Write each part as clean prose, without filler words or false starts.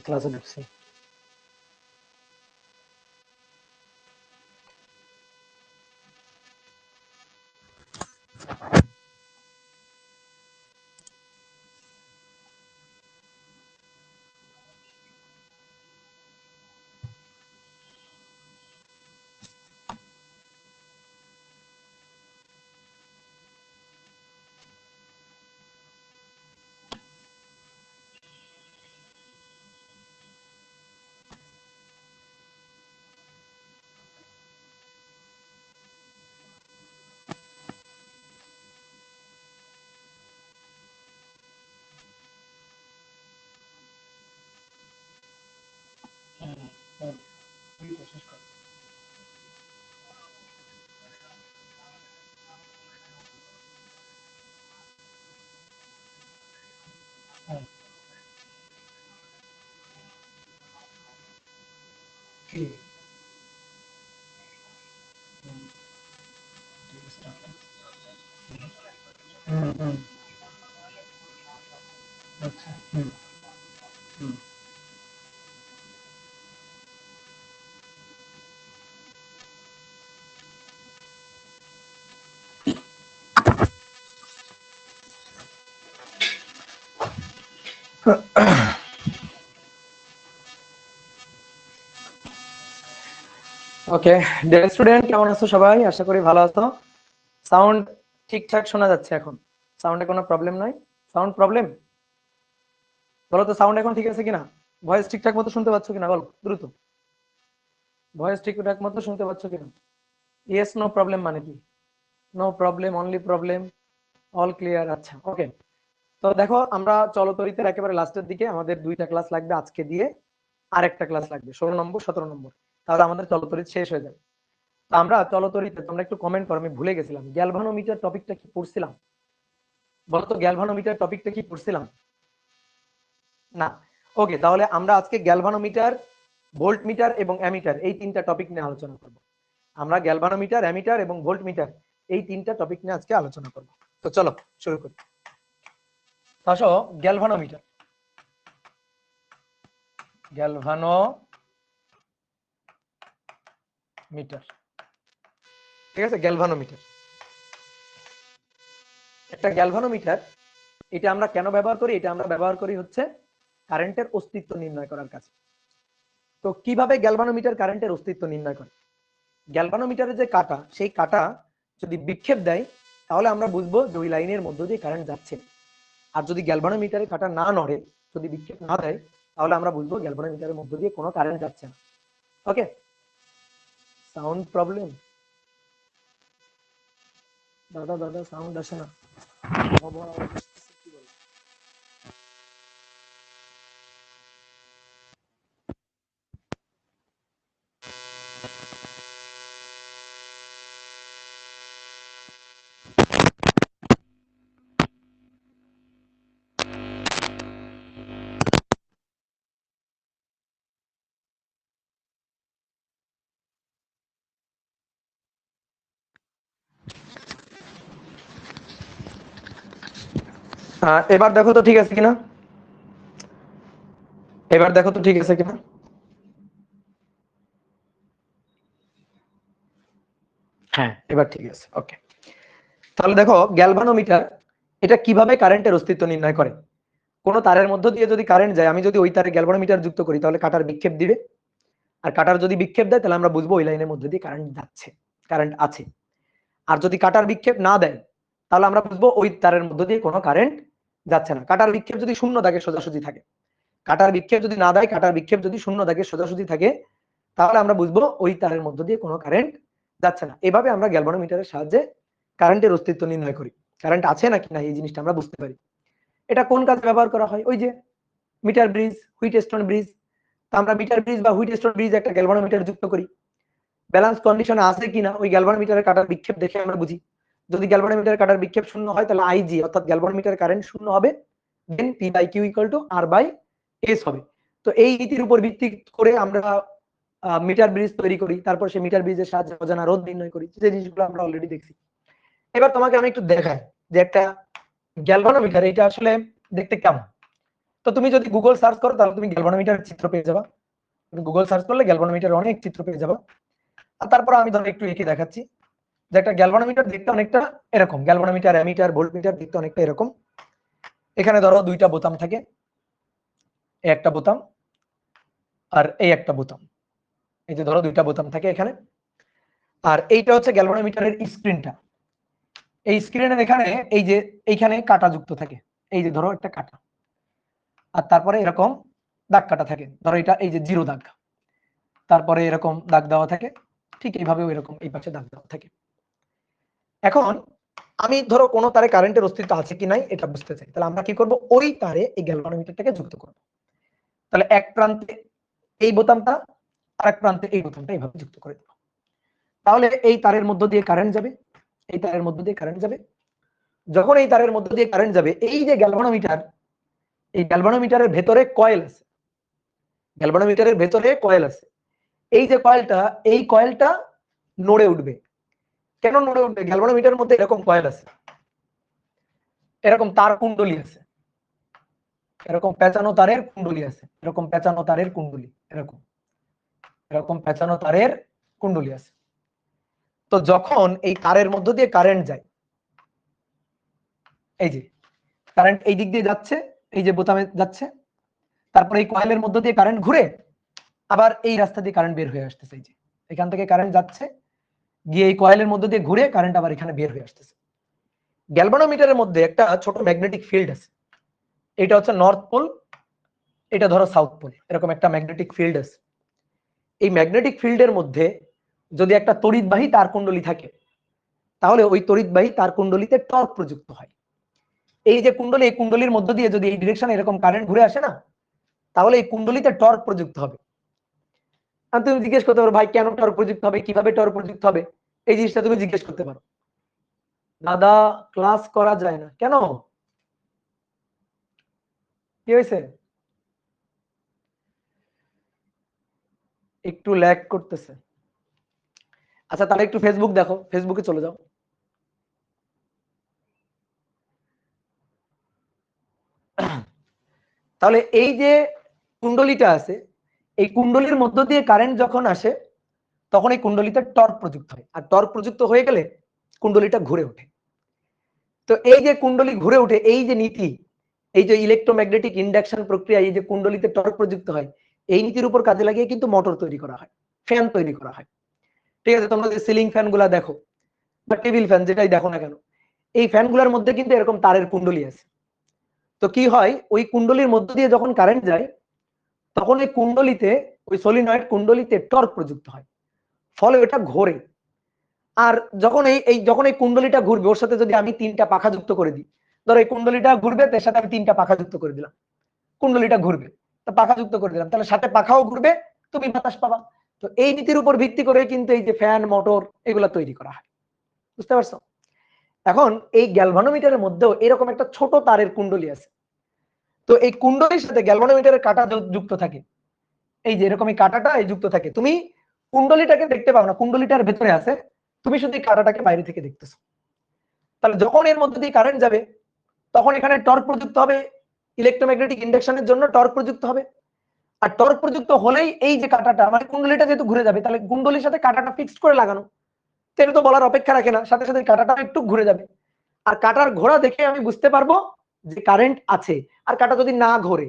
ক্লাসে ঢুকছি। আচ্ছা, ওকে। ডিয়ার স্টুডেন্ট, কেমন আছো সবাই? আশা করি ভালো আছো। সাউন্ড ঠিকঠাক শোনা যাচ্ছে এখন? সাউন্ডে কোনো প্রবলেম নাই? Sound problem? বলো তো, সাউন্ড এখন ঠিক আছে কিনা? ভয়েস ঠিকঠাক মতো শুনতে পাচ্ছ কিনা বলো দ্রুত। ভয়েস ঠিকঠাক মতো শুনতে পাচ্ছ কিনা? ইয়েস, নো প্রবলেম মানে কি? No problem, only problem, all clear. আচ্ছা, ওকে। তো দেখো, আমরা চলতরিতের একেবারে লাস্টের দিকে, আমাদের 2টা ক্লাস লাগবে আজকে দিয়ে, আর একটা ক্লাস লাগবে 16 নম্বর 17 নম্বর, তাহলে আমাদের চলতরিত শেষ হয়ে যাবে। তো আমরা চলতরিতে, তোমরা একটু কমেন্ট করো, আমি ভুলে গেছিলাম গ্যালভানোমিটার টপিকটা কি পড়ছিলাম? বলতো গ্যালভানোমিটার টপিকটা কি পড়ছিলাম? না। ওকে, তাহলে আমরা আজকে গ্যালভানোমিটার, ভোল্টমিটার এবং অ্যামিটার এই 3টা টপিক নিয়ে আলোচনা করব। আমরা গ্যালভানোমিটার, অ্যামিটার এবং ভোল্টমিটার এই 3টা টপিক নিয়ে আজকে আলোচনা করব। তো চলো শুরু করি। আসো, গ্যালভানোমিটার, গ্যালভানোমিটার, ঠিক আছে? গ্যালভানোমিটার, একটা গ্যালভানোমিটার, এটা আমরা কেন ব্যবহার করি? এটা আমরা ব্যবহার করি হচ্ছে কারেন্টের অস্তিত্ব নির্ণয় করার কাছে। তো কিভাবে গ্যালভানোমিটার কারেন্টের অস্তিত্ব নির্ণয় করে? গ্যালভানোমিটারের যে কাটা, সেই কাটা যদি বিক্ষেপ দেয়, তাহলে আমরা বুঝবো যে ওই লাইনের মধ্য দিয়ে কারেন্ট যাচ্ছে। আর যদি গ্যালভানোমিটারের কাটা না নড়ে, যদি বিক্ষেপ না দেয়, তাহলে আমরা বুঝবো গ্যালভানোমিটারের মধ্য দিয়ে কোনো কারেন্ট যাচ্ছে না। ওকে, সাউন্ড প্রবলেম? দাদা দাদা, সাউন্ড আসে না। এবার দেখো তো ঠিক আছে কিনা? এবার দেখো তো ঠিক আছে কিনা? হ্যাঁ, এবার ঠিক আছে। ওকে, তাহলে দেখো গ্যালভানোমিটার এটা কিভাবে কারেন্টের অস্তিত্ব নির্ণয় করে। কোন তারের মধ্য দিয়ে যদি কারেন্ট যায়, আমি যদি ওই তারে গ্যালভানোমিটার যুক্ত করি, তাহলে কাটার বিক্ষেপ দিবে। আর কাটার যদি বিক্ষেপ দেয়, তাহলে আমরা বুঝবো ওই লাইনের মধ্যে দিয়ে কারেন্ট যাচ্ছে, কারেন্ট আছে। আর যদি কাটার বিক্ষেপ না দেয়, তাহলে আমরা বুঝবো ওই তারের মধ্য দিয়ে কোনো কারেন্ট যাচ্ছে না। কাটার বিক্ষেপ যদি শূন্য দাগে সোজাসুজি থাকে, কাটার বিক্ষেপ যদি না দেয়, কাটার বিক্ষেপ যদি শূন্য দাগে সোজাসুজি থাকে, তাহলে আমরা বুঝবো ওই তারের মধ্য দিয়ে কোনো কারেন্ট যাচ্ছে না। এভাবে আমরা গ্যালভানোমিটারের সাহায্যে কারেন্টের অস্তিত্ব নির্ণয় করি, কারেন্ট আছে নাকি না এই জিনিসটা আমরা বুঝতে পারি। এটা কোন কাজে ব্যবহার করা হয়? ওই যে মিটার ব্রিজ, হুইটস্টোন ব্রিজ। তা আমরা মিটার ব্রিজ বা হুইটস্টোন ব্রিজ একটা গ্যালভানোমিটার যুক্ত করি, ব্যালেন্স কন্ডিশনে আছে কিনা ওই গ্যালভানোমিটারের কাটার বিক্ষেপ দেখে আমরা বুঝি। যদি গ্যালভানোমিটারের কাটার বিক্ষেপ শূন্য হয়, তাহলে আইজি অর্থাৎ গ্যালভানোমিটার কারেন্ট শূন্য হবে, then P by Q equal to R by S হবে। তো এই নীতির উপর ভিত্তি করে আমরা মিটার ব্রিজ তৈরি করি, তারপর সেই মিটার ব্রিজের সাহায্যে অজানা রোধ নির্ণয় করি, যে জিনিসগুলো আমরা অলরেডি দেখছি। এবার তোমাকে আমি একটু দেখাই যে একটা গ্যালভানোমিটার এটা আসলে দেখতে কেমন। তো তুমি যদি গুগল সার্চ করো তাহলে তুমি গ্যালভানোমিটারের চিত্র পেয়ে যাবা। তুমি গুগল সার্চ করলে গ্যালভানোমিটারের অনেক চিত্র পেয়ে যাবা। আর তারপর আমি ধরো একটু এঁকে দেখাচ্ছি যে একটা গ্যালভানোমিটার দেখতে অনেকটা এরকম, গ্যালভানোমিটার, অ্যামিটার, ভোল্টমিটার দেখতে অনেকটা এরকম। এখানে ধরো দুইটা বোতাম থাকে, এই একটা বোতাম আর এই একটা বোতাম, এই যে ধরো দুইটা বোতাম থাকে এখানে। আর এইটা হচ্ছে গ্যালভানোমিটারের স্ক্রিনটা। এই স্ক্রিনের এখানে এই যে এইখানে কাটা যুক্ত থাকে, এই যে ধরো একটা কাটা, আর তারপরে এরকম দাগ কাটা থাকে, ধরো এটা এই যে জিরো দাগ, তারপরে এরকম দাগ দেওয়া থাকে, ঠিক এইভাবে এরকম এই পাশে দাগ দেওয়া থাকে। এখন আমি ধরো কোনো তারে কারেন্টের অস্তিত্ব আছে কি নাই এটা বুঝতে চাই, তাহলে আমরা কি করব, ওই তারে এই গ্যালভানোমিটারটাকে যুক্ত করব। তাহলে এক প্রান্তে এই বোতামটা আর এক প্রান্তে এই বোতামটা এইভাবে যুক্ত করে দেব। তাহলে এই তারের মধ্য দিয়ে কারেন্ট যাবে, এই তারের মধ্য দিয়ে কারেন্ট যাবে। যখন এই তারের মধ্য দিয়ে কারেন্ট যাবে, এই যে গ্যালভানোমিটার, এই গ্যালভানোমিটারের ভেতরে কয়েল আছে, গ্যালভানোমিটারের ভেতরে কয়েল আছে। এই যে কয়েলটা, এই কয়েলটা নড়ে উঠবে। কেন নড়ে উঠবে? গ্যালভানোমিটারের মধ্যে এরকম কয়েল আছে, এরকম তার কুণ্ডলী আছে, এরকম পেঁচানো তারের কুণ্ডলী আছে, এরকম পেঁচানো তারের কুণ্ডলী, এরকম এরকম পেঁচানো তারের কুণ্ডলী আছে। তো যখন এই তারের মধ্য দিয়ে কারেন্ট যায়, এই যে কারেন্ট এই দিক দিয়ে যাচ্ছে, এই যে বোতামে যাচ্ছে, তারপরে এই কয়েলের মধ্য দিয়ে কারেন্ট ঘুরে আবার এই রাস্তা দিয়ে কারেন্ট বের হয়ে আসতেছে। এই যে এখান থেকে কারেন্ট যাচ্ছে, গিয়ে এই কয়েলের মধ্য দিয়ে ঘুরে কারেন্ট আবার এখানে বের হয়ে আসতেছে। গ্যালভানোমিটারের মধ্যে একটা ছোট ম্যাগনেটিক ফিল্ড আছে, এটা হচ্ছে নর্থ পোল, এটা ধরো সাউথ পোল, এরকম একটা ম্যাগনেটিক ফিল্ড আছে। এই ম্যাগনেটিক ফিল্ডের মধ্যে যদি একটা তড়িৎবাহী তারকুণ্ডলী থাকে, তাহলে ওই তড়িৎবাহী তারকুণ্ডলীতে টর্ক প্রযুক্ত হয়। এই যে কুণ্ডলী, এই কুণ্ডলীর মধ্য দিয়ে যদি এই ডিরেকশনে এরকম কারেন্ট ঘুরে আসে না, তাহলে এই কুণ্ডলীতে টর্ক প্রযুক্ত হবে। আর তুমি জিজ্ঞেস করতে পারো, ভাই কেন টর্ক প্রযুক্ত হবে, কিভাবে টর্ক প্রযুক্ত হবে, এই জিনিসটা তুমি জিজ্ঞেস করতে পারো। দাদা ক্লাস করা যায় না কেন, কি হয়েছে? একটু ল্যাগ করতেছে। আচ্ছা তাহলে একটু ফেসবুক দেখো, ফেসবুকে চলে যাও। তাহলে এই যে কুণ্ডলীটা আছে, এই কুণ্ডলীর মধ্য দিয়ে কারেন্ট যখন আসে, তখন এই কুণ্ডলীতে টর্ক প্রযুক্ত হয়, আর টর্ক প্রযুক্ত হয়ে গেলে কুণ্ডলীটা ঘুরে ওঠে। তো এই যে কুণ্ডলী ঘুরে ওঠে, এই যে নীতি, এই যে ইলেকট্রোম্যাগনেটিক ইন্ডাকশন প্রক্রিয়া, এই যে কুণ্ডলীতে টর্ক প্রযুক্ত হয়, এই নীতির উপর কাজে লাগিয়ে কিন্তু মোটর তৈরি করা হয়, ফ্যান তৈরি করা হয়। ঠিক আছে, তোমরা যে সিলিং ফ্যান গুলা দেখো বা টেবিল ফ্যান যেটাই দেখো না কেন, এই ফ্যানগুলোর মধ্যে কিন্তু এরকম তারের কুণ্ডলী আছে। তো কি হয়, ওই কুণ্ডলীর মধ্য দিয়ে যখন কারেন্ট যায়, তখন ওই কুণ্ডলীতে, ওই সলিনয়েড কুণ্ডলীতে টর্ক প্রযুক্ত হয়, ফলে ওটা ঘোরে। আর যখন যখন এই কুণ্ডলীটা ঘুরবে, ওর সাথে যদি আমি তিনটা পাখা যুক্ত করে দিই, ধরো এই কুণ্ডলীটা ঘুরবে, তার সাথে আমি তিনটা পাখা যুক্ত করে দিলাম, কুণ্ডলীটা ঘুরবে, তো পাখা যুক্ত করে দিলাম, তাহলে সাথে পাখাও ঘুরবে, তুমি বাতাস পাবা। তো এই নীতির উপর ভিত্তি করে কিন্তু এই যে ফ্যান, মোটর এগুলা তৈরি করা হয়। বুঝতে পারছো? এখন এই গ্যালভানোমিটারের মধ্যেও এরকম একটা ছোট তারের কুণ্ডলী আছে। তো এই কুণ্ডলীর সাথে গ্যালভানোমিটারের কাঁটা যুক্ত থাকে, এই যে এরকম এই কাঁটাটা এই যুক্ত থাকে। তুমি কুণ্ডলীটাকে দেখতে পাও না, কুণ্ডলীটার ভেতরে আছে, তুমি শুধু এই কাঁটাটাকে বাইরে থেকে দেখতেছো। তাহলে যখন এর মধ্যে দিয়ে কারেন্ট যাবে, তখন এখানে টর্ক প্রযুক্ত হবে, ইলেকট্রোম্যাগনেটিক ইন্ডাকশনের জন্য টর্ক প্রযুক্ত হবে। আর টর্ক প্রযুক্ত হলেই এই যে কাঁটাটা, মানে কুণ্ডলীটা যেহেতু ঘুরে যাবে, তাহলে কুণ্ডলীর সাথে কাঁটাটা ফিক্সড করে লাগানো, সেটা তো বলার অপেক্ষা রাখে না, সাথে সাথে কাঁটাটা একটু ঘুরে যাবে। আর কাঁটার ঘোড়া দেখে আমি বুঝতে পারবো যে কারেন্ট আছে। আর কাঁটা যদি না ঘোরে,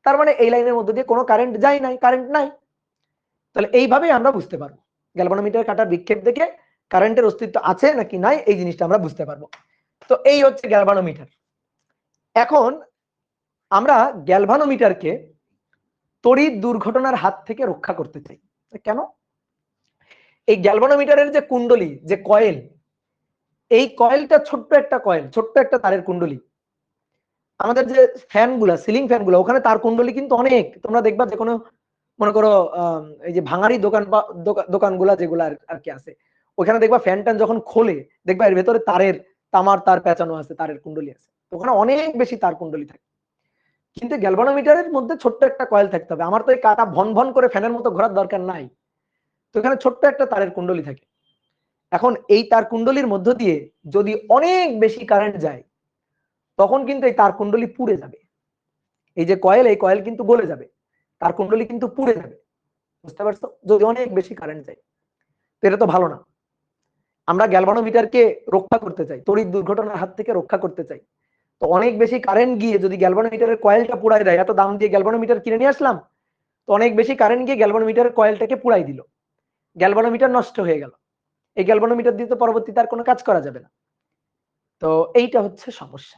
তার মানে এই লাইনের মধ্যে দিয়ে কোনো কারেন্ট যায় নাই, কারেন্ট নাই। তাহলে এইভাবেই আমরা বুঝতে পারবো, গ্যালভানোমিটার কাঁটার বিক্ষেপ দেখে কারেন্টের অস্তিত্ব আছে নাকি নাই, এই জিনিসটা আমরা বুঝতে পারবো। তো এই হচ্ছে গ্যালভানোমিটার। এখন আমরা গ্যালভানোমিটারকে তড়িৎ দুর্ঘটনার হাত থেকে রক্ষা করতে চাই। কেন? এই গ্যালভানোমিটারের যে কুণ্ডলী, যে কয়েল, এই কয়েলটা ছোট্ট একটা কয়েল, ছোট্ট একটা তারের কুণ্ডলী। আমাদের যে ফ্যান গুলা, সিলিং ফ্যান গুলা, ওখানে তার কুণ্ডলী কিন্তু অনেক। তোমরা দেখবা যে কোনো, মনে করো এই যে ভাঙারি দোকান বা দোকানগুলা যেগুলা আর কি আছে, ওখানে দেখবা ফ্যান ট্যান যখন খোলে, দেখবা এর ভেতরে তারের, তামার তার পেঁচানো আছে, তারের কুণ্ডলী আছে, ওখানে অনেক বেশি তার কুণ্ডলী থাকে। কিন্তু গ্যালভানোমিটারের মধ্যে ছোট্ট একটা কয়েল থাকতে হবে। আমার তো এই কাটা ভন ভন করে ফ্যানের মতো ঘোরার দরকার নাই, তো এখানে ছোট্ট একটা তারের কুণ্ডলী থাকে। এখন এই তার কুণ্ডলীর মধ্য দিয়ে যদি অনেক বেশি কারেন্ট যায়, তখন কিন্তু এই তার কুণ্ডলী পুড়ে যাবে। এই যে কয়েল, এই কয়েল কিন্তু গলে যাবে, তার কুণ্ডলী কিন্তু পুড়ে যাবে, বুঝতে পারছো, যদি অনেক বেশি কারেন্ট যায়। তো এটা তো ভালো না। আমরা গ্যালভানোমিটারকে রক্ষা করতে চাই, তড়িৎ দুর্ঘটনার হাত থেকে রক্ষা করতে চাই। তো অনেক বেশি কারেন্ট গিয়ে যদি গ্যালভানোমিটারের কয়েলটা পুড়াই দেয়, এত দাম দিয়ে গ্যালভানোমিটার কিনে নিয়ে আসলাম, তো অনেক বেশি কারেন্ট গিয়ে গ্যালভানোমিটারের কয়েলটাকে পুড়াই দিল, গ্যালভানোমিটার নষ্ট হয়ে গেল, এই গ্যালভানোমিটার দিয়ে তো পরবর্তীতে আর কোনো কাজ করা যাবে না। তো এইটা হচ্ছে সমস্যা।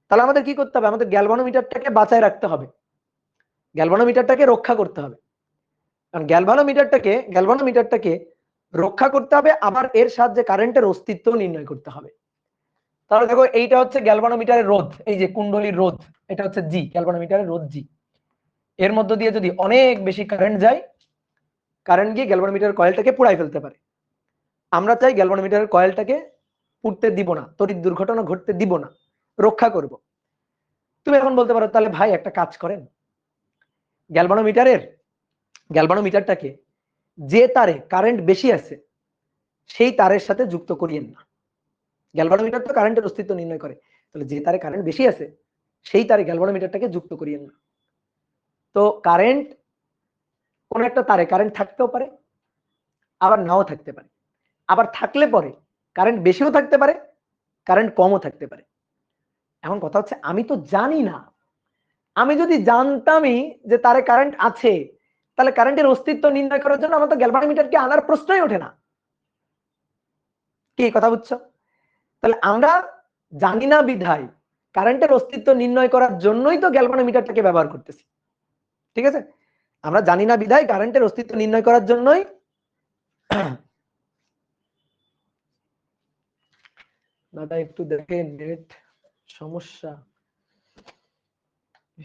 তাহলে আমাদের কি করতে হবে? আমাদের গ্যালভানোমিটারটাকে বাঁচায় রাখতে হবে, গ্যালভানোমিটারটাকে রক্ষা করতে হবে। কারণ গ্যালভানোমিটারটাকে রক্ষা করতে হবে, আবার এর সাহায্যে কারেন্টের অস্তিত্ব নির্ণয় করতে হবে। তাহলে দেখো, এইটা হচ্ছে গ্যালভানোমিটারের রোধ, এই যে কুণ্ডলীর রোধ, এটা হচ্ছে জি, গ্যালভানোমিটারের রোধ জি। এর মধ্য দিয়ে যদি অনেক বেশি কারেন্ট যায়, কারেন্ট গিয়ে গ্যালভানোমিটারের কয়েলটাকে পুড়াই ফেলতে পারে। আমরা চাই গ্যালভানোমিটারের কয়েলটাকে পুড়তে দিব না, তড়িৎ দুর্ঘটনা ঘটতে দিব না, রক্ষা করব। তুমি এখন বলতে পারো, তাহলে ভাই একটা কাজ করেন, গ্যালভানোমিটারটাকে যে তারে কারেন্ট বেশি আছে সেই তারের সাথে যুক্ত করিয়েন না। গ্যালভানোমিটার তো কারেন্টের অস্তিত্ব নির্ণয় করে, তাহলে যে তারে কারেন্ট বেশি আছে সেই তারে গ্যালভানোমিটারটাকে যুক্ত করিয়েন না। তো কারেন্ট, কোন একটা তারে কারেন্ট থাকতেও পারে, আবার নাও থাকতে পারে, আবার থাকলে পরে কারেন্ট বেশিও থাকতে পারে, কারেন্ট কমও থাকতে পারে। এখন কথা হচ্ছে, আমি তো জানি না, আমি যদি জানতামই যে তারে কারেন্ট আছে, তাহলে কারেন্টের অস্তিত্ব নির্ণয় করার জন্য আমার তো গ্যালভানোমিটারকে আনার প্রশ্নই ওঠে না। কি কথা বুঝছো? তাহলে আমরা জানি না বিধায় কারেন্টের অস্তিত্ব নির্ণয় করার জন্যই তো গ্যালভানোমিটারটাকে ব্যবহার করতেছি, ঠিক আছে? আমরা জানি না বিধায় কারেন্টের অস্তিত্ব নির্ণয় করার জন্যই। দাদা একটু দেখেন, নেট সমস্যা।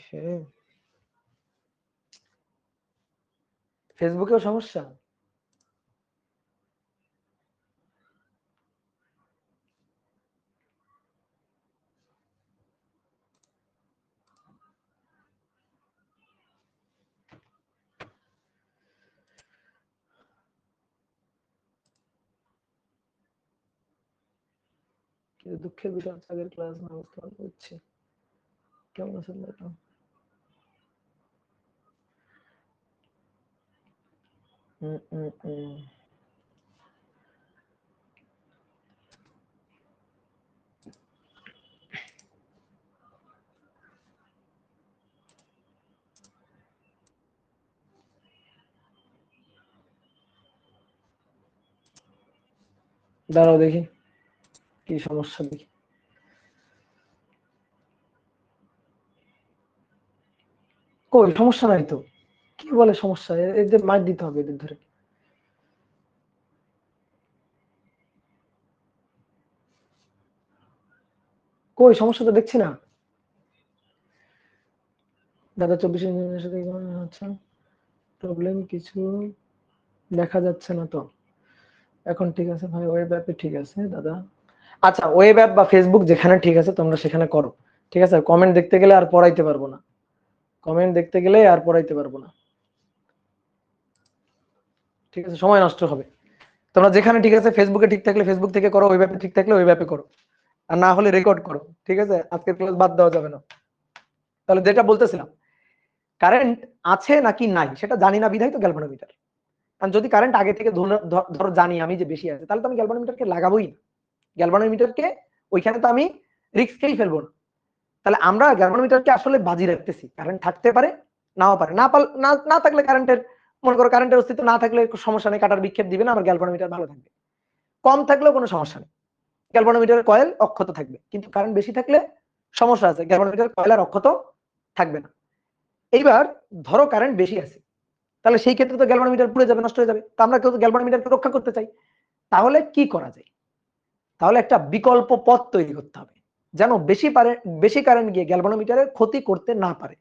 হ্যাঁ, ফেসবুকেও সমস্যা। কিন্তু দুঃখের বিষয় হচ্ছে, আগের ক্লাস না বুঝতে পারছি। কেমন আছেন দাদা? দাঁড়াও দেখি কি সমস্যা, দেখি। কই সমস্যা নাই তো, কি বলে সমস্যা? এদের মার দিতে হবে, এদের ধরে। কই সমস্যা তো দেখছি না দাদা। 24 ইঞ্জিনের সাথে আচ্ছা, প্রবলেম কিছু দেখা যাচ্ছে না তো। এখন ঠিক আছে ভাই, ওয়েব অ্যাপে ঠিক আছে দাদা। আচ্ছা, ওয়েব অ্যাপ বা ফেসবুক যেখানে ঠিক আছে তোমরা সেখানে করো, ঠিক আছে? কমেন্ট দেখতে গেলে আর পড়াইতে পারবো না, কমেন্ট দেখতে গেলে আর পড়াইতে পারবো না, ঠিক আছে? সময় নষ্ট হবে। তোমরা যেখানে ঠিক আছে, ফেসবুকে ঠিক থাকলে ফেসবুক থেকে করো, ওয়েব অ্যাপে ঠিক থাকলে ওয়েব অ্যাপে করো, আর না হলে রেকর্ড করো, ঠিক আছে? আজকের ক্লাস বাদ দেওয়া যাবে না। তাহলে যেটা বলতেছিলাম, কারেন্ট আছে নাকি নাই সেটা জানি না বিধায় তো গ্যালভানোমিটার। কারণ যদি কারেন্ট আগে থেকে ধরো জানি আমি যে বেশি আছে, তাহলে তো আমি গ্যালভানোমিটারকে লাগাবোই না, গ্যালভানোমিটারকে ওইখানে তো আমি রিস্ককেই ফেলবো না। তাহলে আমরা গ্যালভানোমিটারকে আসলে বাজি রাখতেছি, কারেন্ট থাকতে পারে, নাও পারে, না থাকলে কারেন্টের, মনে করো কারেন্টের অস্তিত্ব না থাকলে সমস্যা নেই, কাটার বিক্ষেপ দিবে না, আমার গ্যালভানোমিটার ভালো থাকবে। কম থাকলেও কোনো সমস্যা নেই, গ্যালভানোমিটারের কয়েল অক্ষত থাকবে। কিন্তু কারেন্ট বেশি থাকলে সমস্যা আছে, গ্যালভানোমিটারের কয়েল আর অক্ষত থাকবে না। এইবার ধরো কারেন্ট বেশি আছে, তাহলে সেই ক্ষেত্রে তো গ্যালভানোমিটার পুড়ে যাবে, নষ্ট হয়ে যাবে। তো আমরা কেউ গ্যালভানোমিটারকে রক্ষা করতে চাই, তাহলে কি করা যায়? তাহলে একটা বিকল্প পথ তৈরি করতে হবে, যেন বেশি কারেন্ট গিয়ে গ্যালভানোমিটারের ক্ষতি করতে না পারে।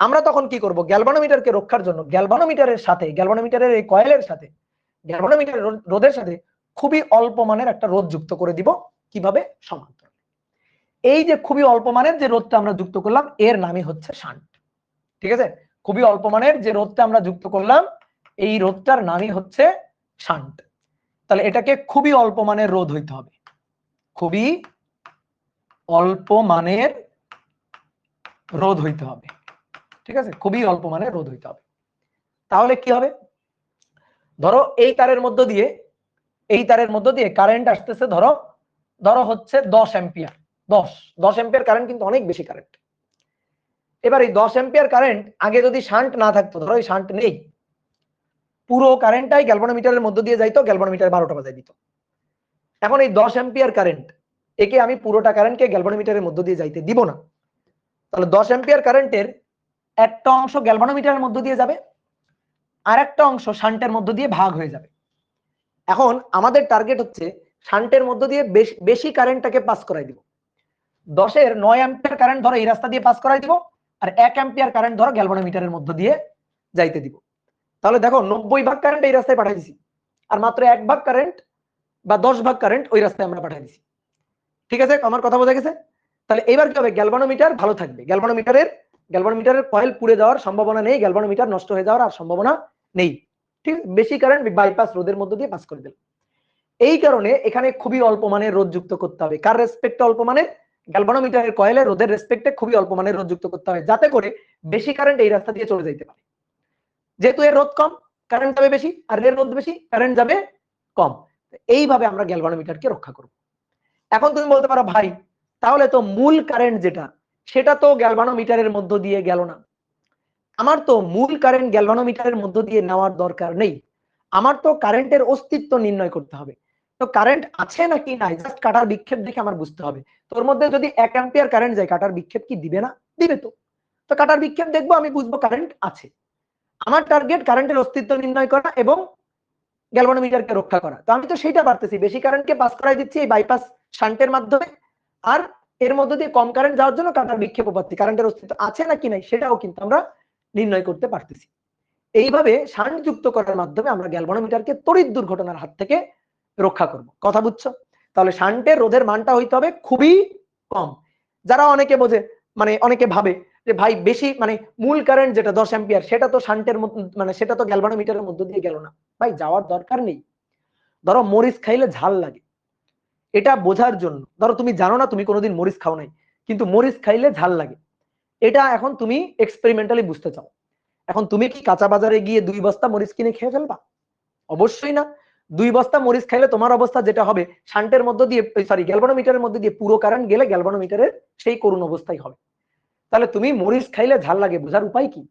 আমরা তখন কি করব? গ্যালভানোমিটারকে রক্ষার জন্য গ্যালভানোমিটারের সাথে, গ্যালভানোমিটারের এই কয়েলের সাথে, গ্যালভানোমিটারের রোধের সাথে খুবই অল্প মানের একটা রোধ যুক্ত করে দিব। কিভাবে? সমান্তরাল। এই যে খুবই অল্প মানের যে রোধটা আমরা যুক্ত করলাম, এর নামই হচ্ছে শান্ট, ঠিক আছে? খুবই অল্প মানের যে রোধটা আমরা যুক্ত করলাম, এই রোধটার নামই হচ্ছে শান্ট। তাহলে এটাকে খুবই অল্প মানের রোধ হইতে হবে, খুবই অল্প মানের রোধ হইতে হবে, ঠিক আছে, খুবই অল্প মানের রোধ হইতে হবে। তাহলে কি হবে, ধরো এই তারের মধ্য দিয়ে কারেন্ট আসতেছে, ধরো হচ্ছে 10 অ্যাম্পিয়ার। 10 অ্যাম্পিয়ার কারেন্ট কিন্তু অনেক বেশি কারেন্ট। এবার এই 10 অ্যাম্পিয়ার কারেন্ট আগে যদি শান্ট না থাকতো, ধরো এই শান্ট নেই, পুরো কারেন্টটাই গ্যালভানোমিটারের মধ্য দিয়ে যাইতো, গ্যালভানোমিটার 12টা বাজায় দিত। এখন এই 10 অ্যাম্পিয়ার কারেন্ট, একে আমি পুরোটা কারেন্টকে গ্যালভানোমিটারের মধ্য দিয়ে যাইতে দিব না। তাহলে 10 অ্যাম্পিয়ার কারেন্টের একটা অংশ গ্যালভানোমিটারের মধ্য দিয়ে যাবে, আর একটা অংশ শান্টের মধ্য দিয়ে ভাগ হয়ে যাবে। এখন আমাদের টার্গেট হচ্ছে শান্টের মধ্য দিয়ে বেশি কারেন্টটাকে পাস করাই দিব। 10-এর 9 অ্যাম্পিয়ার কারেন্ট ধরো এই রাস্তা দিয়ে পাস করাই দিব, আর 1 অ্যাম্পিয়ার কারেন্ট ধরো গ্যালভানোমিটারের মধ্য দিয়ে যাইতে দিব। তাহলে দেখো 90 ভাগ কারেন্ট এই রাস্তায় পাঠিয়ে দিছি, আর মাত্র 1 ভাগ কারেন্ট বা 10 ভাগ কারেন্ট ওই রাস্তায় আমরা পাঠিয়ে দিছি। ঠিক আছে, আমার কথা বোঝা গেছে? তাহলে এবার কি হবে, গ্যালভানোমিটার ভালো থাকবে, গ্যালভানোমিটারের কয়েল পুড়ে যাওয়ার সম্ভাবনা নেই, গ্যালভানোমিটার নষ্ট হয়ে যাওয়ার আর সম্ভাবনা নেই। ঠিক, বেশি কারেন্ট বাইপাস রোধের মধ্য দিয়ে পাস করে দিল। এই কারণে এখানে খুবই অল্প মানের রোধ যুক্ত করতে হবে। কার রেসপেক্টে অল্প মানের? গ্যালভানোমিটারের কয়েলে রোধের রেসপেক্টে খুবই অল্প মানের রোধ যুক্ত করতে হবে, যাতে করে বেশি কারেন্ট এই রাস্তা দিয়ে চলে যাইতে পারে। যেহেতু এর রোধ কম, কারেন্ট যাবে বেশি, আর এর রোধ বেশি, কারেন্ট যাবে কম। এইভাবে আমরা গ্যালভানোমিটারকে রক্ষা করব। এখন তুমি বলতে পারো, ভাই তাহলে তো মূল কারেন্ট যেটা, সেটা তো গ্যালভানোমিটারের মধ্য দিয়ে গেল না। আমার তো মূল কারেন্ট গ্যালভানোমিটারের মধ্য দিয়ে নেওয়ার দরকার নেই, আমার তো কারেন্টের অস্তিত্ব নির্ণয় করতে হবে। তো কারেন্ট আছে নাকি নাই জাস্ট কাটার বিক্ষেপ দেখে আমার বুঝতে হবে। তোর মধ্যে যদি 1 অ্যাম্পিয়ার কারেন্ট যায়, কাটার বিক্ষেপ কি দিবে না? দিবে। তো কাটার বিক্ষেপ দেখবো, আমি বুঝবো কারেন্ট আছে। আমার টার্গেট কারেন্টের অস্তিত্ব নির্ণয় করা এবং গ্যালভানোমিটারকে রক্ষা করা। তো আমি তো সেইটা পারতেছি, বেশি কারেন্টকে পাস করাই দিচ্ছি এই বাইপাস শান্টের মাধ্যমে, আর এর মধ্য দিয়ে কম কারেন্ট যাওয়ার জন্য কাটার বিক্ষেপ পাচ্ছি। কারেন্টের অস্তিত্ব আছে নাকি নাই সেটাও কিন্তু আমরা নির্ণয় করতে পারতেছি। এইভাবে শান্ট যুক্ত করার মাধ্যমে আমরা গ্যালভানোমিটারকে তড়িৎ দুর্ঘটনার হাত থেকে রক্ষা করব। কথা বুঝছো? তাহলে শান্টের রোধের মানটা হইতে হবে খুবই কম। যারা অনেকে বোঝে, মানে অনেকে ভাবে যে ভাই বেশি মানে মূল কারেন্ট যেটা 10 অ্যাম্পিয়ার, সেটা তো শান্টের মানে সেটা তো গ্যালভানোমিটারের মধ্য দিয়ে গেল না। ভাই যাওয়ার দরকার নেই। ধরো মরিচ খাইলে ঝাল লাগে, এটা বোঝার জন্য, ধরো তুমি জানো না, তুমি কোনোদিন মরিচ খাও নাই, কিন্তু মরিচ খাইলে ঝাল লাগে, এটা এখন তুমি এক্সপেরিমেন্টালি বুঝতে চাও। এখন তুমি কি কাঁচা বাজারে গিয়ে 2 বস্তা মরিচ কিনে খেয়ে ফেলবা? অবশ্যই না। 2 বস্তা মরিচ খাইলে তোমার অবস্থা যেটা হবে, শান্টের মধ্য দিয়ে গ্যালভানোমিটারের মধ্যে দিয়ে পুরো কারেন্ট গেলে গ্যালভানোমিটারের সেই করুণ অবস্থাই হবে। তাহলে তুমি মরিচ খাইলে ঝাল লাগে বোঝার উপায় কি?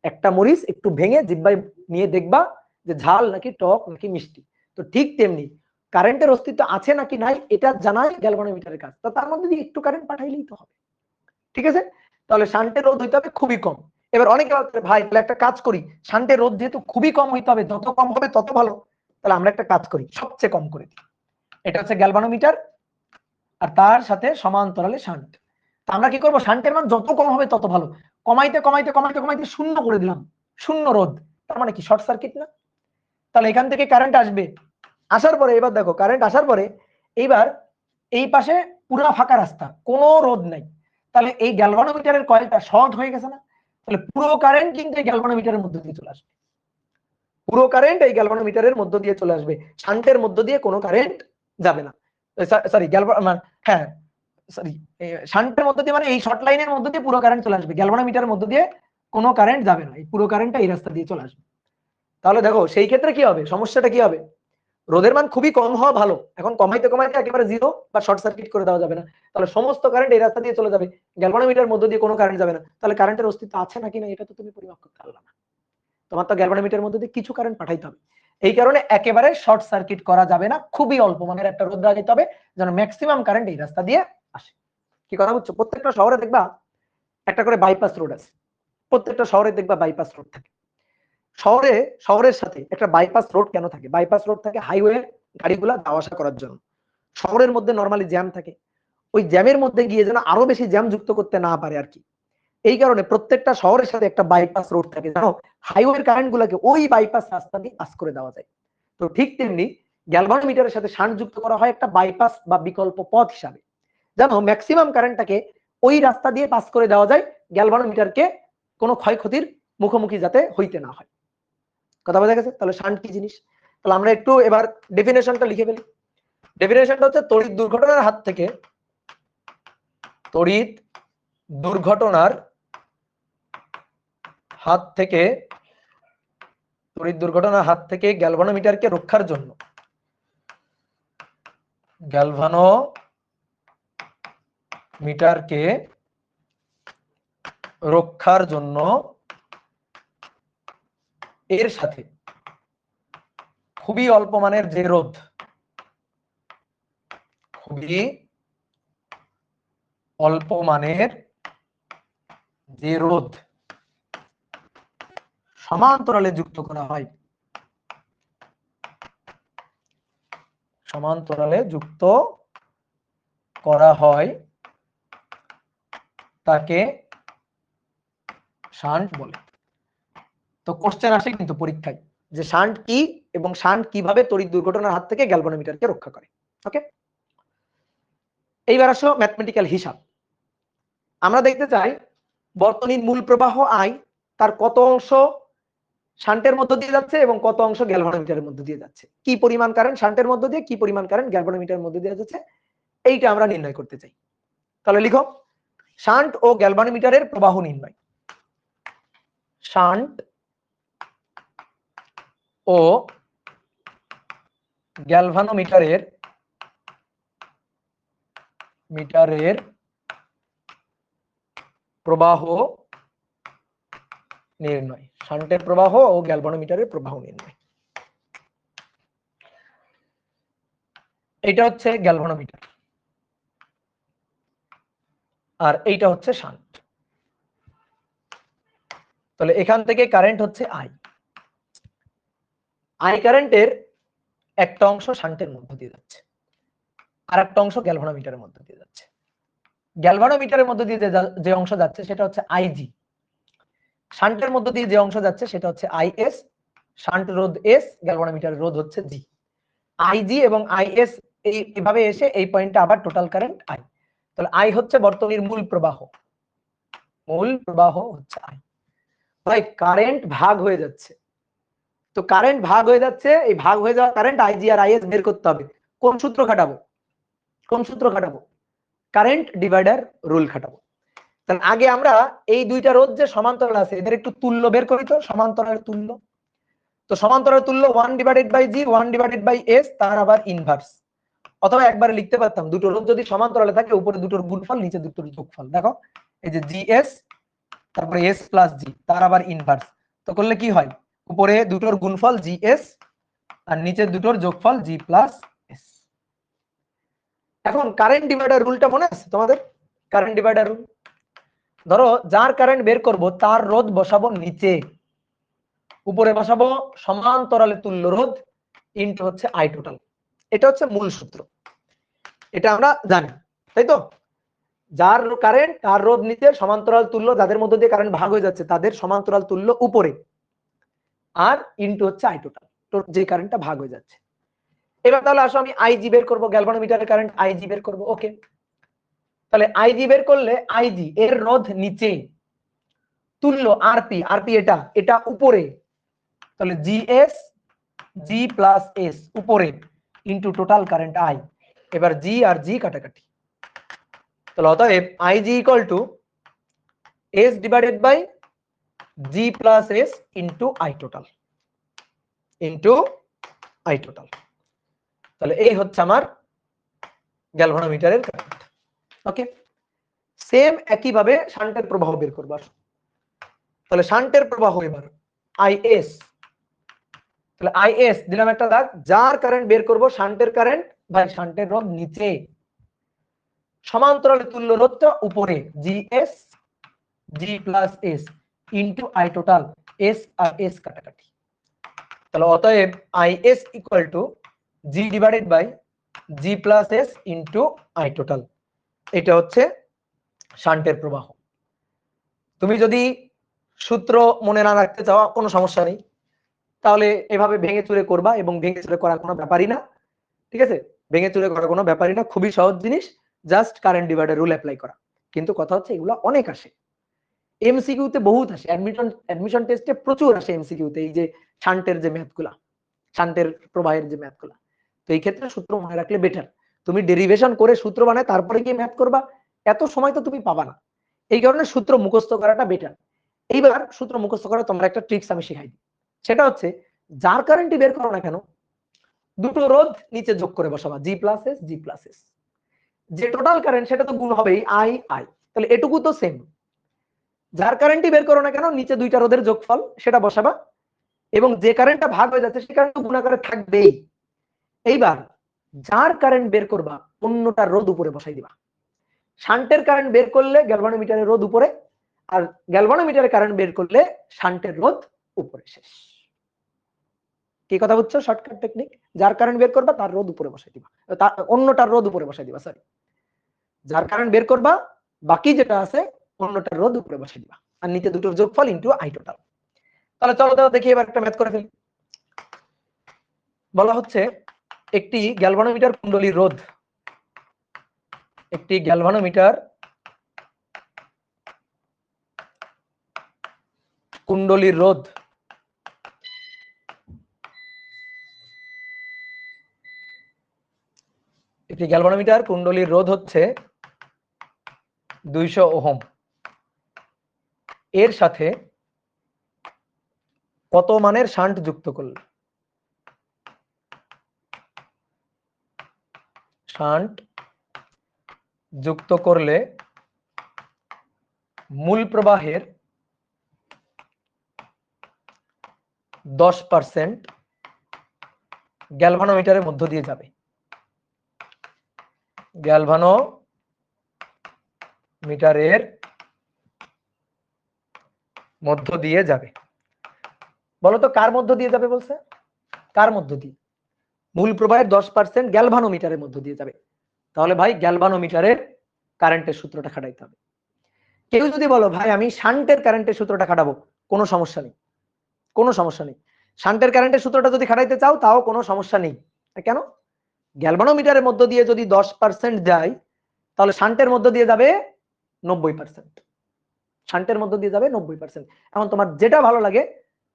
একটা মরিচ একটু ভেঙে জিহ্বায় নিয়ে দেখবা যে ঝাল নাকি টক নাকি মিষ্টি। তো ঠিক তেমনি কারেন্টের অস্তিত্ব আছে নাকি নাই এটা জানাই গ্যালভানোমিটারের কাজ। তো তার মধ্যে দিয়ে একটু কারেন্ট পাঠাইলেই তো হবে। ঠিক আছে, তাহলে শান্টের রোধ হইতে হবে খুবই কম। এবার অনেকে বলতে ভাই তাহলে একটা কাজ করি, শান্টের রোধ যেহেতু খুবই কম হইতে হবে, যত কম হবে তত ভালো, তাহলে আমরা একটা কাজ করি, সবচেয়ে কম করে দিই। এটা হচ্ছে গ্যালভানোমিটার, আর তার সাথে সমান্তরালে শান্ট। তো আমরা কি করব, শান্টের মান যত কম হবে তত ভালো। কমাইতে কমাইতে কমাইতে কমাইতে শূন্য করে দিলাম, শূন্য রোধ, তার মানে কি শর্ট সার্কিট না? তাহলে এখান থেকে কারেন্ট আসবে, আসার পরে এবার দেখো কারেন্ট আসার পরে এইবার এই পাশে পুরো ফাঁকা রাস্তা, কোনো রোধ নাই, তাহলে এই গ্যালভানোমিটারের কয়েলটা শর্ট হয়ে গেছে না? তাহলে পুরো কারেন্ট কিন্তু এই গ্যালভানোমিটারের মধ্য দিয়ে চলে আসবে, পুরো কারেন্ট এই গ্যালভানোমিটারের মধ্য দিয়ে চলে আসবে, শান্টের মধ্য দিয়ে কোনো কারেন্ট যাবে না। সরি হ্যাঁ সরি, শান্টের মধ্য দিয়ে মানে এই শর্ট লাইনের মধ্য দিয়ে পুরো কারেন্ট চলে আসবে, গ্যালভানোমিটারের মধ্য দিয়ে কোনো কারেন্ট যাবে না, এই পুরো কারেন্টটা এই রাস্তা দিয়ে চলে আসবে। তাহলে দেখো সেই ক্ষেত্রে কি হবে, সমস্যাটা কি হবে, রোধের মান খুবই কম হওয়া ভালো, এখন কমাইতে কমাইতে একেবারে জিরো বা শর্ট সার্কিট করে দেওয়া যাবে না, তাহলে সমস্ত কারেন্ট এই রাস্তা দিয়ে চলে যাবে, গ্যালভানোমিটারের মধ্য দিয়ে কোনো কারেন্ট যাবে না, তাহলে কারেন্টের অস্তিত্ব আছে নাকি না এটা তো তুমি পরিমাপ করতে পারবে না, তোমার তো গ্যালভানোমিটারের মধ্যে দিয়ে কিছু কারেন্ট পাঠাইতে হবে। এই কারণে একেবারে শর্ট সার্কিট করা যাবে না, খুবই অল্প মানের একটা রোধ লাগাইতে হবে যেন ম্যাক্সিমাম কারেন্ট এই রাস্তা দিয়ে আসে। কি কথা বুঝছো? প্রত্যেকটা শহরে দেখবা একটা করে বাইপাস রোড আছে, প্রত্যেকটা শহরে দেখবা বাইপাস রোড থাকে। শহরের সাথে একটা বাইপাস রোড কেন থাকে? বাইপাস রোড থাকে হাইওয়ে গাড়িগুলা যাওয়া আসা করার জন্য। শহরের মধ্যে নরমালি জ্যাম থাকে, ওই জ্যামের মধ্যে গিয়ে যেন আরো বেশি জ্যাম যুক্ত করতে না পারে আর কি। এই কারণে প্রত্যেকটা শহরের সাথে একটা বাইপাস রোড থাকে, জানো, হাইওয়ের কারেন্ট গুলাকে ওই বাইপাস রাস্তা দিয়ে পাস করে দেওয়া যায়। তো ঠিক তেমনি গ্যালভানোমিটারের সাথে শান্ট যুক্ত করা হয় একটা বাইপাস বা বিকল্প পথ হিসাবে, যেন ম্যাক্সিমাম কারেন্টটাকে ওই রাস্তা দিয়ে পাস করে দেওয়া যায়, গ্যালভানোমিটারকে কোনো ক্ষয়ক্ষতির মুখোমুখি যাতে হইতে না হয়। কথা বোঝা গেছে? তাহলে শান্ট কি জিনিস, তাহলে আমরা একটু এবার ডেফিনেশনটা লিখে ফেলি। ডেফিনেশনটা হচ্ছে তড়িৎ দুর্ঘটনার হাত থেকে তড়িৎ দুর্ঘটনার হাত থেকে গ্যালভানোমিটারকে রক্ষার জন্য গ্যালভানোমিটারকে রক্ষার জন্য এর সাথে খুবই অল্প মানের যে রোধ, খুবই অল্প মানের যে রোধ সমান্তরালে যুক্ত করা হয়, সমান্তরালে যুক্ত করা হয় তাকে শান্ট বলে। তো কোশ্চেন আসে কিন্তু পরীক্ষায় যে শান্ট কি এবং শান্ট কিভাবে তড়িৎ দুর্ঘটনার হাত থেকে গ্যালভানোমিটারকে রক্ষা করে। ওকে, এইবার আসো ম্যাথমেটিক্যাল হিসাব। আমরা দেখতে চাই বর্তনীর মূল প্রবাহ আই, তার কত অংশ শান্টের মধ্য দিয়ে যাচ্ছে এবং কত অংশ গ্যালভানোমিটারের মধ্য দিয়ে যাচ্ছে, কি পরিমাণ কারেন্ট শান্টের মধ্য দিয়ে, কি পরিমাণ কারেন্ট গ্যালভানোমিটারের মধ্য দিয়ে যাচ্ছে, এইটা আমরা নির্ণয় করতে চাই। তাহলে লিখো শান্ট ও গ্যালভানোমিটারের প্রবাহ নির্ণয়। শান্ট ও গ্যালভানোমিটারের প্রবাহ নির্ণয়, শান্টের প্রবাহ ও গ্যালভানোমিটারের প্রবাহ নির্ণয়। এটা হচ্ছে গ্যালভানোমিটার আর এইটা হচ্ছে শান্ট। তাহলে এখান থেকে কারেন্ট হচ্ছে আই, আই কারেন্টের একটা অংশ শান্টের মধ্য দিয়ে যাচ্ছে আর একটা অংশ গ্যালভানোমিটারের মধ্য দিয়ে যাচ্ছে। গ্যালভানোমিটারের মধ্য দিয়ে যে অংশ যাচ্ছে সেটা হচ্ছে আইজি, শান্টের মধ্য দিয়ে যে অংশ যাচ্ছে সেটা হচ্ছে আইএস, শান্ট রোধ এস, গ্যালভানোমিটারের রোধ হচ্ছে জি। আইজি এবং আইএস এইভাবে এসে এই পয়েন্টে আবার টোটাল কারেন্ট আই। তাহলে আই হচ্ছে বর্তনীর মূল প্রবাহ হচ্ছে আই। ভাই কারেন্ট ভাগ হয়ে যাচ্ছে, তো কারেন্ট ভাগ হয়ে যাচ্ছে, এই ভাগ হয়ে যাওয়া কারেন্ট আইজি আর আইএস বের করতে হবে। কোন সূত্র খাটাবো? কারেন্ট ডিভাইডার রুল খাটাবো। তাহলে আগে আমরা এই দুইটা রোধ যে সমান্তরাল আছে এদের একটু তুল্য বের করি তো, সমান্তরাল তুল্য। তো সমান্তরাল তুল্য 1/g 1/s, তার আবার ইনভার্স। অথবা একবারে লিখতে পারতাম দুটো রোধ যদি সমান্তরালে থাকে উপরে দুটোর গুণফল নিচে দুটোর যোগফল। দেখো এই যে জিএস তারপরে এস প্লাস জি, তার আবার ইনভার্স। তো করলে কি হয়, উপরে দুটোর গুণফল জিএস আর নিচে দুটোর যোগফল জি প্লাস এস। এখন কারেন্ট ডিভাইডার রুলটা মনে আছে তোমাদের? কারেন্ট ডিভাইডার রুল, ধরো যার কারেন্ট বের করব তার রোধ বসাবো নিচে, উপরে বসাবো সমান্তরালে তুল্য রোধ ইনটু হচ্ছে আই টোটাল। এটা হচ্ছে মূল সূত্র, এটা আমরা জানি, তাই তো? যার কারেন্ট তার রোধ নিচে, সমান্তরাল তুল্য যাদের মধ্যে দিয়ে কারেন্ট ভাগ হয়ে যাচ্ছে তাদের সমান্তরাল তুল্য উপরে, আর ইনটু হচ্ছে আই টোটাল, যে কারেন্টটা ভাগ হয়ে যাচ্ছে। এবার তাহলে আসো আমি আইজি বের করব, গ্যালভানোমিটারের কারেন্ট আইজি বের করব। ওকে, তাহলে আইজি বের করলে আইজি এর রোধ নিচে, তুল্য আরপি, আরপি এটা উপরে, তাহলে জিএস জি প্লাস এস উপরে ইনটু টোটাল কারেন্ট আই। এবার জি আর জি কাটাকাটি, তাহলে অতএব IG equal to S divided by G plus S into I total, তাহলে এই হচ্ছে আমার গ্যালভানোমিটারের কারেন্ট। ওকে, সেম একই ভাবে শান্টের প্রবাহ বের করবার। তাহলে শান্টের প্রবাহ এবার আইএস, তাহলে আইএস দিলাম একটা দাগ, যার কারেন্ট বের করব শান্টের কারেন্ট, ভাই শান্টের রোধ নিচে, সমান্তরালে তুল্য রোধটা উপরে, GS G plus S into I total, S আর এস কাটাকাটি। তাহলে অতএব IS equal to G divided by G plus S into I total. এটা হচ্ছে শান্টের প্রবাহ। তুমি যদি সূত্র মনে না রাখতে চাও কোনো সমস্যা নেই, তাহলে এভাবে ভেঙে চুরে করবা, এবং ভেঙে চুরে করার কোনো ব্যাপারই না, ঠিক আছে? ভেঙে চুরে করার কোনো ব্যাপারই না, খুবই সহজ জিনিস, just current divider rule apply করা। কিন্তু কথা হচ্ছে এগুলো অনেক আসে, এমসিকিউতে বহুত আসে, অ্যাডমিশন টেস্টে প্রচুর আসে এমসিকিউতে, এই যে শান্টের যে ম্যাথগুলা, শান্টের প্রবাহের যে ম্যাথগুলা। তো এই ক্ষেত্রে সূত্র মনে রাখলে বেটার। তুমি ডেরিভেশন করে সূত্র বানায় তারপরে গিয়ে ম্যাথ করবা, এত সময় তো তুমি পাবা না। এই কারণে সূত্র মুখস্থ করাটা বেটার। এইবার সূত্র মুখস্থ করে তোমরা একটা ট্রিক্স আমি শিখাই দিই, সেটা হচ্ছে যার কারেন্টই বের করো না কেন, দুটো রোধ নিচে যোগ করে বসাবা, G plus S G plus S. যে টোটাল কারেন্ট সেটা তো গুণ হবেই আই আই, তাহলে এটুকু তো সেম। যার কারেন্টই বের করো না কেন নিচে দুইটা রোধের যোগফল সেটা বসাবা, এবং যে কারেন্টটা ভাগ হয়ে যাচ্ছে সে কারেন্ট গুণাকারে থাকবেই। এইবার যার কারেন্ট বের করবা অন্যটার রোধ উপরে বসাই দিবা। শান্টের কারেন্ট বের করলে গ্যালভানোমিটারের রোধ উপরে, আর গ্যালভানোমিটারের কারেন্ট বের করলে শান্টের রোধ উপরে। শেষ। কি কথা বুঝছো? Shortcut technique. যার কারেন্ট বের করবা তার রোধ উপরে বসাই দিবা, অন্যটার রোধ উপরে বসাই দিবা, সরি, যার কারেন্ট বের করবা বাকি যেটা আছে অন্যটার রোধ উপরে বসাই দিবা, আর নিচে দুটোর যোগফল ইনটু আই টোটাল। তাহলে চলো দাও দেখি এবার একটা ম্যাথ করে ফেলি। বলা হচ্ছে একটি গ্যালভানোমিটার কুণ্ডলীর রোধ, একটি গ্যালভানোমিটার কুণ্ডলীর রোধ একটি গ্যালভানোমিটার কুণ্ডলীর রোধ হচ্ছে 200 ওহম। এর সাথে কত মানের শান্ট যুক্ত করলে, শান্ট যুক্ত করলে মূল প্রবাহের 10% গ্যালভানোমিটারের মধ্য দিয়ে যাবে, গ্যালভানোমিটারের মধ্য দিয়ে যাবে। বলতো কার মধ্য দিয়ে যাবে বলছে? কার মধ্য দিয়ে? মূল প্রবাহের 10% গ্যালভানোমিটারের মধ্য দিয়ে যাবে। তাহলে ভাই গ্যালভানোমিটারের কারেন্টের সূত্রটা খাটাইতে হবে। কেউ যদি বলো ভাই আমি শান্টের কারেন্টের সূত্রটা খাটাবো, কোনো সমস্যা নেই, কোনো সমস্যা নেই। শান্টের কারেন্টের সূত্রটা যদি খাটাইতে চাও তাও কোনো সমস্যা নেই। কেন? গ্যালভানোমিটারের মধ্য দিয়ে যদি 10% যায় তাহলে শান্টের মধ্য দিয়ে যাবে 90%। শান্টের মধ্য দিয়ে যাবে 90%। এখন তোমার যেটা ভালো লাগে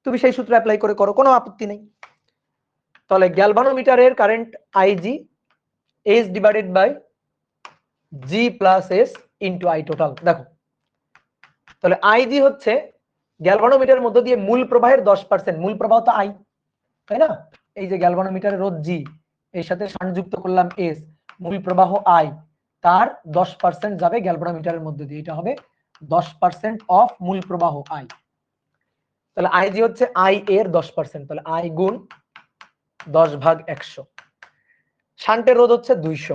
তুমি সেই সূত্র অ্যাপ্লাই করে করো, কোনো আপত্তি নেই। তাহলে গ্যালভানোমিটারের current I G S divided by G plus S into I total. দেখো তাহলে আইজি হচ্ছে গ্যালভানোমিটারের মধ্য দিয়ে মূল প্রবাহের 10%, মূল প্রবাহ তো আই, তাই না? এই যে গ্যালভানোমিটারের রোধ জি, এর সাথে শান্ট যুক্ত করলাম এস, মূল প্রবাহ আই, তার 10% যাবে গ্যালভানোমিটারের মধ্য দিয়ে, এটা হবে 10% অফ মূল প্রবাহ আই। তাহলে আইজি হচ্ছে আই এর 10%, তাহলে আই গুণ 10/100। শান্টের রোধ হচ্ছে 200,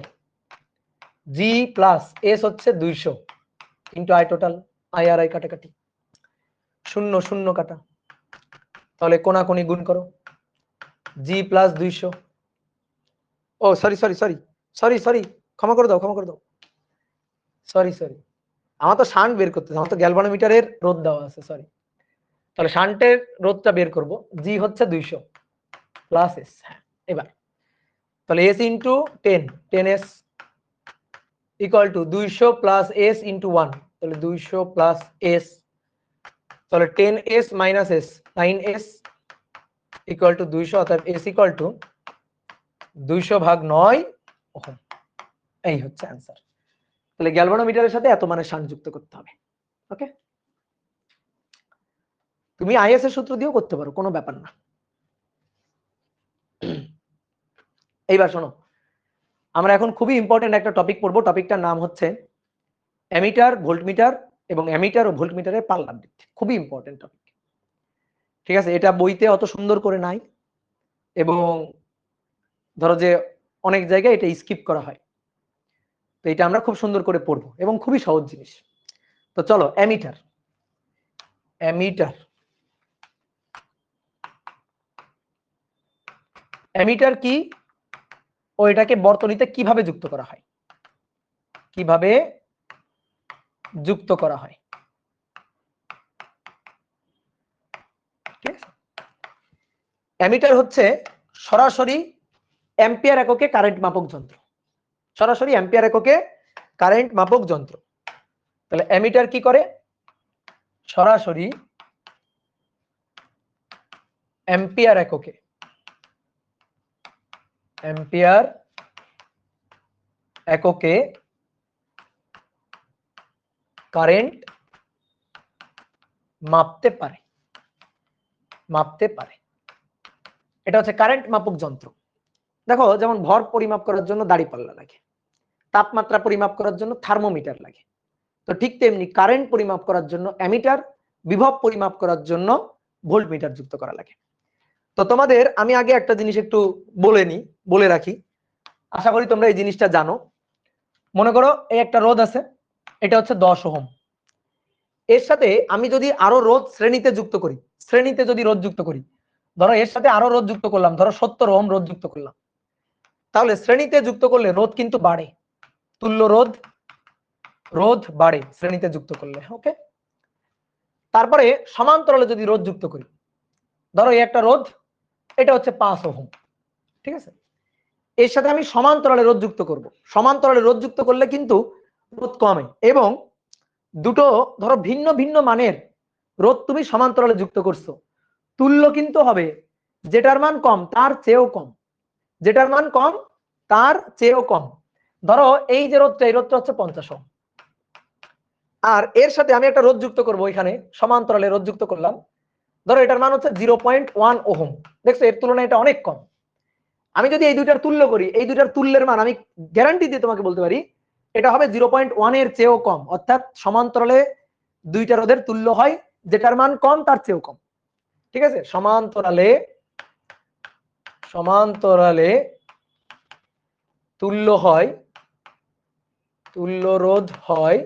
জি প্লাস এস হচ্ছে 200 into I total, I R I কাটাকাটি, শূন্য শূন্য কাটা, তাহলে কোনাকুনি গুণ করো, G plus 200, oh sorry sorry sorry sorry sorry ক্ষমা করে দাও, ক্ষমা করে দাও, সরি সরি, আমার তো শান্ট বের করতে, আমার তো গ্যালভানোমিটারের রোধ দেওয়া আছে, সরি। তাহলে শান্টের রোধটা বের করব, জি হচ্ছে 200 প্লাস এস। হ্যাঁ, এবার তাহলে S into 10 S equal to 200 plus S into 1, তাহলে 200 প্লাস এস, তাহলে 10s minus S 9s equal to 200, অর্থাৎ এস ইকুয়াল টু 200/9 ওহম। এই হচ্ছে অ্যান্সার। তাহলে গ্যালভানোমিটারের সাথে এত মানের শান্ট যুক্ত করতে হবে। ওকে, তুমি আইএস এর সূত্র দিয়েও করতে পারো, কোনো ব্যাপার না। এইবার শোনো, আমরা এখন খুবই ইম্পর্টেন্ট একটা টপিক পড়বো। টপিকটার নাম হচ্ছে অ্যামিটার, ভোল্টমিটার এবং অ্যামিটার ও ভোল্টমিটারের পাল্লার দিক। খুবই ইম্পর্টেন্ট টপিক, ঠিক আছে? এটা বইতে অত সুন্দর করে নাই, এবং ধরো যে অনেক জায়গায় এটা স্কিপ করা হয়, তো এটা আমরা খুব সুন্দর করে পড়বো এবং খুবই সহজ জিনিস। তো চলো, অ্যামিটার। অ্যামিটার অ্যামিটার কি ও এটাকে বর্তনীতে কিভাবে যুক্ত করা হয়, কিভাবে যুক্ত করা হয়? অ্যামিটার হচ্ছে সরাসরি অ্যাম্পিয়ার এককে কারেন্ট মাপক যন্ত্র, সরাসরি অ্যাম্পিয়ার এককে কারেন্ট মাপক যন্ত্র। তাহলে অ্যামিটার কি করে? সরাসরি অ্যাম্পিয়ার এককে, অ্যাম্পিয়ার এককে কারেন্ট মাপতে পারে, মাপতে পারে। এটা হচ্ছে কারেন্ট মাপক যন্ত্র। দেখো যেমন ভর পরিমাপ করার জন্য দাঁড়িপাল্লা লাগে, তাপমাত্রা পরিমাপ করার জন্য থার্মোমিটার লাগে, তো ঠিক তেমনি কারেন্ট পরিমাপ করার জন্য অ্যামিটার, বিভব পরিমাপ করার জন্য ভোল্টমিটার যুক্ত করা লাগে। তো তোমাদের আমি আগে একটা জিনিস একটু বলে রাখি, আশা করি তোমরা এই জিনিসটা জানো। মনে করো এই একটা রোধ আছে, এটা হচ্ছে 10 ওহম। এর সাথে আমি যদি আরো রোধ শ্রেণীতে যুক্ত করি, শ্রেণীতে যদি রোধ যুক্ত করি, ধরো এর সাথে আরো রোধ যুক্ত করলাম, ধরো 70 ওহম রোধ যুক্ত করলাম, তাহলে শ্রেণীতে যুক্ত করলে রোধ কিন্তু বাড়ে, তুল্য রোধ বাড়ে শ্রেণীতে যুক্ত করলে। ওকে, তারপরে সমান্তরালে যদি রোধ যুক্ত করি, ধরো এই একটা রোধ, এটা হচ্ছে 5 ওহম, ঠিক আছে, এর সাথে আমি সমান্তরালে রোধ যুক্ত করব। সমান্তরালে রোধ যুক্ত করলে কিন্তু রোধ কমে, এবং দুটো ধরো ভিন্ন ভিন্ন মানের রোধ তুমি সমান্তরালে যুক্ত করছো, তুল্য কিন্তু হবে যেটার মান কম তার চেয়েও কম, যেটার মান কম তার চেয়েও কম। ধরো এই যে রোধটা, এই রোধটা হচ্ছে 50 ওহম, আর এর সাথে আমি একটা রোধ যুক্ত করব, এখানে সমান্তরালে রোধ যুক্ত করলাম, ধরো এটার মান হচ্ছে 0.1 ওহম। দেখছো এর তুলনায় এটা অনেক কম। আমি যদি এই দুইটার তুল্য করি, এই দুইটার তুল্যের মান আমি গ্যারান্টি দিয়ে তোমাকে বলতে পারি এটা হবে 0.1 এর চেয়েও কম, অর্থাৎ সমান্তরালে দুইটা রোধের তুল্য হয় যেটার মান কম তার চেয়েও কম, ঠিক আছে। সমান্তরালে তুল্য হয়, তুল্য রোধ হয়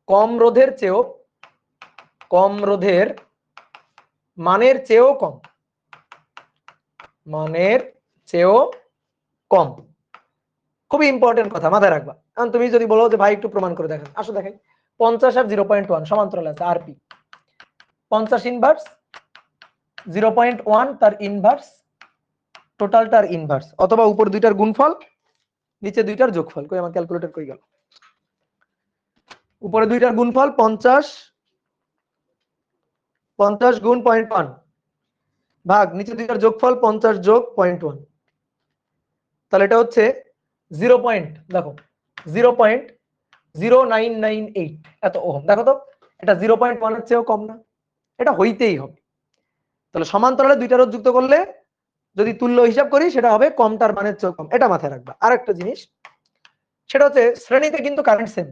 কম রোধের চেয়েও, কম রোধের মানের চেয়েও কম, মানের চেয়েও কম। খুবই ইম্পর্টেন্ট কথা, মাথায় রাখবা। কারণ তুমি যদি বলো যে ভাই একটু প্রমাণ করে দেখেন, আসো দেখাই। 50 আর 0.1 সমান্তরাল আছে, আরপি 50 ইনভার্স 0.1 তার ইনভার্স, টোটালটার ইনভার্স, অথবা উপর দুইটার গুণফল নিচে দুইটার যোগফল। কই আমার ক্যালকুলেটর কই গেল? উপরে দুইটার গুণফল 50 গুণ 0.1 ভাগ নিচে দুইটার যোগফল 50 যোগ 0.1, তাহলে এটা হচ্ছে 0. দেখো 0.0998 এত ওহম। দেখো তো এটা 0.1 এর চেয়েও কম না, এটা হইতেই হবে। তাহলে সমান্তরালে দুইটা রোধ যুক্ত করলে যদি তুল্য হিসাব করি সেটা হবে কমটার মানের চেয়েও কম, এটা মাথায় রাখবা। আর একটা জিনিস সেটা হচ্ছে শ্রেণীতে কিন্তু কারেন্ট সেম।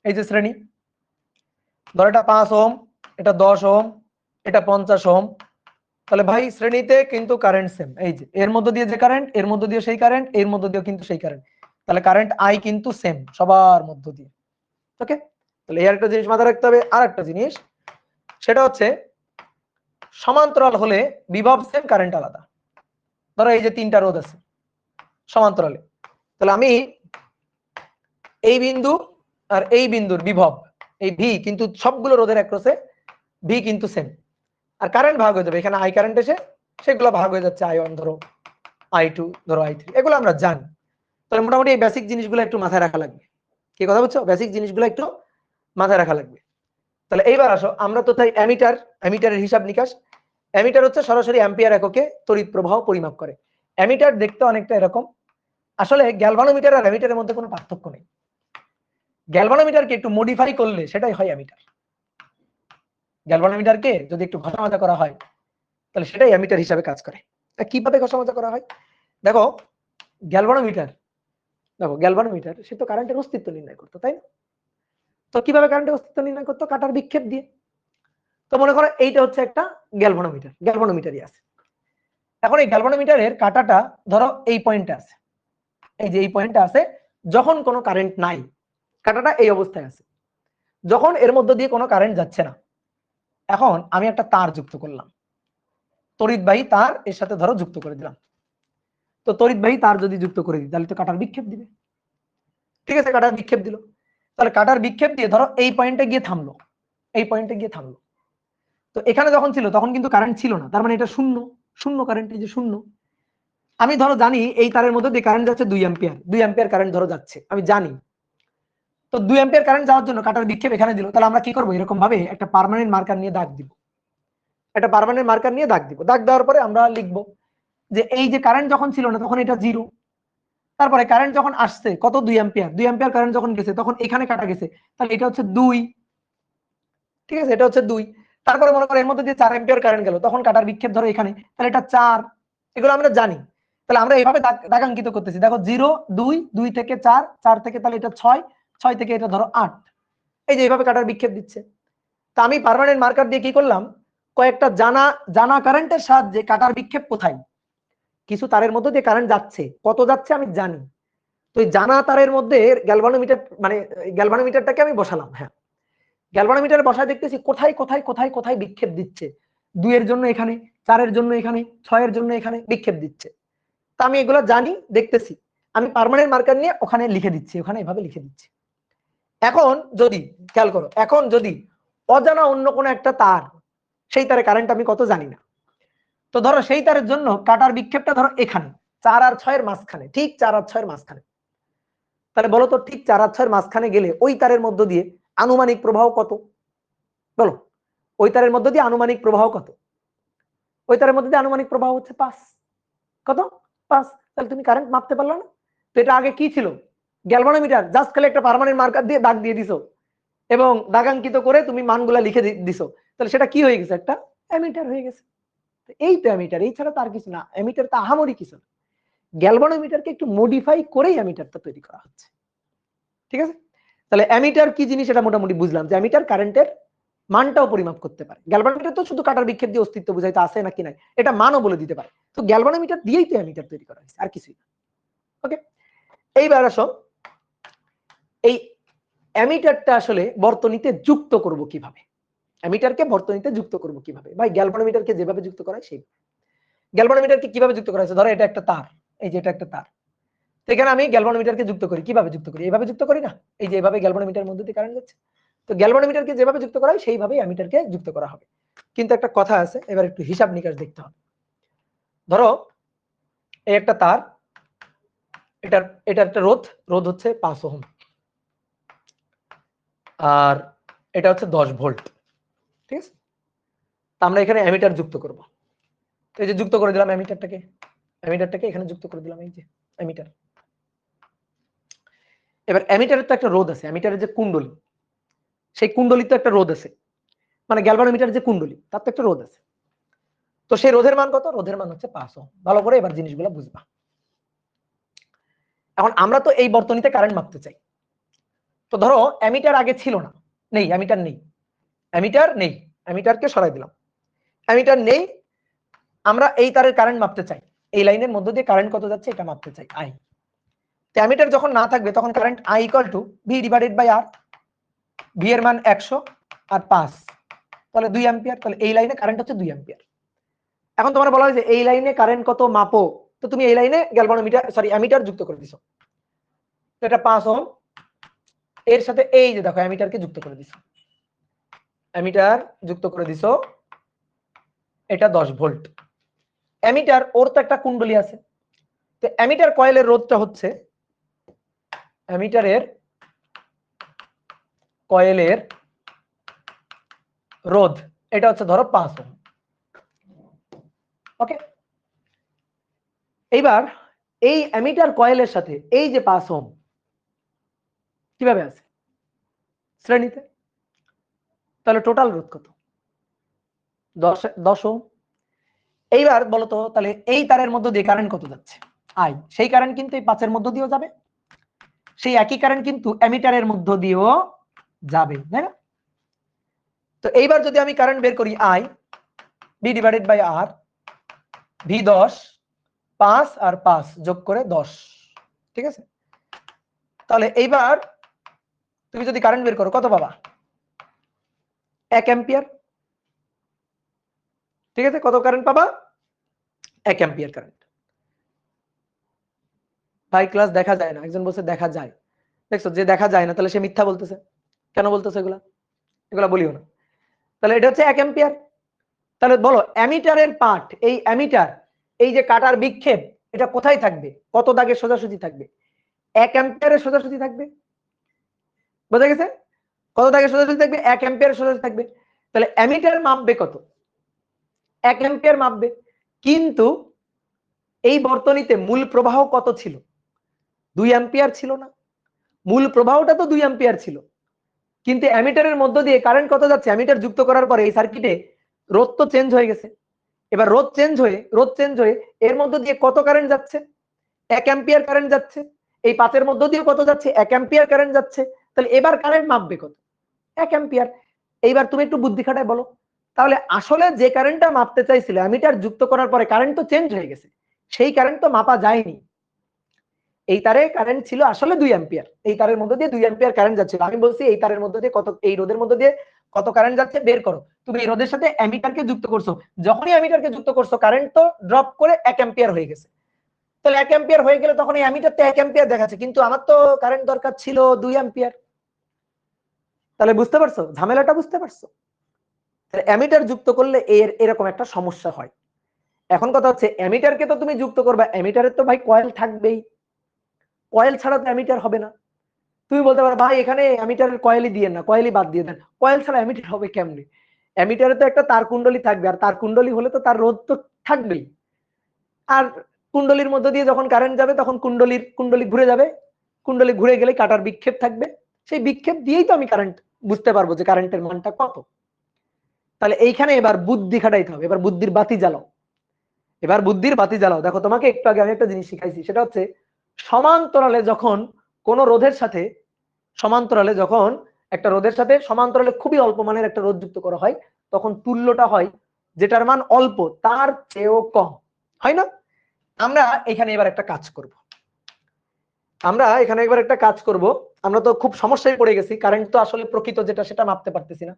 এই যে শ্রেণী, ধর এটা 5 ওহম, এটা 10 ওহম, এটা 50 ওহম, তাহলে ভাই শ্রেণীতে কিন্তু কারেন্ট সেম। এই যে এর মধ্যে দিয়ে যে কারেন্ট, এর মধ্যে দিয়ে সেই কারেন্ট, এর মধ্যে দিয়ে কিন্তু সেই কারেন্ট, তাহলে কারেন্ট আই কিন্তু সেম সবার মধ্য দিয়ে। ওকে, তাহলে এই একটা জিনিস মাথায় রাখতে হবে। আর একটা জিনিস সেটা হচ্ছে সমান্তরাল হলে বিভব সেম, কারেন্ট আলাদা। ধরো এই যে তিনটা রোধ আছে সমান্তরালে, তাহলে আমি এই বিন্দু আর এই বিন্দুর বিভব, এই ভি কিন্তু সবগুলো রোধের একরসে ভি কিন্তু সেম, আর কারেন্ট ভাগ হয়ে যাবে। এখানে আই কারেন্ট এসে সেগুলো ভাগ হয়ে যাচ্ছে, I1 ধরো, I2 ধরো, I3, এগুলো আমরা জানি। তাহলে মোটামুটি এই বেসিক জিনিসগুলো একটু মাথায় রাখা লাগবে। কি কথা বলছো? বেসিক জিনিসগুলো একটু মাথায় রাখা লাগবে। তাহলে এইবার আসো, আমরা তো তাই অ্যামিটারের হিসাব নিকাশ। অ্যামিটার হচ্ছে সরাসরি অ্যাম্পিয়ার এককে তড়িৎ প্রবাহ পরিমাপ করে। অ্যামিটার দেখতে অনেকটা এরকম। আসলে গ্যালভানোমিটার আর অ্যামিটারের মধ্যে কোনো পার্থক্য নেই। গ্যালভানোমিটারকে একটু মডিফাই করলে সেটাই হয় অ্যামিটার। গ্যালভানোমিটারকে যদি একটু ঘষামাজা করা হয় তাহলে সেটাই অ্যামিটার হিসাবে কাজ করে। কিভাবে ঘষামাজা করা হয়? দেখো গ্যালভানোমিটার, সে তো কারেন্টের অস্তিত্ব নির্ণয় করতো, তাই না? তো কিভাবে কারেন্টের অস্তিত্ব নির্ণয় করতো? কাটার বিক্ষেপ দিয়ে। তো মনে করো এইটা হচ্ছে একটা গ্যালভানোমিটারই আছে। এখন এই গ্যালভানোমিটারের কাটাটা ধরো এই পয়েন্টে আছে, এই যে এই পয়েন্টে আছে, যখন কোনো কারেন্ট নাই কাটাটা এই অবস্থায় আছে, যখন এর মধ্য দিয়ে কোনো কারেন্ট যাচ্ছে না, এখন আমি একটা তার যুক্ত করলাম, তড়িৎবাহী তার এর সাথে ধরো যুক্ত করে দিলাম। তো তড়িৎবাহী তার যদি যুক্ত করে দিই তাহলে তো কাটার বিক্ষেপ দিবে, ঠিক আছে, কাটার বিক্ষেপ দিল। তাহলে কাটার বিক্ষেপ দিয়ে ধরো এই পয়েন্টে গিয়ে থামলো, এই পয়েন্টে গিয়ে থামলো। তো এখানে যখন ছিল তখন কিন্তু কারেন্ট ছিল না, তার মানে এটা শূন্য, শূন্য কারেন্ট, এই যে শূন্য। আমি ধরো জানি এই তারের মধ্যে দিয়ে কারেন্ট যাচ্ছে 2 অ্যাম্পিয়ার, 2 অ্যাম্পিয়ার কারেন্ট ধরো যাচ্ছে, আমি জানি। তো 2 অ্যাম্পিয়ার কারেন্ট যাওয়ার জন্য কাটার বিক্ষেপ এখানে দিল, তাহলে আমরা কি করব? এরকম ভাবে একটা পার্মানেন্ট মার্কার নিয়ে দাগ দিব, একটা পার্মানেন্ট মার্কার নিয়ে দাগ দিব। দাগ দেওয়ার পরে আমরা লিখবো যে এই যে কারেন্ট যখন ছিল না তখন এটা 0, তারপরে কারেন্ট যখন আসছে কত 2 অ্যাম্পিয়ার, 2 অ্যাম্পিয়ার কারেন্ট যখন গেছে তখন এখানে কাটা গেছে, তাহলে এটা হচ্ছে 2। ঠিক আছে, এটা হচ্ছে 2। তারপরে মনে করো এর মধ্যে দিয়ে 4 অ্যাম্পিয়ার কারেন্ট গেল, তখন কাটার বিক্ষেপ ধরো এখানে, তাহলে এটা 4। এগুলো আমরা জানি, তাহলে আমরা এইভাবে দাগাঙ্কিত করতেছি। দেখো 0 2 2 থেকে 4, 4 থেকে তাহলে এটা 6, 6 থেকে এটা ধরো 8। এই যে এইভাবে কাটার বিক্ষেপ দিচ্ছে। তা আমি পার্মানেন্ট মার্কার দিয়ে কি করলাম, কয়েকটা জানা জানা কারেন্টের সাহায্যে কাটার বিক্ষেপ কোথায়, কিছু তারের মধ্যে দিয়ে কারেন্ট যাচ্ছে, কত যাচ্ছে আমি জানি, তো এই জানা তারের মধ্যে গ্যালভানোমিটার মানে গ্যালভানোমিটারটাকে আমি বসালাম। হ্যাঁ, গ্যালভানোমিটারে বসায় দেখতেছি কোথায় কোথায় কোথায় কোথায় বিক্ষেপ দিচ্ছে। 2 এর জন্য এখানে, 4 এর জন্য এখানে, 6 এর জন্য এখানে বিক্ষেপ দিচ্ছে। তা আমি এগুলো জানি, দেখতেছি, আমি পার্মানেন্ট মার্কার নিয়ে ওখানে লিখে দিচ্ছি, ওখানে এভাবে লিখে দিচ্ছি। এখন যদি খেয়াল করো, এখন যদি অজানা অন্য কোনো একটা তার, সেই তারে কারেন্ট আমি কত জানি না, তো ধরো সেই তারের জন্য কাটার বিক্ষেপটা ধরো এখানে 4 আর 6 এর মাঝখানে, ঠিক 4 আর 6 এর মাঝখানে। তাহলে বলো তো ঠিক 4 আর 6 এর মাঝখানে গেলে ওই তারের মধ্য দিয়ে আনুমানিক প্রবাহ কত, বলো ওই তারের মধ্য দিয়ে আনুমানিক প্রবাহ কত? ওই তারের মধ্যে দিয়ে আনুমানিক প্রবাহ হচ্ছে 5। কত? 5। তাহলে তুমি কারেন্ট মাপতে পারলো না? তো এটা আগে কি ছিল? গ্যালভানোমিটার, জাস্ট খালি একটা পার্মানেন্ট মার্কার দিয়ে দাগ দিয়ে দিছো এবং দাগাঙ্কিত করে তুমি মানগুলা লিখে দিছো, তাহলে সেটা কি হয়ে গেছে? একটা অ্যামিটার হয়ে গেছে। এই তো অ্যামিটার, এই ছাড়া তার কিছু না। অ্যামিটার তো আহামরি কিছু না, গ্যালভানোমিটারকে একটু মডিফাই করেই অ্যামিটারটা তৈরি করা হচ্ছে। ঠিক আছে, তাহলে অ্যামিটার কি জিনিস এটা মোটামুটি বুঝলাম, যে অ্যামিটার কারেন্টের মানটাও পরিমাপ করতে পারে। গ্যালভানোমিটার তো শুধু কাটার বিক্ষেপ দিয়ে অস্তিত্ব বোঝাইতে আছে নাকি নাই এটা মানও বলে দিতে পারে, তো গ্যালভানোমিটার দিয়েই তো অ্যামিটার তৈরি করা হয়েছে, আর কিছুই না। ওকে, এইবার আসো এই অ্যামিটারটা আসলে বর্তনীতে যুক্ত করব কিভাবে, অ্যামিটারকে বর্তনীতে যুক্ত করব কিভাবে? ভাই গ্যালভানোমিটারকে যেভাবে যুক্ত করা হয় সেই, গ্যালভানোমিটারকে কিভাবে যুক্ত করা হয়েছে, ধরো এটা একটা তার, এই যে এটা একটা তার, তো এখানে আমি গ্যালভানোমিটারকে যুক্ত করি, কিভাবে যুক্ত করি? এইভাবে যুক্ত করি না, এই যে এভাবে গ্যালভানোমিটারের মধ্যে দিয়ে কারেন্ট যাচ্ছে। তো গ্যালভানোমিটারকে যেভাবে যুক্ত করা হয় সেইভাবেই অ্যামিটারকে যুক্ত করা হবে। কিন্তু একটা কথা আছে, এবার একটু হিসাব নিকাশ দেখতে হবে। ধরো এই একটা তার, এটা একটা রোধ, রোধ হচ্ছে 5 ওহম, আর এটা হচ্ছে 10 ভোল্ট। ঠিক আছে, তা আমরা এখানে অ্যামিটার যুক্ত করব। তো এই যে যুক্ত করে দিলাম অ্যামিটারটাকে এখানে যুক্ত করে দিলাম, এই যে অ্যামিটার। এবার অ্যামিটারের তো একটা রোধ আছে, অ্যামিটারের যে কুণ্ডলী, সেই কুণ্ডলীর তো একটা রোধ আছে, মানে গ্যালভানোমিটারের যে কুণ্ডলী তার তো একটা রোধ আছে। তো সেই রোধের মান কত? রোধের মান হচ্ছে 5 ওহম। ভালো করে এবার জিনিসগুলো বুঝবা। এখন আমরা তো এই বর্তনীতে কারেন্ট মাপতে চাই, তো ধরো অ্যামিটার আগে ছিল না, নেই, অ্যামিটার নেই, অ্যামিটার নেই, অ্যামিটারকে সরাই দিলাম, অ্যামিটার নেই, আমরা এই তারের কারেন্ট মাপতে চাই, এই লাইনের মধ্য দিয়ে কারেন্ট কত যাচ্ছে এটা মাপতে চাই, আই। তো অ্যামিটার যখন না থাকবে তখন current I equal to V divided by R, V এর মান 100 আর 5, তাহলে 2 অ্যাম্পিয়ার। তাহলে এই লাইনে কারেন্ট হচ্ছে 2 অ্যাম্পিয়ার। এখন তোমার বলা হয় যে এই লাইনে কারেন্ট কত মাপো, তো তুমি এই লাইনে গ্যালভানোমিটার সরি অ্যামিটার যুক্ত করে দিছো, তো এটা 5 ওহম, এর সাথে এই যে দেখো অ্যামিটারকে যুক্ত করে দিছো, অ্যামিটার যুক্ত করে দিছো, এটা 10 ভোল্ট। অ্যামিটার ওর তো একটা কুণ্ডলী আছে, তো অ্যামিটার কয়েলের রোধটা হচ্ছে, অ্যামিটারের কয়েলের রোধ এটা হচ্ছে ধরো 5 ওহম। ওকে, এইবার এই অ্যামিটার কয়েলের সাথে এই যে 5 ওহম কিভাবে আছে? শ্রেণীতে। তাহলে টোটাল রোধ কত? 10 ওহম। এইবার বলতো তাহলে এই তারের মধ্য দিয়ে কারেন্ট কত যাচ্ছে? আই। সেই কারেন্ট কিন্তু এই 5 এর মধ্য দিয়েও যাবে, সেই একই কারেন্ট কিন্তু অ্যামিটারের মধ্য দিয়েও যাবে, তাই না? তো এইবার যদি আমি কারেন্ট বের করি I, V divided by R, V 10, 5 আর 5 যোগ করে 10। ঠিক আছে, তাহলে এইবার তুমি যদি কারেন্ট বের করো কত পাবা? 1 অ্যাম্পিয়ার। ঠিক আছে, কত কারেন্ট পাবা? 1 অ্যাম্পিয়ার কারেন্ট। ভাই ক্লাস দেখা যায় না, একজন বলছে দেখা যায়, দেখছো যে দেখা যায় না তাহলে সে মিথ্যা বলতেছে। কেন বলতেছে এগুলা? এগুলা বলিও না। তাহলে এটা হচ্ছে 1 অ্যাম্পিয়ার। তাহলে বলো অ্যামিটারের পার্ট, এই অ্যামিটার, এই যে কাটার বিক্ষেপ, এটা কোথায় থাকবে? কত দাগে সোজাসুজি থাকবে? 1 অ্যাম্পিয়ারের সোজাসুজি থাকবে। বোঝা গেছে? কত দাগে সোজাসুজি থাকবে? 1 অ্যাম্পিয়ারের সোজাসুজি থাকবে। তাহলে অ্যামিটার মাপবে কত? 1 অ্যাম্পিয়ার মাপবে। কিন্তু এই বর্তনীতে মূল প্রবাহ কত ছিল? 2 অ্যাম্পিয়ার ছিল না? মূল প্রবাহটা তো 2 অ্যাম্পিয়ার ছিল, কিন্তু অ্যামিটারের মধ্য দিয়ে কারেন্ট কত যাচ্ছে, অ্যামিটার যুক্ত করার পরে এই সার্কিটে রোধ তো চেঞ্জ হয়ে গেছে। এবার রোধ চেঞ্জ হয়ে এর মধ্য দিয়ে কত কারেন্ট যাচ্ছে, 1 অ্যাম্পিয়ার কারেন্ট যাচ্ছে। এই 5 এর মধ্য দিয়ে কত যাচ্ছে, 1 অ্যাম্পিয়ার কারেন্ট যাচ্ছে। তাহলে এবার কারেন্ট মাপবে কত, 1 অ্যাম্পিয়ার। এইবার তুমি একটু বুদ্ধি খাটায় বলো, তাহলে আসলে যে কারেন্টটা মাপতে চাইছিল অ্যামিটার যুক্ত করার পরে কারেন্ট তো চেঞ্জ হয়ে গেছে, সেই কারেন্ট তো মাপা যায়নি। এই তারে কারেন্ট ছিল আসলে 2 অ্যাম্পিয়ার, এই তারের মধ্যে দিয়ে 2 অ্যাম্পিয়ার কারেন্ট যাচ্ছিল। আমি বলছি এই তারের মধ্যে দিয়ে কত, এই রোধের মধ্যে দিয়ে কত কারেন্ট যাচ্ছে বের করো। তুমি এই রোধের সাথে অ্যামিটারকে যুক্ত করছো, যখনই অ্যামিটারকে যুক্ত করছো কারেন্ট তো ড্রপ করে 1 অ্যাম্পিয়ার হয়ে গেছে। তাহলে 1 অ্যাম্পিয়ার হয়ে গেলে তখন এই অ্যামিটারতে 1 অ্যাম্পিয়ার দেখাচ্ছে, কিন্তু আমার তো কারেন্ট দরকার ছিল 2 অ্যাম্পিয়ার। তাহলে বুঝতে পারছো ঝামেলাটা, বুঝতে পারছো? তাহলে অ্যামিটার যুক্ত করলে এরকম একটা সমস্যা হয়। এখন কথা হচ্ছে অ্যামিটারকে তো তুমি যুক্ত করবে, অ্যামিটারের তো ভাই কয়েল থাকবেই, কয়েল ছাড়া তো অ্যামিটার হবে না। তুমি বলতে পারো ভাই এখানে অ্যামিটারের কয়েলই দিয়ে না, কয়েলই বাদ দিয়ে দেন। কয়েল ছাড়া অ্যামিটার হবে কেমনে? অ্যামিটারে তো একটা তার কুণ্ডলী থাকবে, আর তার কুণ্ডলী হলে তো তার রোধ তো থাকবেই। আর কুণ্ডলীর মধ্যে দিয়ে যখন কারেন্ট যাবে তখন কুণ্ডলী ঘুরে যাবে, কুণ্ডলী ঘুরে গেলে কাটার বিক্ষেপ থাকবে, সেই বিক্ষেপ দিয়েই তো আমি কারেন্ট বুঝতে পারবো যে কারেন্টের মানটা কত। তাহলে এইখানে এবার বুদ্ধি খাটাইতে হবে, এবার বুদ্ধির বাতি জ্বালাও, এবার বুদ্ধির বাতি জ্বালাও। দেখো তোমাকে একটু আগে আমি একটা জিনিস শিখাইছি, সেটা হচ্ছে সমান্তরালে যখন কোন রোধের সাথে, সমান্তরালে যখন একটা রোধের সাথে সমান্তরালে খুবই অল্প মানের একটা রোধ যুক্ত করা হয়, তখন তুল্যটা হয় যেটার মান অল্প তার চেয়েও কম, হয় না? আমরা এখানে এবার একটা কাজ করব, আমরা তো খুব সমস্যায় পড়ে গেছি, কারেন্ট তো আসলে প্রকৃত যেটা সেটা মাপতে পারতেছি না।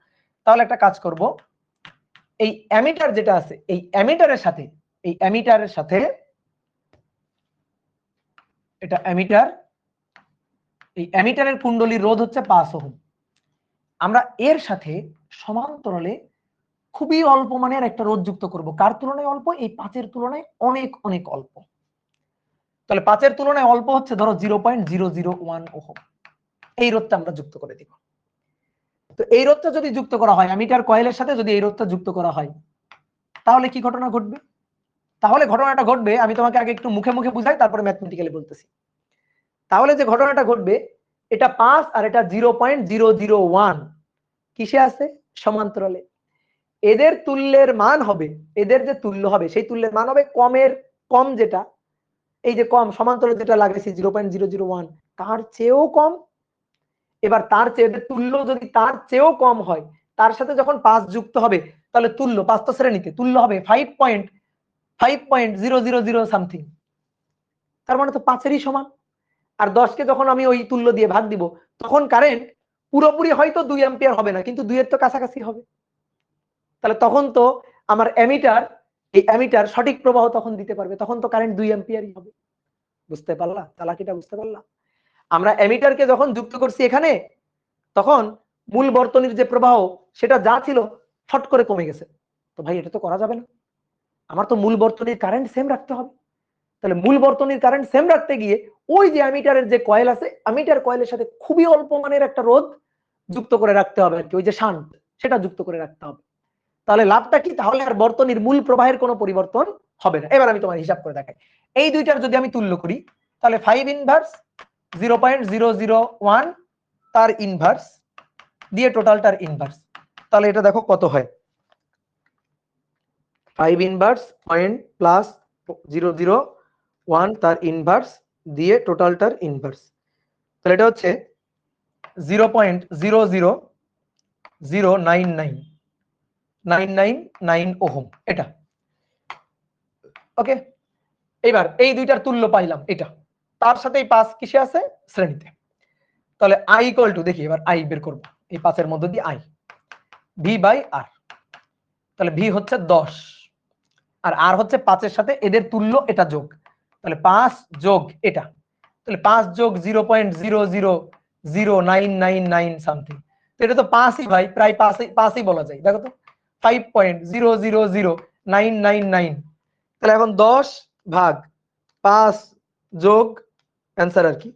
তাহলে একটা কাজ করব, এই অ্যামিটার যেটা আছে এই অ্যামিটারের সাথে, এই অ্যামিটারের সাথে, এটা অ্যামিটার, এই অ্যামিটারের কুণ্ডলীর রোধ হচ্ছে 5 ওহম। আমরা এর সাথে সমান্তরালে খুবই অল্প মানের একটা রোধ যুক্ত করব। কার তুলনায় অল্প? এই 5 এর তুলনায় অনেক অনেক অল্প। তাহলে 5 এর তুলনায় অল্প হচ্ছে ধরো 0.001 ওহম। এই রোধটা আমরা যুক্ত করে দিব। তো এই রোধটা যদি যুক্ত করা হয় অ্যামিটার কয়েলের সাথে, যদি এই রোধটা যুক্ত করা হয়, তাহলে কি ঘটনা ঘটবে? তাহলে ঘটনাটা ঘটবে, আমি তোমাকে আগে একটু মুখে মুখে বুঝাই তারপরে ম্যাথমেটিক্যালি বলতেছি। তাহলে যে ঘটনাটা ঘটবে, এটা 5 আর এটা 0.001 কিসে আছে? সমান্তরালে। এদের তুল্যের মান হবে, এদের যে তুল্য হবে সেই তুল্যের মান হবে কমের কম, যেটা এই যে কম সমান্তরালে যেটা লাগাইছি 0.001 তার চেয়েও কম। এবার তার চেয়ে এদের তুল্য যদি তার চেয়েও কম হয়, তার সাথে যখন 5 যুক্ত হবে তাহলে তুল্য 5 তো শ্রেণীতে তুল্য হবে 5.000 সামথিং। তার মানে তো 5-এরই সমান। আর 10কে যখন আমি ওই তুল্য দিয়ে ভাগ দিব তখন কারেন্ট পুরোপুরি হয়তো 2 অ্যাম্পিয়ার হবে না, কিন্তু 2 এর তো কাছাকাছি হবে। তাহলে তখন তো আমার অ্যামিটার, এই অ্যামিটার সঠিক প্রবাহ তখন দিতে পারবে, তখন তো কারেন্ট 2 অ্যাম্পিয়ারই হবে। বুঝতে পারলা চালাকিটা? বুঝতে পারলা? আমরা অ্যামিটারকে যখন যুক্ত করছি এখানে, তখন মূল বর্তনীর যে প্রবাহ সেটা যা ছিল ফট করে কমে গেছে। তো ভাই এটা তো করা যাবে না, আমার তো মূল বর্তনীর কারেন্ট সেম রাখতে হবে। তাহলে মূল বর্তনীর কারেন্ট সেম রাখতে গিয়ে ওই যে অ্যামিটারের যে কয়েল আছে, অ্যামিটার কয়েলের সাথে খুবই অল্প মানের একটা রোধ যুক্ত করে রাখতে হবে আর কি, ওই যে শান্ট সেটা যুক্ত করে রাখতে হবে। তাহলে লাভটা কি? তাহলে আর বর্তনীর মূল প্রবাহের কোনো পরিবর্তন হবে না। এবার আমি তোমার হিসাব করে দেখাই, এই দুইটার যদি আমি তুল্য করি তাহলে 5 ইনভার্স 0.001 তার ইনভার্স দিয়ে টোটালটার ইনভার্স, তাহলে এটা দেখো কত হয়। 5 ইনভার্স পয়েন্ট প্লাস 001 তার ইনভার্স দিয়ে টোটালটার ইনভার্স, তাহলে এটা হচ্ছে 0.0009999 ওহম এটা। ওকে, এবার এই দুইটার তুল্য পাইলাম এটা, তার সাথে এই 5 কিসে আছে? শ্রেণীতে। তাহলে I ইকুয়াল টু, দেখি এবার I বের করব, এই 5 এর মধ্যে দিয়ে I V/R। তাহলে V হচ্ছে 10 আর R হচ্ছে 5 এর সাথে এদের তুল্য এটা যোগ, তাহলে 5 যোগ এটা, তাহলে 5 যোগ 0.0009999 সামথিং। তো এটা তো 5ই ভাই, প্রায় 5ই বলা যায়। দেখো তো 5.0009999। তাহলে এখন 10 ভাগ 5 যোগ অ্যান্সার আর কি।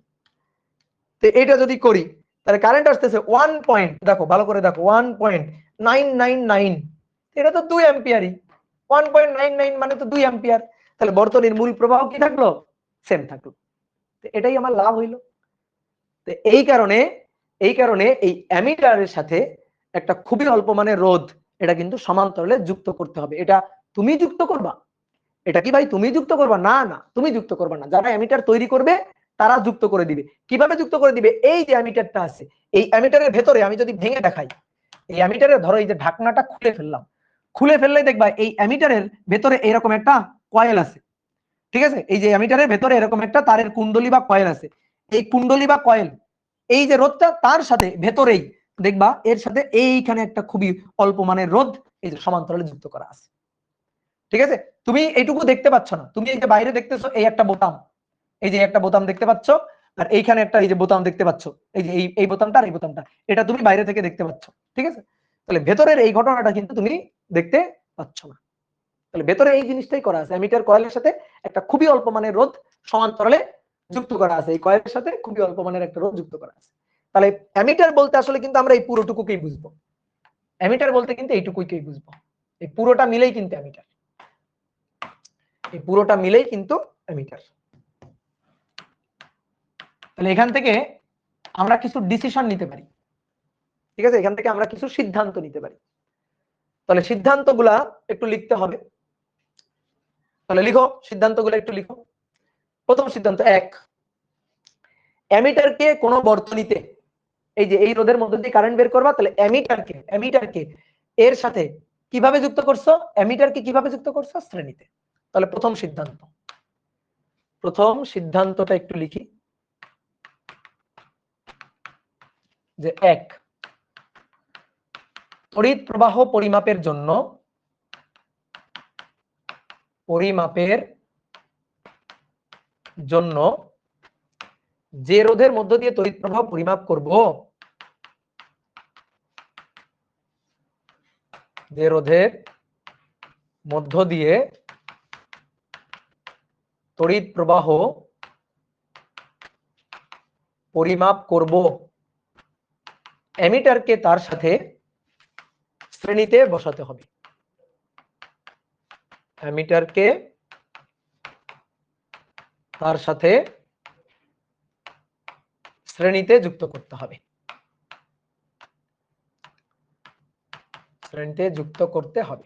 তো এটা যদি করি তাহলে কারেন্ট আসতেছে 1 পয়েন্ট, দেখো ভালো করে দেখো 1.999, এটা তো 2 অ্যাম্পিয়ারই। 1.99 মানে তো 2 অ্যাম্পিয়ার। তাহলে বর্তনীর মূল প্রবাহ কি থাকলো? সেম থাকলো। তো এটাই আমার লাভ হইলো। তো এই কারণে এই কারণে এই অ্যামিটারের সাথে একটা খুবই অল্প মানের রোধ এটা কিন্তু সমান্তরালে যুক্ত করতে হবে। এটা তুমি যুক্ত করবা? এটা কি ভাই তুমি যুক্ত করবা? না না, তুমি যুক্ত করবা না, যারা অ্যামিটার তৈরি করবে তারা যুক্ত করে দিবে। কিভাবে যুক্ত করে দিবে? এই যে অ্যামিটারটা আছে, এই অ্যামিটারের ভেতরে আমি যদি ভেঙে দেখাই, এই অ্যামিটারের ধরো এই যে ঢাকনাটা খুলে ফেললাম, খুলে ফেললে দেখবা এই অ্যামিটারের ভেতরে এরকম একটা কয়েল আছে। ঠিক আছে, এই যে অ্যামিটারের ভেতরে এরকম একটা তারের কুণ্ডলী বা কয়েল আছে। এই কুণ্ডলী বা কয়েল, এই যে রোধটা তার সাথে ভেতরেই দেখবা এর সাথে এইখানে একটা খুবই অল্প মানের রোধ এই যে সমান্তরালে যুক্ত করা আছে। ঠিক আছে, তুমি এইটুকু দেখতে পাচ্ছ না, তুমি এই যে বাইরে দেখতেছো এই একটা বোতাম, এই যে একটা বোতাম দেখতে পাচ্ছ, আর এইখানে একটা এই যে বোতাম দেখতে পাচ্ছ, এই যে এই বোতামটা আর এই বোতামটা, এটা তুমি বাইরে থেকে দেখতে পাচ্ছ। ঠিক আছে, তাহলে ভেতরের এই ঘটনাটা কিন্তু তুমি দেখতে পাচ্ছ না। তাহলে ভেতরে এই জিনিসটাই করা আছে, অ্যামিটার কয়েলের সাথে একটা খুবই অল্প মানের রোধ সমান্তরালে যুক্ত করা আছে, এই কয়েলের সাথে খুবই অল্প মানের একটা রোধ যুক্ত করা আছে। তাহলে অ্যামিটার বলতে আসলে কিন্তু আমরা এই পুরোটুকুকেই বুঝবো, অ্যামিটার বলতে কিন্তু এইটুকুকেই বুঝবো, এই পুরোটা মিলেই কিন্তু অ্যামিটার, এই পুরোটা মিলেই কিন্তু অ্যামিটার। তাহলে এখান থেকে আমরা কিছু ডিসিশন নিতে পারি। ঠিক আছে, এখান থেকে আমরা কিছু সিদ্ধান্ত নিতে পারি। তাহলে সিদ্ধান্তগুলা একটু লিখতে হবে। তাহলে লিখো, সিদ্ধান্তগুলো একটু লিখো। প্রথম সিদ্ধান্ত 1, অ্যামিটারকে কোন বর্তনীতে, এই যে এই রোধের মধ্যে দিয়ে কারেন্ট বের করবা, তাহলে অ্যামিটারকে এর সাথে কিভাবে যুক্ত করছো? অ্যামিটারকে কিভাবে যুক্ত করছো? শ্রেণীতে। তাহলে প্রথম সিদ্ধান্তটা একটু লিখি যে 1, তড়িৎ প্রবাহ পরিমাপের জন্য যে রোধের মধ্য দিয়ে তড়িৎ প্রবাহ পরিমাপ করব, যে রোধের মধ্য দিয়ে তড়িৎ প্রবাহ পরিমাপ করব, অ্যামিটারকে তার সাথে শ্রেণীতে বসাতে হবে। অ্যামিটারকে তার সাথে শ্রেণীতে যুক্ত করতে হবে, শ্রেণীতে যুক্ত করতে হবে।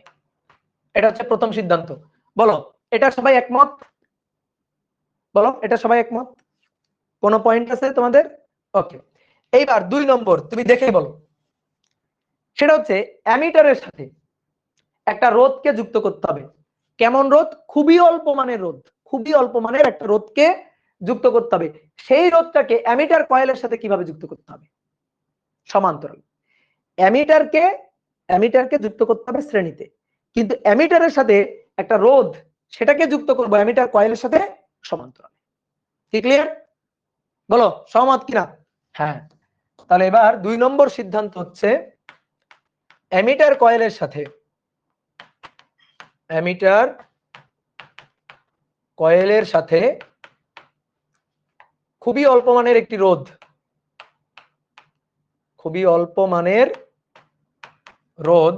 এটা হচ্ছে প্রথম সিদ্ধান্ত। বলো এটা সবাই একমত? বলো এটা সবাই একমত? কোন পয়েন্ট আছে তোমাদের? ওকে, এইবার 2 নম্বর তুমি দেখে বলো। সেটা হচ্ছে অ্যামিটারের সাথে একটা রোধকে যুক্ত করতে হবে। কেমন রোধ? খুবই অল্প মানের রোধ, খুবই অল্প মানের একটা রোধকে যুক্ত করতে হবে। সেই রোধটাকে অ্যামিটার কয়েলের সাথে কিভাবে যুক্ত করতে হবে? সমান্তরাল। অ্যামিটারকে যুক্ত করতে হবে শ্রেণীতে, কিন্তু অ্যামিটারের সাথে একটা রোধ সেটাকে যুক্ত করব অ্যামিটার কয়েলের সাথে সমান্তরাল। কি ক্লিয়ার? বলো সহমত কিনা? হ্যাঁ। তাহলে এবার 2 নম্বর সিদ্ধান্ত হচ্ছে অ্যামিটার কয়েলের সাথে খুবই অল্প মানের একটি রোধ, খুবই অল্প মানের রোধ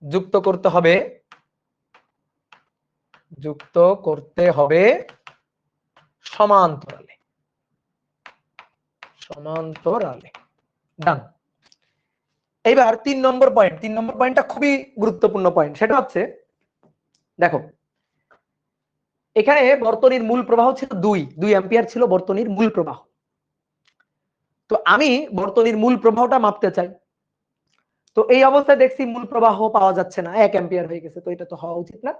যুক্ত করতে হবে সমান্তরালে। ডান। এইবার 3 নম্বর পয়েন্টটা খুবই গুরুত্বপূর্ণ পয়েন্ট। সেটা হচ্ছে দেখো এখানে বর্তনীর মূল প্রবাহ ছিল 2 অ্যাম্পিয়ার ছিল বর্তনীর মূল প্রবাহ। তো আমি বর্তনীর মূল প্রবাহটা মাপতে চাই। তো এই অবস্থায় দেখছি মূল প্রবাহ পাওয়া যাচ্ছে না, 1 অ্যাম্পিয়ার হয়ে গেছে। তো এটা তো হওয়া উচিত না।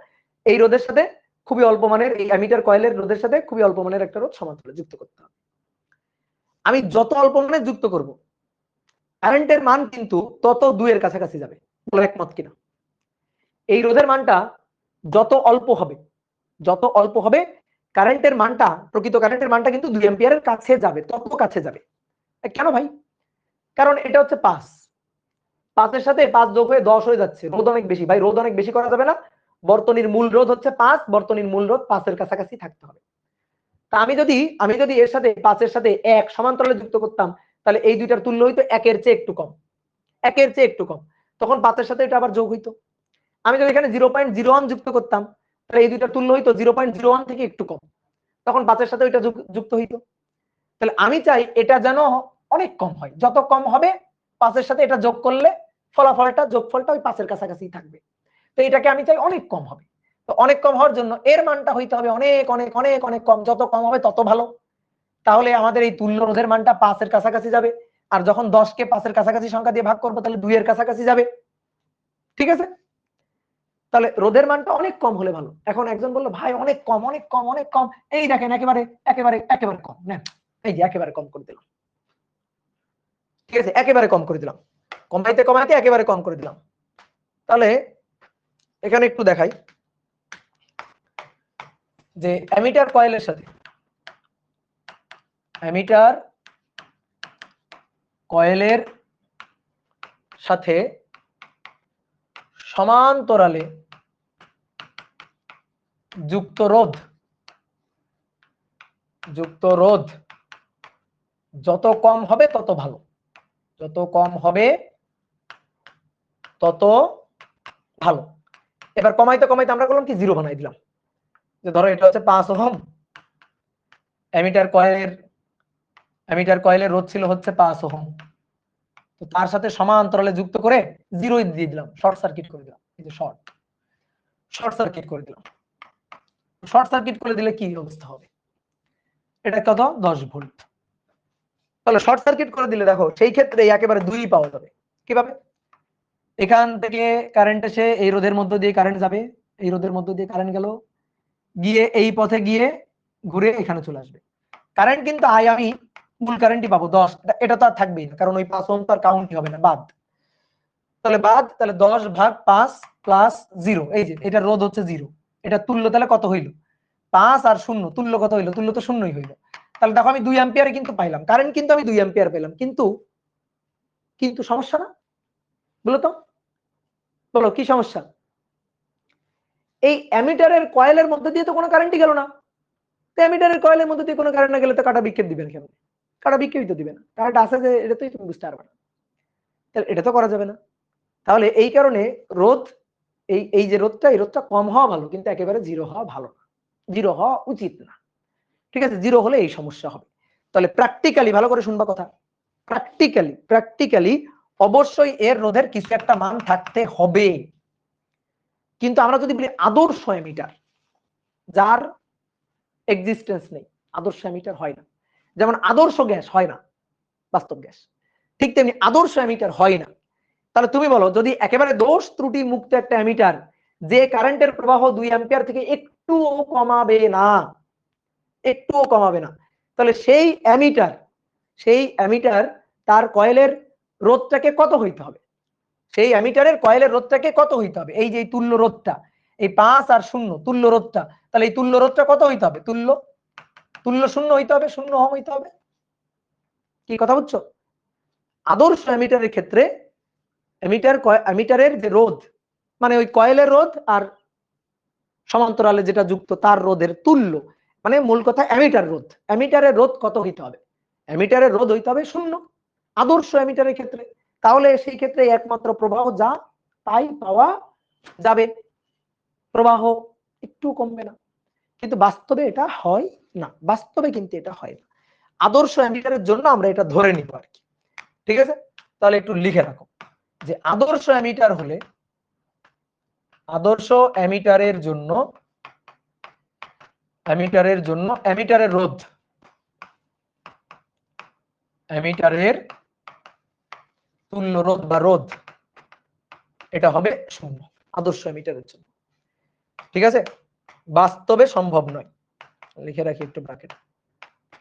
এই রোধের সাথে খুবই অল্প মানের, এই অ্যামিটার কয়েলের রোধের সাথে খুবই অল্প মানের একটা রোধ সমান্তরালে যুক্ত করতে হবে। আমি যত অল্প মানের যুক্ত করব, কারেন্টের মান কিন্তু তত 2 এর কাছাকাছি যাবে। বলো একমত কিনা? এই রোধের মানটা যত অল্প হবে কারেন্টের মানটা, প্রকৃত কারেন্টের মানটা কিন্তু 2 অ্যাম্পিয়ারের কাছে যাবে, তত কাছে যাবে। কেন ভাই? কারণ এটা হচ্ছে 5 এর সাথে 5 যোগ হয়ে 10 হয়ে যাচ্ছে, রোধ অনেক বেশি। ভাই রোধ অনেক বেশি করা যাবে না, বর্তনীর মূল রোধ হচ্ছে 5, বর্তনীর মূল রোধ 5 এর কাছাকাছি থাকতে হবে। তা আমি যদি এর সাথে 5 এর সাথে 1 সমান্তরালে যুক্ত করতাম, তাহলে এই দুইটার তুল্য হইতো 1 এর চেয়ে একটু কম, তখন 5 এর সাথে এটা আবার যোগ হইতো। আমি যদি এখানে 0.01 যুক্ত করতাম, তাহলে এই দুইটার তুল্য হইতো 0.01 থেকে একটু কম, তখন 5 এর সাথে ওইটা যুক্ত হইতো। তাহলে আমি চাই এটা যেন অনেক কম হয়। যত কম হবে 5 এর সাথে এটা যোগ করলে ফলাফলটা যোগফলটা ওই 5 এর কাছাকাছি থাকবে। তো এটাকে আমি চাই অনেক কম হবে। তো অনেক কম হওয়ার জন্য এর মানটা হইতে হবে অনেক অনেক অনেক অনেক কম। যত কম হবে তত ভালো। তাহলে আমাদের এই তুল্য রোধের মানটা 5 এর কাছাকাছি যাবে। আর যখন 10 কে 5 এর কাছাকাছি সংখ্যা দিয়ে ভাগ করবো তাহলে 2 এর কাছাকাছি যাবে। ঠিক আছে? তাহলে রোধের মানটা অনেক কম হলে ভালো। এখন একজন বললো ভাই অনেক কম অনেক কম অনেক কম, এই দেখেন একেবারে একেবারে একেবারে কম, নেন এই যে একেবারে কম করে দিলাম। ঠিক আছে, একেবারে কম করে দিলাম, কমাইতে কমাইতে একেবারে কম করে দিলাম। তাহলে এখানে একটু দেখাই যে অ্যামিটার কয়েলের সাথে অ্যামিটার কয়েলের সাথে সমান্তরালে যুক্ত রোধ যত কম হবে তত ভালো, যত কম হবে তত ভালো। এবার কমাইতে কমাইতে আমরা করলাম কি 0 বানাই দিলাম, যে ধরো এটা হচ্ছে 5 ওহম, অ্যামিটার কয়েলের রোধ ছিল হচ্ছে 5 ওহম, তো তার সাথে সমান্তরালে যুক্ত করে 0 দিয়ে দিলাম, শর্ট সার্কিট করে দিলাম। এই যে শর্ট সার্কিট করে দিলাম। শর্ট সার্কিট করে দিলে কি অবস্থা হবে? এটা কত? 10 ভোল্ট। তাহলে শর্ট সার্কিট করে দিলে দেখো সেই ক্ষেত্রে একেবারে 2 পাওয়া যাবে। কিভাবে? এখান থেকে কারেন্ট এসে এই রোধের মধ্য দিয়ে কারেন্ট যাবে, এই রোধের মধ্য দিয়ে কারেন্ট গেল, গিয়ে এই পথে গিয়ে ঘুরে এখানে চলে আসবে। কারেন্ট কিন্তু আমি মূল কারেন্টই পাবো 10, এটা তো আর থাকবেই না, কারণ ওই 5 ওহম তো আর কাউন্টই হবে না, বাদ। তাহলে 10 ভাগ 5 প্লাস 0, এই যে এটা রোধ হচ্ছে 0, এটা তুল্য তাহলে কত হইল? 5 আর 0 তুল্য কত হইল? তুল্য তো শূন্যই হইল। তাহলে দেখো আমি 2 অ্যাম্পিয়ারে কিন্তু পাইলাম কারেন্ট, কিন্তু আমি 2 অ্যাম্পিয়ার পেলাম, কিন্তু কিন্তু সমস্যা না? বলো তো, বলো কি সমস্যা? এই অ্যামিটারের কয়েলের মধ্যে দিয়ে তো কোনো কারেন্টই গেল না। তো অ্যামিটারের কয়েলের মধ্যে দিয়ে কোনো কারেন্ট না গেলে তো কাটা বিক্ষেপ দিবেন কেন? কাটা বিক্ষেপই তো দিবে না, কারেন্ট আছে যে এটা তো তুমি বুঝতে পারবে না, তাহলে এটা তো করা যাবে না। তাহলে এই কারণে রোধ, এই যে রোধটা, এই রোধটা কম হওয়া ভালো, কিন্তু একেবারে 0 হওয়া ভালো না, 0 হওয়া উচিত না। ঠিক আছে, 0 হলে এই সমস্যা হবে। তাহলে প্র্যাকটিক্যালি ভালো করে শুনবা কথা, প্র্যাকটিক্যালি অবশ্যই এর রোধের কিছু একটা মান থাকতে হবে। কিন্তু আমরা যদি বলি আদর্শ অ্যামিটার, যার এক্সিস্টেন্স নেই, আদর্শ অ্যামিটার হয় না। যেমন আদর্শ গ্যাস হয় না বাস্তব গ্যাস, ঠিক তেমনি আদর্শ অ্যামিটার হয় না। তাহলে তুমি বলো, যদি একেবারে দোষ ত্রুটি মুক্ত একটা অ্যামিটার, যে কারেন্টের প্রবাহ 2 অ্যাম্পিয়ার থেকে একটুও কমাবে না, তাহলে সেই অ্যামিটার তার কয়েলের রোধটাকে কত হইতে হবে? সেই অ্যামিটারের কয়েলের রোধটাকে কত হইতে হবে? এই যে তুল্য রোধটা, এই 5 আর 0 তুল্য রোধটা, তাহলে এই তুল্য রোধটা কত হইতে হবে? তুল্য 0 হইতে হবে, 0 ওহম হইতে হবে। কি কথা বুঝছো? আদর্শ অ্যামিটারের ক্ষেত্রে অ্যামিটারের যে রোধ, মানে ওই কয়েলের রোধ আর সমান্তরালে যেটা যুক্ত তার রোধের তুল্য, মানে মূল কথা অ্যামিটারের রোধ কত হইতে হবে? অ্যামিটারের রোধ হইতে হবে 0 আদর্শ অ্যামিটারের ক্ষেত্রে। তাহলে সেই ক্ষেত্রে একমাত্র প্রবাহ যা তাই পাওয়া যাবে, প্রবাহ একটু কমবে না। কিন্তু বাস্তবে এটা হয় না, কিন্তু এটা হয় না। আদর্শ অ্যামিটারের জন্য আমরা এটা ধরে নিব আর কি। ঠিক আছে, তাহলে একটু লিখে রাখো যে আদর্শ অ্যামিটারের জন্য অ্যামিটারের রোধ, অ্যামিটারের তুল্য রোধ বা রোধ, এটা হবে 0 আদর্শ অ্যামিটারের জন্য। ঠিক আছে, বাস্তবে সম্ভব নয়, লিখে রাখি একটু ব্র্যাকেট,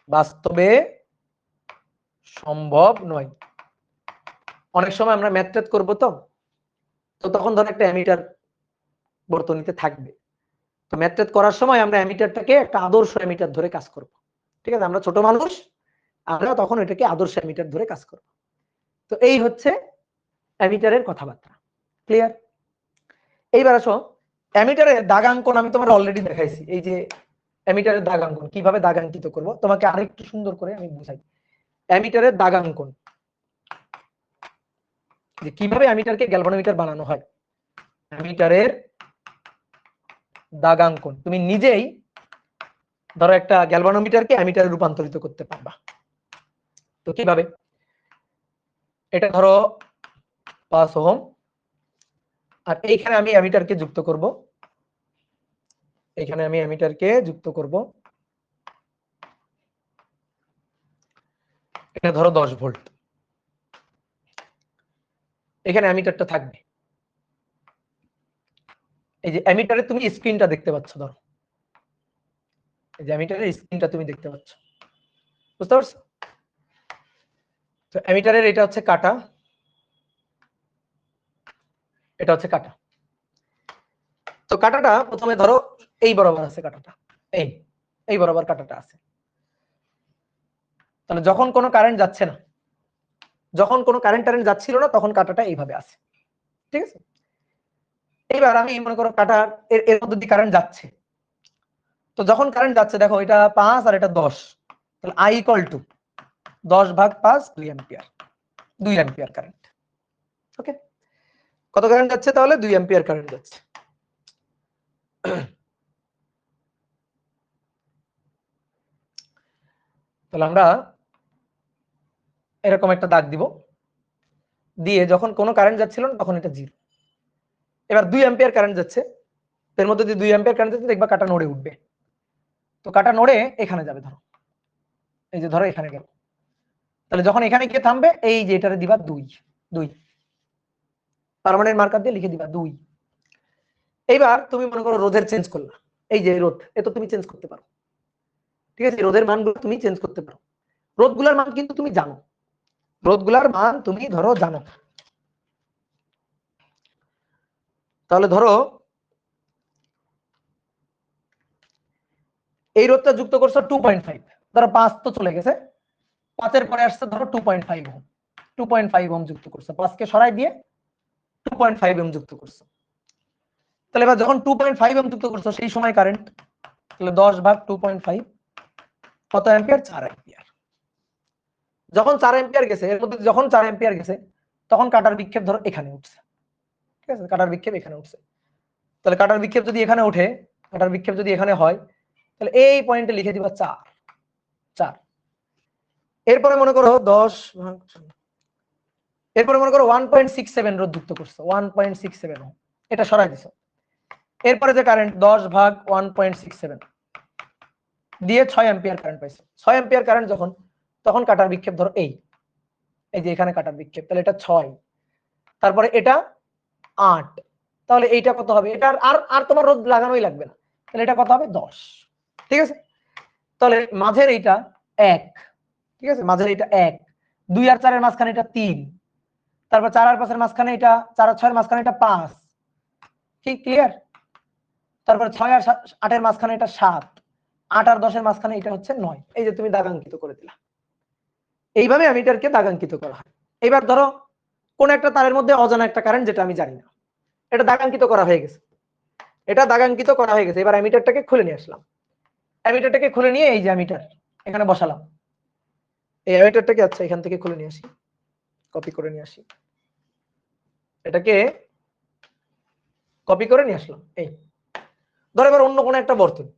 বাস্তবে সম্ভব নয়। অনেক সময় আমরা ম্যাথ করবো, তো তখন ধর একটা অ্যামিটার বর্তনীতে থাকবে, তো ম্যাথ করার সময় আমরা অ্যামিটারটাকে একটা আদর্শ অ্যামিটার ধরে কাজ করব। ঠিক আছে, আমরা ছোট মানুষ, আমরা তখন এটাকে আদর্শ অ্যামিটার ধরে কাজ করব। তো এই হচ্ছে অ্যামিটারের কথাবার্তা, ক্লিয়ার? এইবার আসো, অ্যামিটারের দাগাঙ্কন আমি তোমার অলরেডি দেখাইছি। এই যে অ্যামিটারের দাগাঙ্কন কিভাবে দাগাঙ্কিত করব, তোমাকে আরেকটু সুন্দর করে আমি বুঝাই। অ্যামিটারের দাগাঙ্কন, যে কিভাবে অ্যামিটারকে গ্যালভানোমিটার বানানো হয়। অ্যামিটারের দাগাঙ্কন তুমি নিজেই ধরো একটা গ্যালভানোমিটারকে অ্যামিটারে রূপান্তরিত করতে পারবা। তো কিভাবে? এটা ধরো 5 ওহম, আর এইখানে আমি অ্যামিটারকে যুক্ত করব, এখানে আমি অ্যামিটারকে যুক্ত করব, এটা ধরো 10 ভোল্ট, এখানে অ্যামিটারটা থাকবে। এই যে অ্যামিটারে তুমি স্ক্রিনটা দেখতে পাচ্ছ, ধরো এই যে অ্যামিটারের স্ক্রিনটা তুমি দেখতে পাচ্ছ, বুঝতে পারছো? তো অ্যামিটারের এটা হচ্ছে কাটা, এটা হচ্ছে কাটা। তো কাটাটা প্রথমে ধরো এই বরাবর আছে কাটাটা, এই বরাবর কাটাটা আছে। তাহলে যখন কোনো কারেন্ট যাচ্ছে না, যখন কোনো কারেন্ট যাচ্ছিল না, তখন কাটাটা এইভাবে আছে, ঠিক আছে? এইবার আমি মনে করো কাটার এর মধ্যে দিয়ে কারেন্ট যাচ্ছে, তো যখন কারেন্ট যাচ্ছে দেখো এটা 5 আর এটা 10, তাহলে I equal to 10/5 2 ampere, 2 ampere current. Okay, কত কারেন্ট যাচ্ছে তাহলে? 2 অ্যাম্পিয়ার কারেন্ট যাচ্ছে। তাহলে আমরা এরকম একটা দাগ দিব, দিয়ে যখন কোনো কারেন্ট যাচ্ছিল না তখন এটা 0। এবার 2 অ্যাম্পিয়ার কারেন্ট যাচ্ছে, এর মধ্যে দিয়ে 2 অ্যাম্পিয়ার কারেন্ট যাচ্ছে, দেখবা কাটা নড়ে উঠবে। তো কাটা নড়ে এখানে যাবে, ধরো এই যে ধরো এখানে গেল, তাহলে যখন এখানে গিয়ে থামবে এই যে এটারে দিবা 2 পার্মানেন্ট মার্কার দিয়ে লিখে দিবা 2। এইবার তুমি মনে করো রোধের চেঞ্জ করলা, এই যে রোধ এ তো তুমি চেঞ্জ করতে পারো, ঠিক আছে? রোধের মানগুলো তুমি চেঞ্জ করতে পারো, রোধগুলার মান কিন্তু তুমি জানো, রোধগুলার মান তুমি ধরো জানো। তাহলে ধরো এই রোধটা যুক্ত করছো 2.5, ধরো 5 তো চলে গেছে, 5 এর পরে আসছে ধরো 2.5 ওহম, 2.5 ওহম যুক্ত করছো, 5 কে সরাই দিয়ে 2.5 ওহম যুক্ত করছো। তাহলে এবার যখন 2.5 ওহম যুক্ত করছো সেই সময় কারেন্ট, তাহলে 10/2.5 কত অ্যাম্পিয়ার? 4 অ্যাম্পিয়ার। যখন 4 অ্যাম্পিয়ার গেছে, এর মধ্যে যখন 4 অ্যাম্পিয়ার গেছে তখন কাটার বিক্ষেপ ধরো এখানে উঠছে, ঠিক আছে? কাটার বিক্ষেপ এখানে উঠছে, তাহলে কাটার বিক্ষেপ যদি এখানে ওঠে, কাটার বিক্ষেপ যদি এখানে হয়, তাহলে এই পয়েন্টে লিখে দিবা 4। এরপরে মনে করো 10, এরপরে মনে করো 1.67 রোধ যুক্ত করছো, 1.67 এটা সরাই দিছো। এরপরে যে কারেন্ট 10/1.67 দিয়ে 6 অ্যাম্পিয়ার কারেন্ট পাইছো। 6 অ্যাম্পিয়ার কারেন্ট যখন, তখন কাটার বিক্ষেপ ধরো এই যে এখানে কাটার বিক্ষেপ, তাহলে এটা 6, তারপরে এটা 8, তাহলে এইটা কত হবে? এটা আর তোমার রোধ লাগানোই লাগবে না, তাহলে এটা কত হবে? 10, ঠিক আছে? তাহলে মাঝের এইটা 1, ঠিক আছে? মাঝের এইটা 1, 2 আর 4 এর মাঝখানে এটা 3, তারপর 4 আর 5 এর মাঝখানে এটা, 4 আর 6 এর মাঝখানে এটা 5, ঠিক ক্লিয়ার? তারপর 6 আর 8 এর মাঝখানে এটা 7, 8 আর 10 এর মাঝখানে এটা হচ্ছে 9। এই যে তুমি দাগাঙ্কিত করে দিলা, এইভাবে অ্যামিটারকে দাগাঙ্কিত করা হয়। এবার ধরো কোন একটা তারের মধ্যে অজানা একটা কারেন্ট যেটা আমি জানি না, এটা দাগাঙ্কিত করা হয়ে গেছে, এটা দাগাঙ্কিত করা হয়ে গেছে। এবার অ্যামিটারটাকে খুলে নিয়ে আসলাম, অ্যামিটারটাকে খুলে নিয়ে এই যে অ্যামিটার এখানে বসালাম, এই অ্যামিটারটাকে আচ্ছা এখান থেকে খুলে নিয়ে আসি, কপি করে নিয়ে আসি, এটাকে কপি করে নিয়ে আসলাম। এই ধরো এবার অন্য কোনো একটা বর্তনী,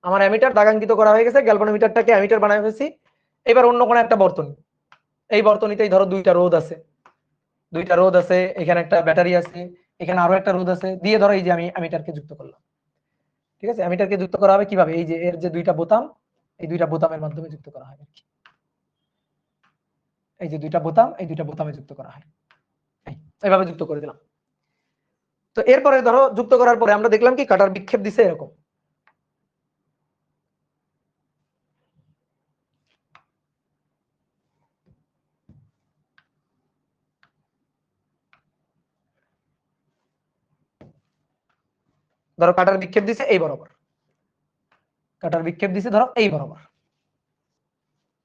আমার অ্যামিটার দাগাঙ্কিত করা হয়ে গেছে, গ্যালভানোমিটারটাকে অ্যামিটার বানায় ফেলেছি। এবার অন্য কোনো একটা বর্তনী, এই বর্তনীতেই ধরো 2টা রোধ আছে, 2টা রোধ আছে, এখানে একটা ব্যাটারি আছে, এখানে আরো একটা রোধ আছে, দিয়ে ধরো এই যে আমি অ্যামিটারকে যুক্ত করলাম, ঠিক আছে? অ্যামিটারকে যুক্ত করা হবে কিভাবে? এই যে এর যে 2টা বোতাম, এই 2টা বোতামের মাধ্যমে যুক্ত করা হয়, এই যে 2টা বোতাম, এই 2টা বোতামে যুক্ত করা হয়, এইভাবে যুক্ত করে দিলাম। তো এরপরে ধরো যুক্ত করার পরে আমরা দেখলাম কি কাটার বিক্ষেপ দিছে এরকম, ধরো কাটার বিক্ষেপ দিছে এই বরাবর, কাটার বিক্ষেপ দিছে ধরো এই বরাবর,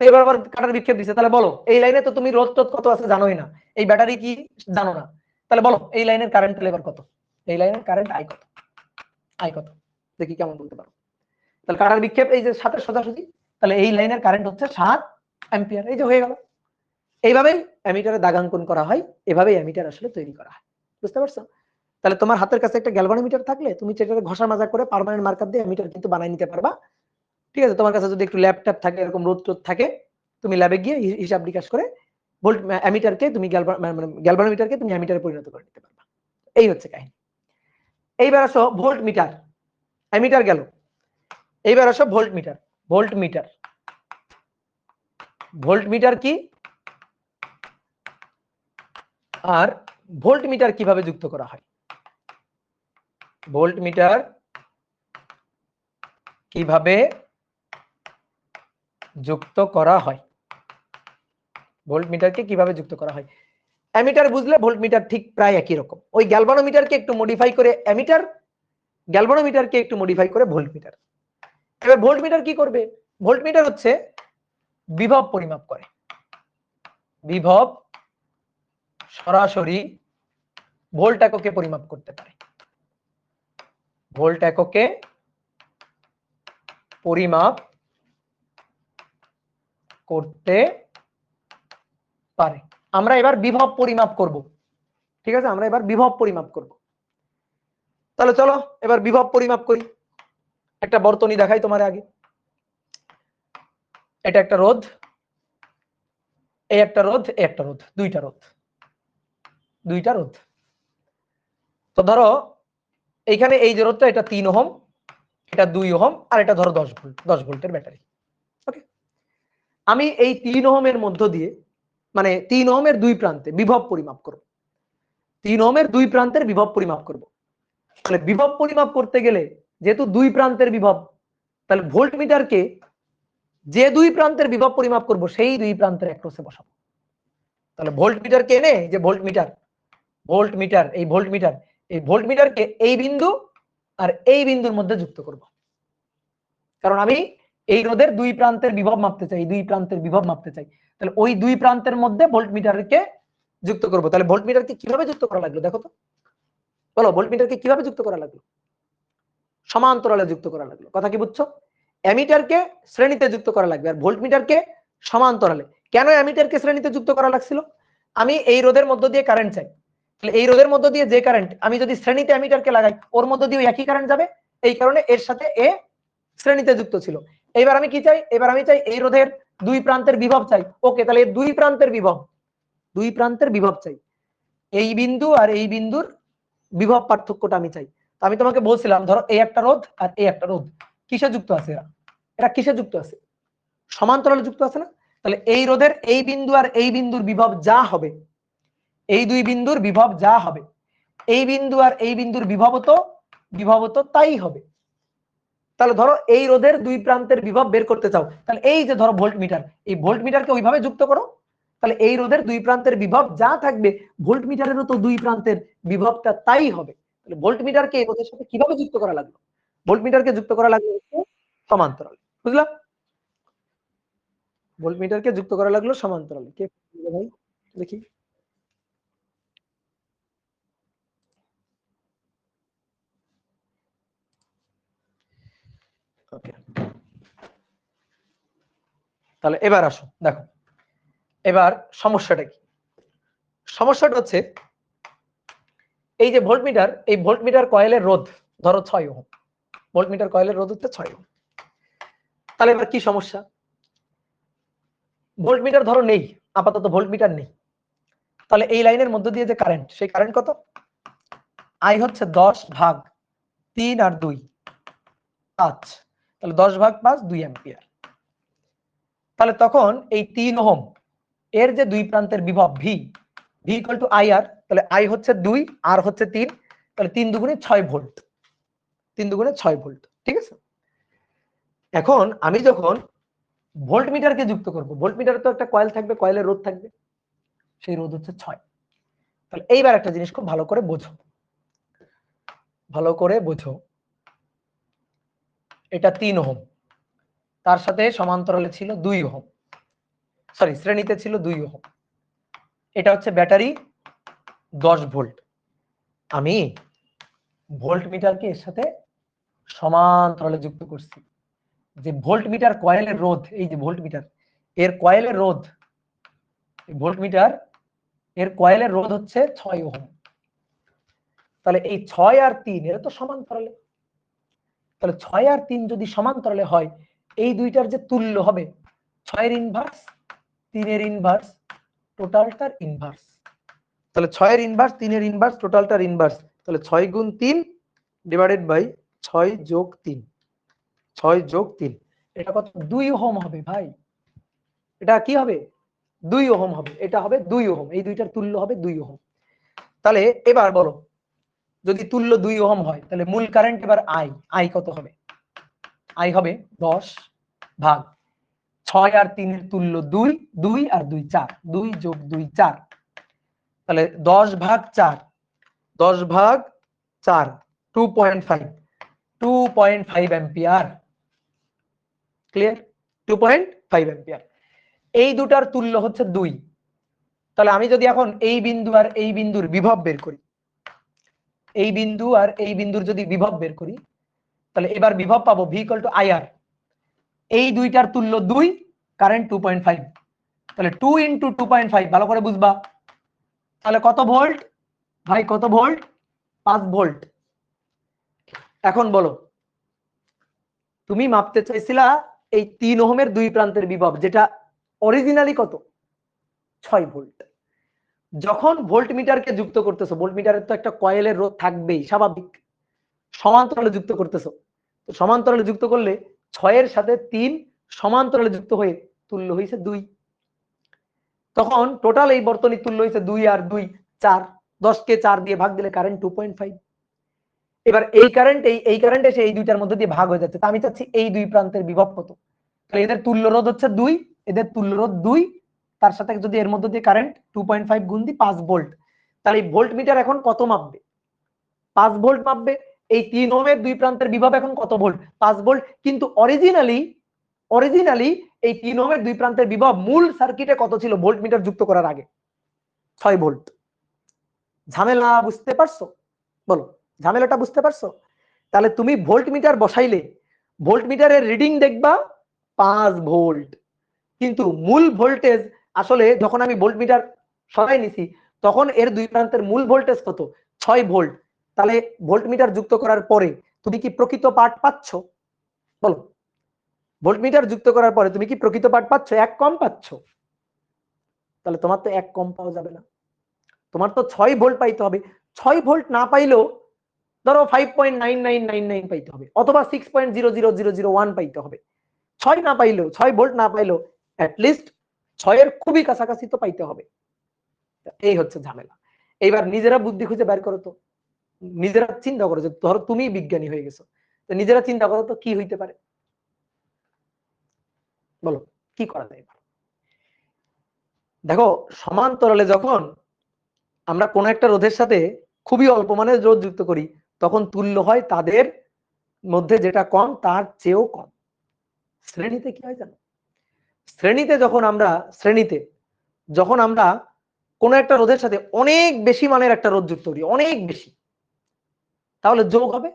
এই বরাবর কাটার বিক্ষেপ দিছে। তাহলে বলো এই লাইনে তো তুমি রোধ টোধ কত আছে জানোই না, এই ব্যাটারি কি জানো না, তাহলে বলো এই লাইনের কারেন্ট লেভার কত? এই লাইনের কারেন্ট আই কত? আই কত দেখি কেমন বলতে পারো? তাহলে কাটার বিক্ষেপ এই যে 7 সোজাসুজি, তাহলে এই লাইনের কারেন্ট হচ্ছে 7 অ্যাম্পিয়ার। এই যে হয়ে গেল। এইভাবেই অ্যামিটারে দাগাঙ্কন করা হয়, এভাবেই অ্যামিটার আসলে তৈরি করা হয়, বুঝতে পারছো? তাহলে তোমার হাতের কাছে একটা গ্যালভানোমিটার থাকলে তুমি সেটাকে ঘষা মাজা করে পার্মানেন্ট মার্কার দিয়ে অ্যামিটার কিন্তু বানাই নিতে পারবা, ঠিক আছে? তোমার কাছে যদি একটু ল্যাপটপ থাকে, এরকম রোদ টোদ থাকে, তুমি ল্যাবে গিয়ে হিসাব নিকাশ করে ভোল্ট অ্যামিটারকে তুমি গ্যালভানোমিটারকে তুমি অ্যামিটারে পরিণত করে নিতে পারবা। এই হচ্ছে কাহিনী। এইবার আসো ভোল্ট মিটার, অ্যামিটার গেল, এইবার আসো volt metre. Volt metre, volt metre কি আর ভোল্ট মিটার কিভাবে যুক্ত করা হয়? ভোল্ট মিটার কিভাবে যুক্ত করা হয়? ভোল্ট মিটারকে কিভাবে যুক্ত করা হয়? অ্যামিটার বুঝলে ভোল্ট মিটার ঠিক প্রায় একই রকম। ওই গ্যালভানোমিটারকে একটু মডিফাই করে অ্যামিটার, গ্যালভানোমিটারকে একটু মডিফাই করে ভোল্ট মিটার। এবার ভোল্ট মিটার কি করবে? ভোল্ট মিটার হচ্ছে বিভব পরিমাপ করে। বিভব সরাসরি ভোল্ট এককে পরিমাপ করতে পারে। ভোল্ট এককে পরিমাপ করতে পারে। আমরা এবার বিভব পরিমাপ করব, ঠিক আছে? আমরা এবার বিভব পরিমাপ করব। তাহলে চলো এবার বিভব পরিমাপ করি। একটা বর্তনী দেখাই তোমার আগে। এটা একটা রোধ, এই একটা রোধ, এই একটা রোধ, দুইটা রোধ, দুইটা রোধ। তো ধরো এইখানে এই যে রোধটা, এটা 3 ওহম, এটা 2 ওহম, আর এটা ধরো 10 ভোল্ট, 10 ভোল্টের ব্যাটারি। ওকে, আমি এই 3 ওহমের মধ্য দিয়ে, মানে 3 ওহমের দুই প্রান্তে বিভব পরিমাপ করব। 3 ওহমের দুই প্রান্তের বিভব পরিমাপ করব। তাহলে বিভব পরিমাপ করতে গেলে যেহেতু দুই প্রান্তের বিভব, তাহলে ভোল্ট মিটারকে যে দুই প্রান্তের বিভব পরিমাপ করব সেই দুই প্রান্তের অ্যাক্রসে বসাবো। তাহলে ভোল্ট মিটারকে এনে, যে ভোল্ট মিটার, ভোল্ট মিটার, এই ভোল্ট মিটার, এই ভোল্ট মিটারকে এই বিন্দু আর এই বিন্দুর মধ্যে যুক্ত করব। কারণ আমি এই রোধের দুই প্রান্তের বিভব মাপতে চাই, দুই প্রান্তের বিভব মাপতে চাই। তাহলে ওই দুই প্রান্তের মধ্যে ভোল্ট মিটারকে যুক্ত করব। তাহলে ভোল্ট মিটারকে কিভাবে যুক্ত করা লাগলো দেখো তো, বলো ভোল্ট মিটারকে কিভাবে যুক্ত করা লাগলো? সমান্তরালে যুক্ত করা লাগলো। কথা কি বুঝছো? অ্যামিটারকে শ্রেণীতে যুক্ত করা লাগবে আর ভোল্ট মিটারকে সমান্তরালে। কেন অ্যামিটারকে শ্রেণীতে যুক্ত করা লাগছিল? আমি এই রোধের মধ্য দিয়ে কারেন্ট চাই, তাহলে এই রোধের মধ্য দিয়ে যে কারেন্ট আমি যদি শ্রেণীতে অ্যামিটারকে লাগাই, ওর মধ্য দিয়ে একই কারেন্ট যাবে, এই কারণে এর সাথে এ শ্রেণীতে যুক্ত ছিল। এবার আমি কি চাই? এবার আমি চাই এই রোধের দুই প্রান্তের বিভব চাই। ওকে, তাহলে এই দুই প্রান্তের বিভব, দুই প্রান্তের বিভব চাই, এই বিন্দু আর এই বিন্দুর বিভব পার্থক্যটা আমি চাই। তো আমি তোমাকে বলছিলাম ধরো এই একটা রোধ আর এই একটা রোধ কিসে যুক্ত আছে? এরা কিসে যুক্ত আছে? সমান্তরালে যুক্ত আছে না? তাহলে এই রোধের এই বিন্দু আর এই বিন্দুর বিভব যা হবে, এই দুই বিন্দুর বিভব যা হবে, এই বিন্দু আর এই বিন্দুর বিভব তো তাই হবে। তাহলে ধরো এই রোধের দুই প্রান্তের বিভব বের করতে চাও, তাহলে এই যে ধরো ভোল্ট মিটার, এই ভোল্ট মিটারকে ওইভাবে যুক্ত করো। তাহলে এই রোধের দুই প্রান্তের বিভব যা থাকবে, ভোল্ট মিটারেরও তো দুই প্রান্তের বিভবটা তাই হবে। তাহলে ভোল্ট মিটারকে এই রোধের সাথে কিভাবে যুক্ত করা লাগলো? ভোল্ট মিটারকে যুক্ত করা লাগলো সমান্তরালে। বুঝলাম? ভোল্ট মিটারকে যুক্ত করা লাগলো সমান্তরালে। কে ভাই দেখি? ওকে, তাহলে এবার আসো দেখো, এবার সমস্যাটা কি? সমস্যাটা হচ্ছে এই যে ভোল্ট মিটার, এই ভোল্ট মিটার কয়েলের রোধ ধরো 6 ওহম, ভোল্ট মিটার কয়েলের রোধ হচ্ছে 6 ওহম। তাহলে এবার কি সমস্যা? ভোল্ট মিটার ধরো নেই, আপাতত ভোল্ট মিটার নেই। তাহলে এই লাইনের মধ্য দিয়ে যে কারেন্ট, সেই কারেন্ট কত? আই হচ্ছে 10/3 আর 2 5, তাহলে 10/5 2 অ্যাম্পিয়ার। তাহলে তখন এই 3 ওহম এর যে দুই প্রান্তের বিভব V, V equal to I R, তাহলে আই হচ্ছে 2 আর হচ্ছে 3, তাহলে 3 দুগুণে 6 ভোল্ট, 3 দুগুণে 6 ভোল্ট। ঠিক আছে, এখন আমি যখন ভোল্ট মিটারকে যুক্ত করব, ভোল্ট মিটারে তো একটা কয়েল থাকবে, কয়েলের রোধ থাকবে, সেই রোধ হচ্ছে 6। তাহলে এইবার একটা জিনিস খুব ভালো করে বোঝো, ভালো করে বোঝো, এটা 3 ওহম, তার সাথে সমান্তরালে ছিল 2 ওহম, সরি শ্রেণীতে ছিল 2 ওহম, এটা হচ্ছে ব্যাটারি 10 ভোল্ট। আমি ভোল্ট মিটারকে এর সাথে সমান্তরালে যুক্ত করছি। যে ভোল্ট মিটার কয়েলের রোধ, এই যে ভোল্ট মিটার এর কয়েলের রোধ, ভোল্ট মিটার এর কয়েলের রোধ হচ্ছে 6 ওহম। তাহলে এই 6 আর 3 এর তো সমান্তরালে, তাহলে 6 আর 3 যদি সমান্তরালে হয়, এই দুইটার যে তুল্য হবে 6 এর ইনভার্স 3 এর ইনভার্স টোটালটার ইনভার্স। তাহলে 6 এর ইনভার্স, 3 এর ইনভার্স, টোটালটার ইনভার্স। তাহলে 6 গুণ 3 ডিভাইডেড বাই 6 যোগ 3, 6 যোগ 3, এটা কত? 2 ওহম হবে ভাই। এটা কি হবে? 2 ওহম হবে। এটা হবে 2 ওহম। এই দুইটার তুল্য হবে 2 ওহম। তাহলে এবার বলো, যদি তুল্য 2 ওহম হয় তাহলে মূল কারেন্ট এবার আই কত হবে? আই হবে 10 ভাগ 6 আর 3 এর তুল্য 2, 2 আর 2 4, 2 যোগ 2 4, তাহলে 10 ভাগ 4, 10 ভাগ 4, 2.5, 2.5 অ্যাম্পিয়ার। ক্লিয়ার? 2.5 অ্যাম্পিয়ার। এই দুটার তুল্য হচ্ছে 2। তাহলে আমি যদি এখন এই বিন্দু আর এই বিন্দুর বিভব বের করি, এই বিন্দু আর এই বিন্দুর যদি বিভব বের করি, তাহলে এবার বিভব পাবো V = IR। এই দুইটার তুল্য 2, কারেন্ট 2.5, তাহলে 2 × 2.5, ভালো করে বুঝবা। তাহলে কত ভোল্ট ভাই? কত ভোল্ট? 5 ভোল্ট। এখন বলো, তুমি মাপতে চাইছিলা এই 3 ওহমের দুই প্রান্তের বিভব, যেটা অরিজিনালি কত? 6 ভোল্ট। যখন ভোল্টমিটারকে যুক্ত করতেছো, ভোল্টমিটারের তো একটা কয়েলের রোধ থাকবেই, স্বাভাবিক। সমান্তরালে যুক্ত করতেছো, তো সমান্তরালে যুক্ত করলে 6 এর সাথে 3 সমান্তরালে যুক্ত হয়ে তুল্য হয়েছে 2। তখন টোটাল এই বর্তনীর তুল্য হয়েছে 2 আর 2 4, 10 কে 4 দিয়ে ভাগ দিলে কারেন্ট 2.5। এবার এই কারেন্ট এই কারেন্ট এসে এই দুইটার মধ্যে দিয়ে ভাগ হয়ে যাচ্ছে। তা আমি চাচ্ছি এই দুই প্রান্তের বিভব কত। তাহলে এদের তুল্য রোধ হচ্ছে 2, এদের তুল্য রোধ 2, তার সাথে যদি এর মধ্যে দিয়ে কারেন্ট 2.5 গুণ দিই 5 ভোল্ট, তাহলে এই ভোল্টমিটার এখন কত মাপবে? 5 ভোল্ট মাপবে। এই 3 ওহমের দুই প্রান্তের বিভব এখন কত ভোল্ট? 5 ভোল্ট। কিন্তু অরিজিনালি এই 3 ওহমের দুই প্রান্তের বিভব মূল সার্কিটে কত ছিল ভোল্টমিটার যুক্ত করার আগে? 6 ভোল্ট। ঝামেলা বুঝতে পারছো? বলো, ঝামেলাটা বুঝতে পারছো? তাহলে তুমি ভোল্টমিটার বসাইলে ভোল্টমিটারের রিডিং দেখবা 5 ভোল্ট, কিন্তু মূল ভোল্টেজ আসলে যখন আমি ভোল্টমিটার সরাই নিছি তখন এর দুই প্রান্তের মূল ভোল্টেজ কত? 6 ভোল্ট। তাহলে ভোল্টমিটার যুক্ত করার পরে তুমি কি প্রকৃত পাঠ পাচ্ছ? বলো, ভোল্টমিটার যুক্ত করার পরে তুমি কি প্রকৃত পাঠ পাচ্ছ? 1 কম পাচ্ছ। তাহলে তোমার তো 1 কম পাওয়া যাবে না, তোমার তো 6 ভোল্ট পাইতে হবে। 6 ভোল্ট না পাইলেও ধরো 5.9999 পাইতে হবে, অথবা 6.00001 পাইতে হবে। 6 না পাইলেও, 6 ভোল্ট না পাইলেও অ্যাটলিস্ট 6 এর খুবই কাছাকাছি তো পাইতে হবে। এই হচ্ছে ঝামেলা। এইবার নিজেরা বুদ্ধি খুঁজে বের করো তো, নিজেরা চিন্তা করো যে ধরো তুমি বিজ্ঞানী হয়ে গেছো, তো নিজেরা চিন্তা করো তো কি হইতে পারে। বলো কি করা যায়। দেখো, সমান্তরালে যখন আমরা কোন একটা রোধের সাথে খুবই অল্প মানের রোধ যুক্ত করি তখন তুল্য হয় তাদের মধ্যে যেটা কম তার চেয়েও কম। শ্রেণীতে কি হয় জানো? শ্রেণীতে যখন আমরা কোন একটা রোধের সাথে অনেক বেশি মানের একটা রোধ যুক্ত করি, অনেক বেশি, তাহলে যোগ হবে,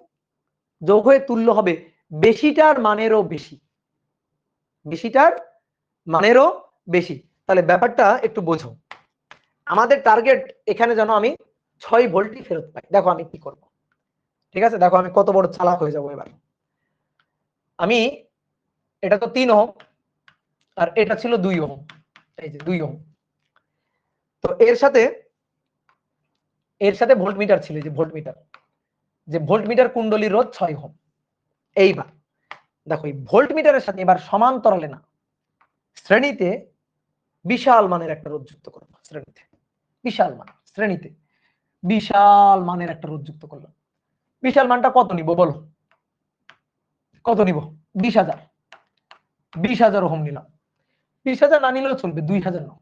যোগ হয়ে তুল্য হবে বেশিটার মানেরও বেশি, বেশিটার মানেরও বেশি। তাহলে ব্যাপারটা একটু বোঝো। আমাদের টার্গেট এখানে যেন আমি 6 ভোল্টই ফেরত পাই। দেখো আমি কি করব, ঠিক আছে? দেখো আমি কত বড় চালাক হয়ে যাব এবার। আমি, এটা তো 3 ওহম আর এটা ছিল 2 ওহম, এই যে 2 ওহম, তো এর সাথে ভোল্টমিটার ছিল, যে ভোল্টমিটার কুণ্ডলীর রোধ 6 ওহম। এইবার দেখো এই ভোল্টমিটারের সাথে এবার সমান্তরালে না, শ্রেণীতে বিশাল মানের একটা রোধ যুক্ত করব। শ্রেণীতে বিশাল মান, শ্রেণীতে বিশাল মানের একটা রোধ যুক্ত করলাম। বিশাল মানটা কত নিব বলো? কত নিব? 20,000, 20,000 ওহম নিলাম। 20,000 না নিলেও চলবে, 2,000 নাও,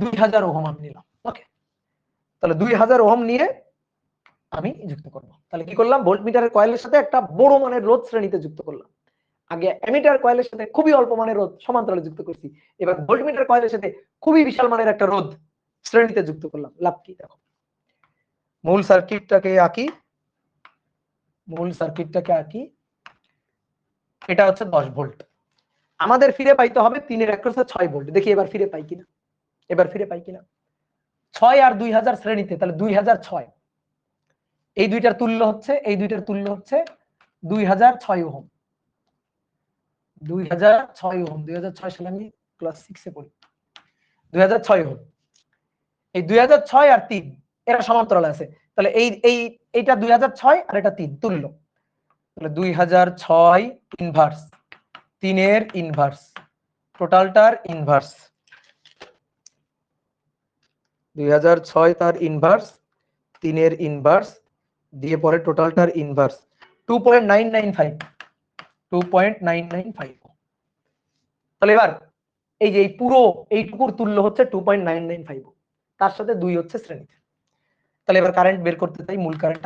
2,000 ওহম আমি নিলাম। ওকে, তাহলে 2,000 ওহম নিয়ে আমি যুক্ত করব। তাহলে কি করলাম? ভোল্টমিটারের কয়েলের সাথে একটা বড় মানের রোধ শ্রেণীতে যুক্ত করলাম। আগে অ্যামিটার কয়েলের সাথে খুবই অল্প মানের রোধ সমান্তরালে যুক্ত করছি, এবার ভোল্টমিটার কয়েলের সাথে খুবই বিশাল মানের একটা রোধ শ্রেণীতে যুক্ত করলাম। লাভ কি? দেখো মূল সার্কিটটাকে আঁকি। এটা হচ্ছে 10 ভোল্ট। আমাদের ফিরে পাইতে হবে 3 এর অ্যাক্রসে 6 ভোল্ট। দেখি এবার ফিরে পাই কিনা, 6 আর 2,000 শ্রেণীতে, তাহলে 2,006। এই দুইটার তুল্য হচ্ছে 2,006 ওহম। 2006 ওহম, 2006 সালে আমি ক্লাস 6 এ পড়ি। 2006 ওহম। এই 2006 আর 3 এরা সমান্তরালে আছে, তাহলে এইটা 2006 আর এটা 3 তুল্য, তাহলে 2006 ইনভার্স 3 এর ইনভার্স টোটালটার ইনভার্স, 2006 তার ইনভার্স 3 এর ইনভার্স দিয়ে পরে টোটালটার ইনভার্স 2.995 2.995। তাহলে এবার এই যে এই পুরো এইটুকুর তুল্য হচ্ছে 2.995, তার সাথে 2 হচ্ছে শ্রেণীতে। তাহলে এবার কারেন্ট বের করতে চাই, মূল কারেন্ট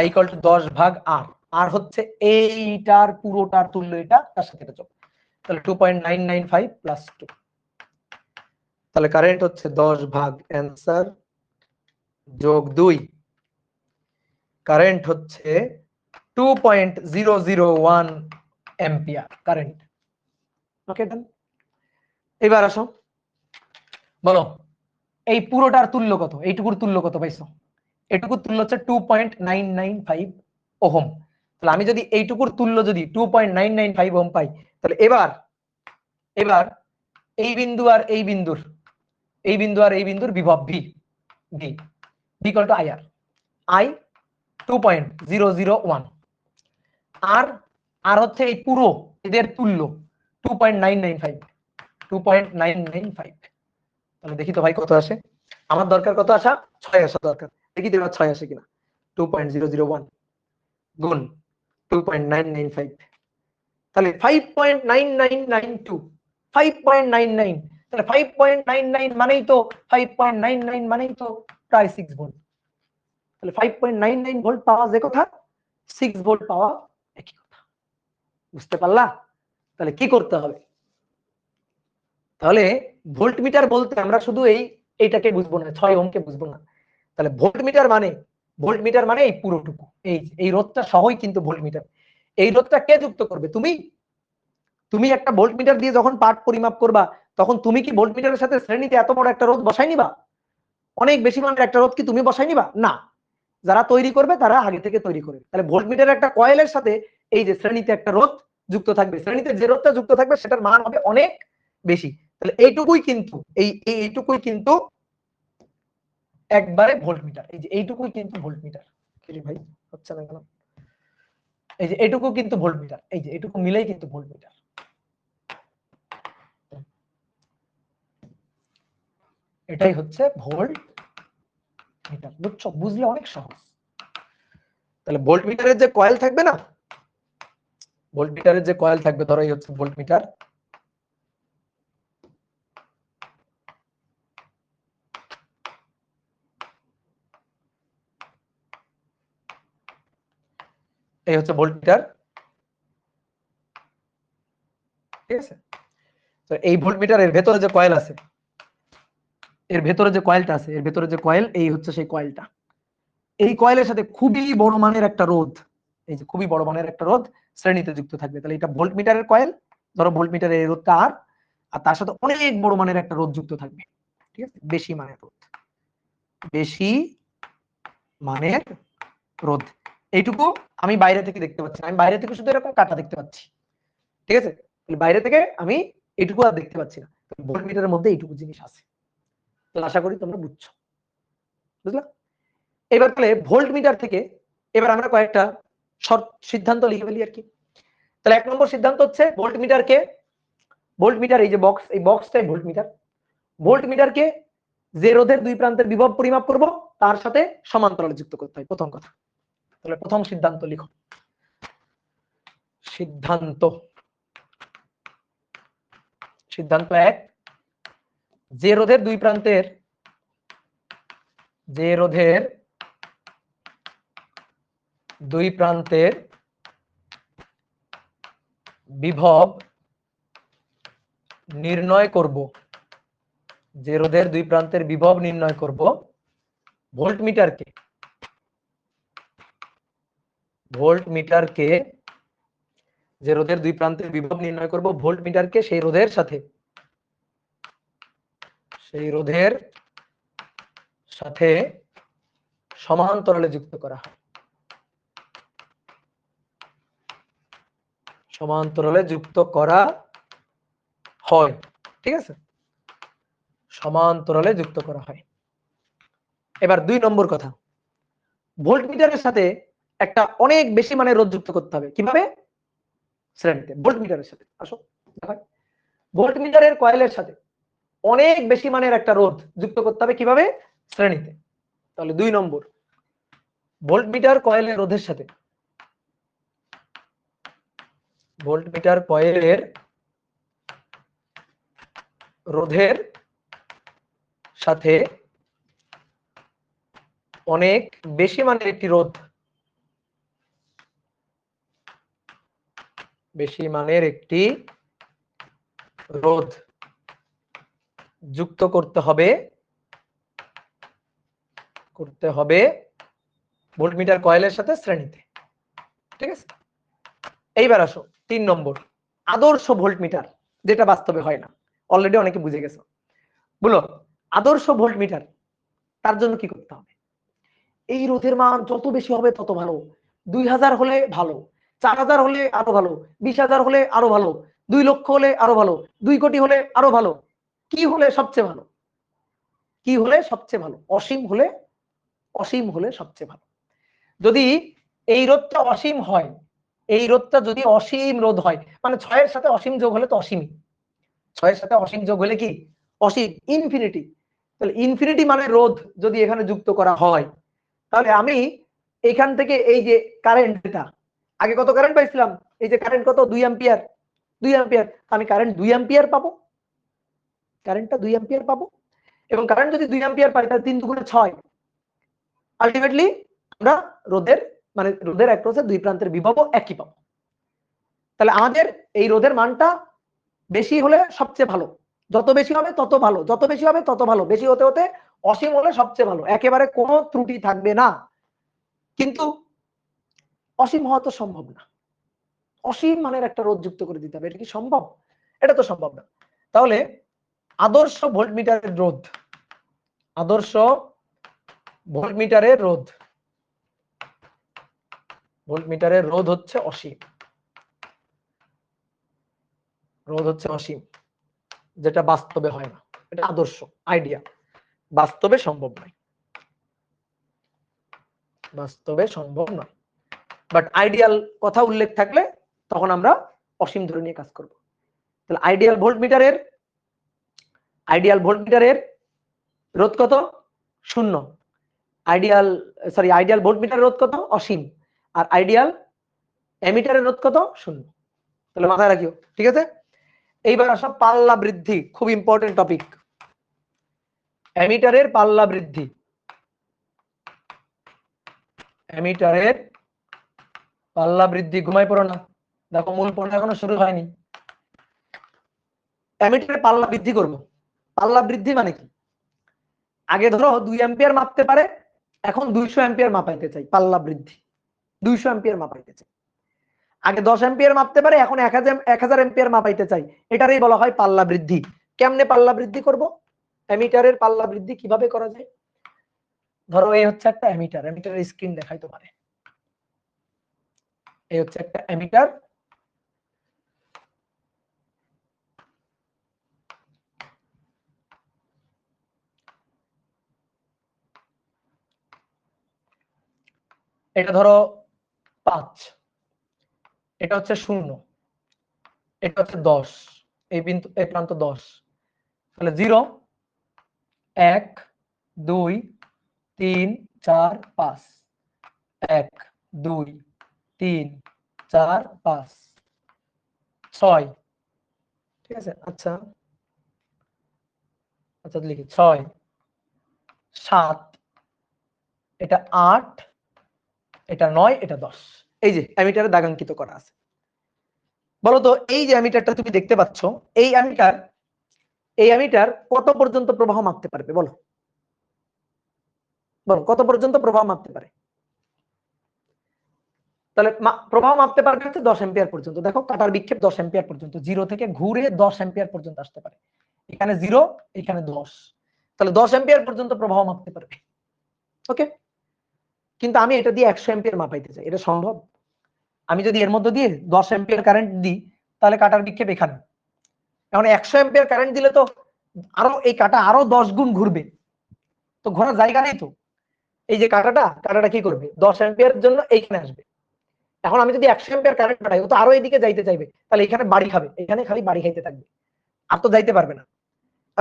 I ইকুয়াল টু 10 ভাগ R, আর হচ্ছে এইটার পুরোটার তুল্য এটা, তার সাথে এটা যোগ, তাহলে 2.995 প্লাস 2, তাহলে কারেন্ট হচ্ছে 10 ভাগ অ্যান্সার যোগ 2, কারেন্ট হচ্ছে 2.001 অ্যাম্পিয়ার কারেন্ট। ওকে ডান। এবার আসো বলো এই পুরোটার তুল্য কত, এইটুকুর তুল্য কত পাইছো? এটুকুর তুল্য হচ্ছে 2.995 ওহম। তাহলে আমি যদি এইটুকুর তুল্য যদি 2.995 ওহম পাই, তাহলে এবার এই বিন্দু আর এই বিন্দুর বিভব V V equal to I R, I 2.001 R হচ্ছে এই পুরো এদের তুল্য 2.995। তাহলে দেখি তো ভাই কত আসে, আমার দরকার কত আসা, 6 আসা দরকার, দেখি তো এবার 6 আসে কিনা। 2.001 গুণ 2.995, তাহলে 5.9992 5.99, তাহলে 5.99 মানেই তো 5.99 মানেই তো প্রায় 6 ভোল্ট, তাহলে 5.99 ভোল্ট পাওয়া যে কথা 6 ভোল্ট পাওয়া একই কথা। বুঝতে পারলা? তাহলে কি করতে হবে, তাহলে ভোল্ট মিটার বলতে আমরা শুধু এইটাকে বুঝবো না, 6 ওহমকে বুঝবো না, তাহলে ভোল্ট মিটার মানে এই পুরোটুকু, এই রোধটা সহই কিন্তু ভোল্ট মিটার। এই রোধটা কে যুক্ত করবে? তুমি একটা ভোল্ট মিটার দিয়ে যখন পাঠ পরিমাপ করবা, তখন তুমি কি ভোল্ট মিটারের সাথে শ্রেণীতে এত বড় একটা রোধ বসাই নিবা? অনেক বেশি মানের একটা রোধ কি তুমি বসাই নিবা? না, যারা তৈরি করবে তারা আগে থেকে তৈরি করবে। তাহলে ভোল্ট মিটারের একটা কয়েলের সাথে এই যে শ্রেণীতে একটা রোধ যুক্ত থাকবে, শ্রেণীতে যে রোধটা যুক্ত থাকবে সেটার মান হবে অনেক বেশি। তাহলে এইটুকুই কিন্তু একবারে ভোল্ট মিটার, এই যে এইটুকুই কিন্তু ভোল্ট মিটার। ভাই হচ্ছে না কেন? এই যে এইটুকু কিন্তু ভোল্ট মিটার, এই যে এইটুকু মিলেই কিন্তু ভোল্ট মিটার। এটাই হচ্ছে ভোল্ট মিটার। বুঝছো? বুঝলে অনেক সহজ। তাহলে ভোল্ট মিটারের যে কয়েল থাকবে না, ভোল্ট মিটারের যে কয়েল থাকবে, ধরো এই হচ্ছে ভোল্ট মিটার, এই হচ্ছে ভোল্ট মিটার, ঠিক আছে? তো এই ভোল্ট মিটারের ভেতরে যে কয়েল আছে, এর ভেতরে যে কয়েলটা আছে, এর ভেতরে যে কয়েল, এই হচ্ছে সেই কয়েলটা। এই কয়েলের সাথে খুবই বড় মানের একটা রোধ, এই যে খুবই বড় মানের একটা রোধ শ্রেণীতে যুক্ত থাকবে। তাহলে এটা ভোল্ট মিটারের কয়েল, ধরো ভোল্ট মিটারের এই রোধটা আর তার সাথে অনেক বড় মানের একটা রোধ যুক্ত থাকবে, ঠিক আছে? বেশি মানের রোধ, বেশি মানের রোধ। এইটুকু আমি বাইরে থেকে দেখতে পাচ্ছি না, আমি বাইরে থেকে শুধু এরকম কাটা দেখতে পাচ্ছি, ঠিক আছে? বাইরে থেকে আমি এইটুকু আর দেখতে পাচ্ছি না, ভোল্ট মিটারের মধ্যে এইটুকু জিনিস আছে। তো আশা করি তোমরা বুঝছো, বুঝলা? এবার তাহলে ভোল্ট মিটার থেকে এবার আমরা কয়েকটা শর্ট সিদ্ধান্ত লিখে ফেলি আর কি। তাহলে 1 নম্বর সিদ্ধান্ত হচ্ছে ভোল্ট মিটার এই যে বক্স, এই বক্সটাই ভোল্ট মিটার। ভোল্ট মিটারকে যে রোধের দুই প্রান্তের বিভব পরিমাপ করব তার সাথে সমান্তরালে যুক্ত করতে হয়, প্রথম কথা। তাহলে প্রথম সিদ্ধান্ত লিখো, সিদ্ধান্ত 1, যে রোধের দুই প্রান্তের বিভব নির্ণয় করব, যে রোধের দুই প্রান্তের বিভব নির্ণয় করব, ভোল্ট মিটারকে যে রোধের দুই প্রান্তের বিভব নির্ণয় করব, ভোল্ট মিটারকে সেই রোধের সাথে সমান্তরালে যুক্ত করা হয়, সমান্তরালে যুক্ত করা হয়, ঠিক আছে? সমান্তরালে যুক্ত করা হয়। এবার 2 নম্বর কথা, ভোল্টমিটারের সাথে একটা অনেক বেশি মানের রোধ যুক্ত করতে হবে। কিভাবে? শ্রেণীতে। ভোল্টমিটারের সাথে আসো দেখাই। ভোল্টমিটারের কয়েলের সাথে অনেক বেশি মানের একটা রোধ যুক্ত করতে হবে। কিভাবে? শ্রেণীতে। তাহলে 2 নম্বর, ভোল্টমিটার কয়েলের রোধের সাথে ভোল্টমিটার কয়েলের রোধের সাথে অনেক বেশি মানের একটি রোধ যুক্ত করতে হবে ভোল্টমিটার কয়েলের সাথে শ্রেণীতে। ঠিক আছে, এইবার আসো 3 নম্বর, আদর্শ ভোল্টমিটার, যেটা বাস্তবে হয় না। অলরেডি অনেকে বুঝে গেছো। বলো, আদর্শ ভোল্টমিটার তার জন্য কি করতে হবে? এই রোধের মান যত বেশি হবে তত ভালো। 2000 হলে ভালো, 4000 হলে আরো ভালো, 20000 হলে আরো ভালো, 2 লক্ষ হলে আরো ভালো, 2 কোটি হলে আরো ভালো। কি হলে সবচেয়ে ভালো? কি হলে সবচেয়ে ভালো? অসীম হলে সবচেয়ে ভালো। যদি এই রোধটা অসীম হয়, এই রোধটা যদি অসীম রোধ হয়, মানে 6 এর সাথে অসীম যোগ হলে তো অসীমই। 6 এর সাথে অসীম যোগ হলে কি? অসীম, ইনফিনিটি। তাহলে ইনফিনিটি মানে রোধ যদি এখানে যুক্ত করা হয়, তাহলে আমি এখান থেকে এই যে কারেন্টটা, আগে কত কারেন্ট পাইছিলাম? এই যে কারেন্ট কত? 2 অ্যাম্পিয়ার। 2 অ্যাম্পিয়ার, আমি কারেন্ট 2 অ্যাম্পিয়ার পাবো। কারেন্টটা 2 অ্যাম্পিয়ার পাবো। এবং কারেন্ট যদি 2 অ্যাম্পিয়ার পাই তাহলে 3 দুগুণে 6। আলটিমেটলি আমরা রোধের অ্যাক্রসে দুই প্রান্তের বিভব একই পাবো। তাহলে আমাদের এই রোধের মানটা বেশি হলে সবচেয়ে ভালো, যত বেশি হবে তত ভালো, যত বেশি হবে তত ভালো, বেশি হতে হতে অসীম হলে সবচেয়ে ভালো, একেবারে কোনো ত্রুটি থাকবে না। কিন্তু অসীম হওয়া তো সম্ভব না। অসীম মানের একটা রোধ যুক্ত করে দিতে হবে, এটা কি সম্ভব? এটা তো সম্ভব না। তাহলে আদর্শ ভোল্টমিটারের রোধ, আদর্শ ভোল্টমিটারের রোধ হচ্ছে অসীম। রোধ হচ্ছে অসীম, যেটা বাস্তবে হয় না। এটা আদর্শ, আইডিয়া, বাস্তবে সম্ভব নয়। বাস্তবে সম্ভব নয়, বাট আইডিয়াল কথা উল্লেখ থাকলে তখন আমরা অসীম ধরে নিয়ে কাজ করব। তাহলে আইডিয়াল ভোল্টমিটারের রোধ কত? 0। আইডিয়াল ভোল্টমিটারের রোধ কত? অসীম। আর আইডিয়াল অ্যামিটারের রোধ কত? 0। তাহলে মাথায় রাখিও, ঠিক আছে? এইবার আসো পাল্লা বৃদ্ধি, খুব ইম্পর্টেন্ট টপিক। অ্যামিটারের পাল্লা বৃদ্ধি, অ্যামিটারের পাল্লা বৃদ্ধি। ঘুমাই পড়ো না, দেখো মূল পড়া এখনো শুরু হয়নি। অ্যামিটারের পাল্লা বৃদ্ধি করব। পাল্লা বৃদ্ধি মানে কি? আগে ধরো 2 অ্যাম্পিয়ার মাপতে পারে, এখন 200 অ্যাম্পিয়ার মাপাইতে চাই, পাল্লা বৃদ্ধি। 200 অ্যাম্পিয়ার মাপাইতে চাই। আগে 10 অ্যাম্পিয়ার মাপতে পারে, এখন 1000 অ্যাম্পিয়ার মাপাইতে চাই। এটারই বলা হয় পাল্লা বৃদ্ধি। কেমনে পাল্লা বৃদ্ধি করব? অ্যামিটারের পাল্লা বৃদ্ধি কিভাবে করা যায়? ধরো এই হচ্ছে একটা অ্যামিটার, অ্যামিটারের স্ক্রিন দেখাইতে পারে। এই হচ্ছে একটা অ্যামিটার, এটা ধরো 5, এটা হচ্ছে 0, এটা হচ্ছে 10, এই বিন্দু এই প্রান্ত 10। তাহলে 0 1 2 3 4 5, 1 2 3 4 5 6। ঠিক আছে, আচ্ছা লিখি 6 7, এটা 8, এটা 9, এটা 10। এই যে অ্যামিটারে দাগাঙ্কিত করা আছে। বলো তো, এই যে অ্যামিটারটা তুমি দেখতে পাচ্ছ, এই অ্যামিটার কত পর্যন্ত প্রবাহ মাপতে পারবে? বলো কত পর্যন্ত প্রবাহ মাপতে পারে? তাহলে প্রবাহ মাপতে পারবে হচ্ছে 10 অ্যাম্পিয়ার পর্যন্ত। দেখো কাটার বিক্ষেপ 10 অ্যাম্পিয়ার পর্যন্ত, 0 থেকে ঘুরে 10 অ্যাম্পিয়ার পর্যন্ত আসতে পারে। এখানে 0, এখানে 10, তাহলে 10 অ্যাম্পিয়ার পর্যন্ত প্রবাহ মাপতে পারবে। ওকে, কিন্তু আমি এটা দিয়ে 100 অ্যাম্পিয়ার মাপাইতে চাই, এটা সম্ভব? আমি যদি এর মধ্যে দিয়ে 10 অ্যাম্পিয়ার কারেন্ট দিই, তাহলে কাটার বিক্ষেপ এখানে। এখন 100 অ্যাম্পিয়ার কারেন্ট দিলে তো আরো এই কাটা আরো 10 গুণ ঘুরবে, তো ঘোরার জায়গা নেই তো। এই যে কাটাটা কি করবে, 10 অ্যাম্পিয়ারের জন্য এইখানে আসবে। এখন আমি যদি 100 অ্যাম্পিয়ার কারেন্ট পাঠাই, ও তো আরো এদিকে যাইতে চাইবে, তাহলে এখানে বাড়ি খাবে, এখানে খালি বাড়ি খাইতে থাকবে, আর তো যাইতে পারবে না।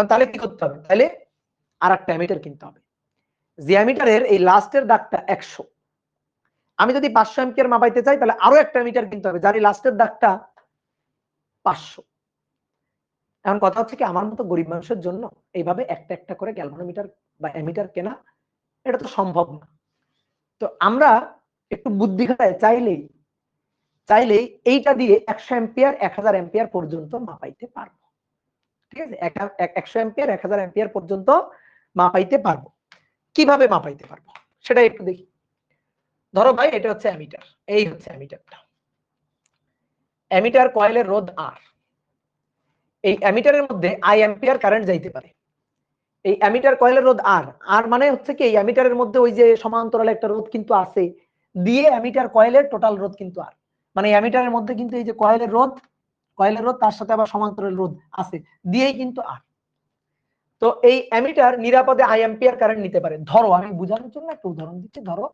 তাহলে কি করতে হবে, তাহলে আর একটা অ্যামিটার কিনতে হবে। যে অ্যামিটারের এই লাস্টের দাগটা 100, আমি যদি 500 অ্যাম্পিয়ার মাপাইতে চাই, তাহলে আরো একটা অ্যামিটার কিনতে হবে যার এই লাস্টের দাগটা 500। এখন কথা হচ্ছে কি, আমার মতো গরিব মানুষের জন্য এইভাবে একটা একটা করে গ্যালভানোমিটার বা অ্যামিটার কেনা এটা তো সম্ভব না। তো আমরা একটু বুদ্ধি খাটায় চাইলেই এইটা দিয়ে 100 অ্যাম্পিয়ার 1000 অ্যাম্পিয়ার পর্যন্ত মাপাইতে পারবো। ঠিক আছে, 100 অ্যাম্পিয়ার 1000 অ্যাম্পিয়ার পর্যন্ত মাপাইতে পারবো। কিভাবে মাপাইতে পারবো সেটা একটু দেখি। ধরো ভাই এটা হচ্ছে অ্যামিটার, এই হচ্ছে অ্যামিটারটা। অ্যামিটার কয়েলের রোধ আর, এই অ্যামিটারের মধ্যে আই অ্যাম্পিয়ার কারেন্ট যাইতে পারে। এই অ্যামিটার কয়েলের রোধ আর, আর মানে হচ্ছে কি, এই অ্যামিটারের মধ্যে ওই যে সমান্তরাল একটা রোধ কিন্তু আছে, দিয়ে অ্যামিটার কয়েলের টোটাল রোধ কিন্তু আর, মানে অ্যামিটারের মধ্যে কিন্তু এই যে কয়েলের রোধ তার সাথে আবার সমান্তরাল রোধ আছে, দিয়েই কিন্তু আর। তো এই অ্যামিটার নিরাপদে আই অ্যাম্পিয়ার কারেন্ট নিতে পারে। ধরো আমি বোঝানোর জন্য একটা উদাহরণ দিচ্ছি, ধরো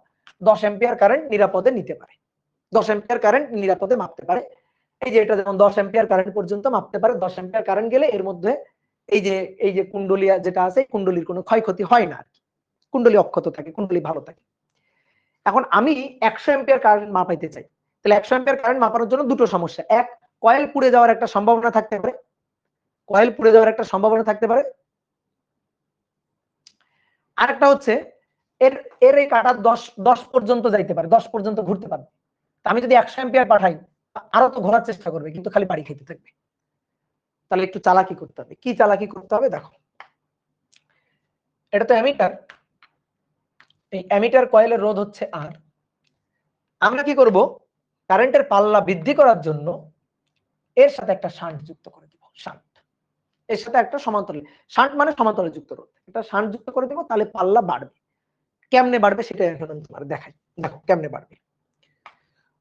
10 অ্যাম্পিয়ার কারেন্ট নিরাপদে নিতে পারে, 10 অ্যাম্পিয়ার কারেন্ট নিরাপদে মাপতে পারে। এই যে এটা যেমন 10 অ্যাম্পিয়ার কারেন্ট পর্যন্ত মাপতে পারে, 10 অ্যাম্পিয়ার কারেন্ট গেলে এর মধ্যে এই যে কুণ্ডলী যেটা আছে, কুণ্ডলীর কোনো ক্ষয়ক্ষতি হয় না, কুণ্ডলী অক্ষত থাকে, কুণ্ডলী ভালো থাকে। এখন আমি 100 অ্যাম্পিয়ার কারেন্ট মাপাইতে চাই, তাহলে 100 অ্যাম্পিয়ার কারেন্ট মাপানোর জন্য দুটো সমস্যা। এক, কয়েল পুড়ে যাওয়ার একটা সম্ভাবনা থাকতে পারে, কয়েল পুড়ে যাওয়ার একটা সম্ভাবনা থাকতে পারে। আরেকটা হচ্ছে এর এর এই কাটা 10 পর্যন্ত যাইতে পারে, 10 পর্যন্ত ঘুরতে পারবে। আমি যদি 100 অ্যাম্পিয়ার পাঠাই, আরো তো ঘোরার চেষ্টা করবে, কিন্তু খালি বাড়ি খেতে থাকবে। তাহলে একটু চালাকি করতে হবে। কি চালাকি করতে হবে দেখো, এটা তো অ্যামিটার, এই অ্যামিটার কয়েলের রোধ হচ্ছে আর। আমরা কি করব, কারেন্টের পাল্লা বৃদ্ধি করার জন্য এর সাথে একটা শান্ট যুক্ত করে দিব। শান্ট, এর সাথে একটা সমান্তরাল, শান্ট মানে সমান্তরাল যুক্ত রোধ, একটা শান্ট যুক্ত করে দিব, তাহলে পাল্লা বাড়বে। কেমনে বাড়বে সেটা এখন আমি তোমার দেখাই। দেখো কেমনে বাড়বে।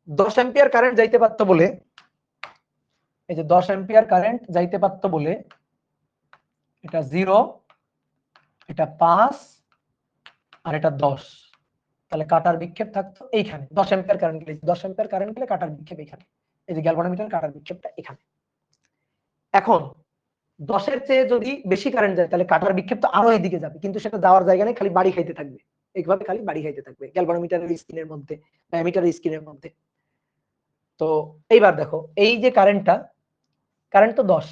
10 অ্যাম্পিয়ার কারেন্ট যাইতে পারতো বলে, এই যে 10 অ্যাম্পিয়ার কারেন্ট যাইতে পারতো বলে, এটা 0, এটা 5 আর এটা 10, তাহলে কাটার বিক্ষেপ থাকতো এইখানে। 10 অ্যাম্পিয়ার কারেন্ট গেলে, 10 অ্যাম্পিয়ার কারেন্ট গেলে কাটার বিক্ষেপ এখানে, এই যে গ্যালভানোমিটার কাটার বিক্ষেপটা এখানে। এখন 10 এর চেয়ে যদি বেশি কারেন্ট যায়, তাহলে কাটার বিক্ষেপ তো আরো এদিকে যাবে, কিন্তু সেটা যাওয়ার জায়গা নেই, খালি বাড়ি খাইতে থাকবে, এইভাবে খালি বাড়ি খাইতে থাকবে গ্যালভানোমিটারের স্ক্রিনের মধ্যে বা অ্যামিটারের স্ক্রিনের মধ্যে। তো এইবার দেখো, এই যে কারেন্ট তো 10,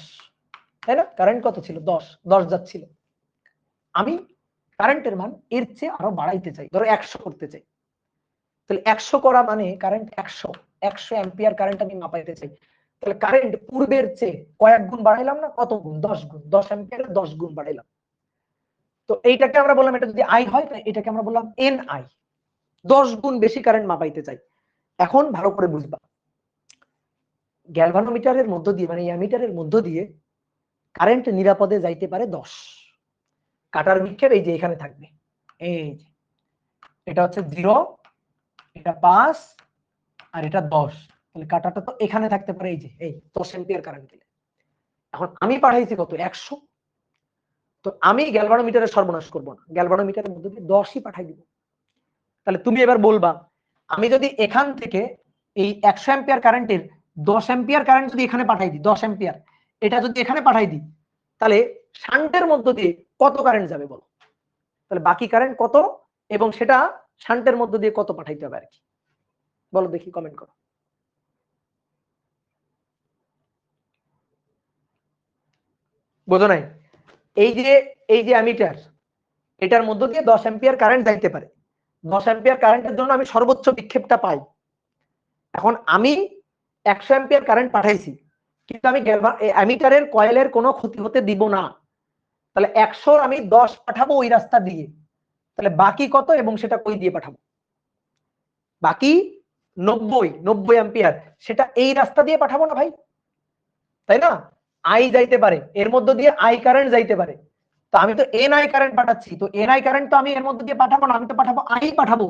তাই না? কারেন্ট কত ছিল, 10 যাচ্ছিল। আমি কারেন্টের মান এর চেয়ে আরো বাড়াইতে চাই, ধরো 100 করতে চাই। তাহলে 100 করা মানে কারেন্ট 100 অ্যাম্পিয়ার কারেন্ট আমি মাপাইতে চাই। তাহলে কারেন্ট পূর্বের চেয়ে কয়েক গুণ বাড়াইলাম না, কত গুণ, 10 গুণ, 10 অ্যাম্পিয়ারে 10 গুণ বাড়াইলাম। তো এইটাকে আমরা বললাম, এটা যদি আই হয়, তাহলে এটাকে আমরা বললাম এন আই, 10 গুণ বেশি কারেন্ট মাপাইতে চাই। এখন ভালো করে বুঝবা, গ্যালভানোমিটারের মধ্য দিয়ে, মানে অ্যামিটারের মধ্য দিয়ে কারেন্ট নিরাপদে যাইতে পারে 10। কাটার বিক্ষেপ এই যে এখানে থাকবে, এই যে এটা হচ্ছে 0, এটা 5 আর এটা 10, তাহলে কাটাটা তো এখানে থাকতে পারে, এই যে এই 10 অ্যাম্পিয়ার কারেন্ট দিলে। এখন আমি পাঠাইছি কত, 100। তো আমি গ্যালভানোমিটারের সর্বনাশ করব না, গ্যালভানোমিটারের মধ্যে দিয়ে 10ই পাঠাই দিব। তাহলে তুমি এবার বলবা, আমি যদি এখান থেকে এই 100 অ্যাম্পিয়ার কারেন্টের 10 অ্যাম্পিয়ার কারেন্ট যদি এখানে পাঠাই দিই, 10 অ্যাম্পিয়ার এটা যদি এখানে পাঠাই দিই, তাহলে শান্টের মধ্য দিয়ে কত কারেন্ট যাবে বলো? তাহলে বাকি কারেন্ট কত, এবং সেটা শান্টের মধ্য দিয়ে কত পাঠাইতে হবে আর কি, বলো দেখি, কমেন্ট করো। বোঝো নাই? এই যে অ্যামিটার, এটার মধ্য দিয়ে 10 অ্যাম্পিয়ার কারেন্ট যাইতে পারে। 10 অ্যাম্পিয়ার কারেন্টের জন্য আমি সর্বোচ্চ বিক্ষেপটা পাই। এখন আমি 100 অ্যাম্পিয়ার কারেন্ট পাঠাইছি, কিন্তু আমি অ্যামিটারের কয়েলের কোনো ক্ষতি হতে দিব না। তাহলে 100 আমি 10 পাঠাবো ওই রাস্তা দিয়ে, তাহলে বাকি কত এবং সেটা কই দিয়ে পাঠাবো? বাকি 90 অ্যাম্পিয়ার, সেটা এই রাস্তা দিয়ে পাঠাবো না ভাই, তাই না? আই যাইতে পারে, এর মধ্য দিয়ে আই কারেন্ট যাইতে পারে। তো আমি তো এন আই কারেন্ট পাঠাচ্ছি, তো এন আই কারেন্ট তো আমি এর মধ্যে দিয়ে পাঠাবো না, আমি তো পাঠাবো আই পাঠাবো।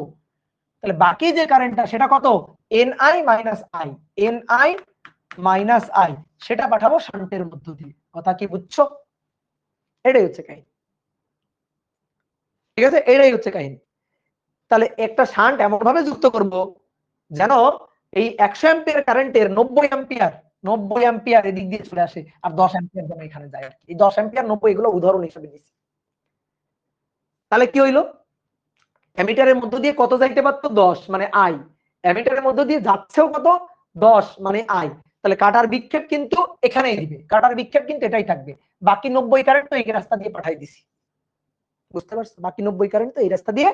তাহলে বাকি যে কারেন্টটা সেটা কত, N I minus I, N I minus I, সেটা পাঠাবো শান্টের মধ্য দিয়ে। কথা কি বুঝছো? এটাই হচ্ছে কাহিনী, ঠিক আছে, এটাই হচ্ছে কাহিনী। তাহলে একটা শান্ট এমন ভাবে যুক্ত করব যেন এই 100 অ্যাম্পিয়ার কারেন্টের 90 অ্যাম্পিয়ার এদিক দিয়ে চলে আসে, আর 10 অ্যাম্পিয়ার যেন এখানে যায়। এই 10 অ্যাম্পিয়ার 90 এগুলো উদাহরণ হিসেবে দিচ্ছি। তাহলে কি হইলো, অ্যামিটারের মধ্য দিয়ে কত যাইতে পারতো 10 মানে আই, অ্যামিটারের মধ্য দিয়ে যাচ্ছেও কত 10 মানে আই। তাহলে কাটার বিক্ষেপ কিন্তু এখানেই দিবে, কাটার বিক্ষেপ কিন্তু এটাই থাকবে। বাকি 90 কারেন্ট তো এই রাস্তা দিয়ে পাঠাই দিছি, বুঝতে পারছো? বাকি 90 কারেন্ট তো এই রাস্তা দিয়ে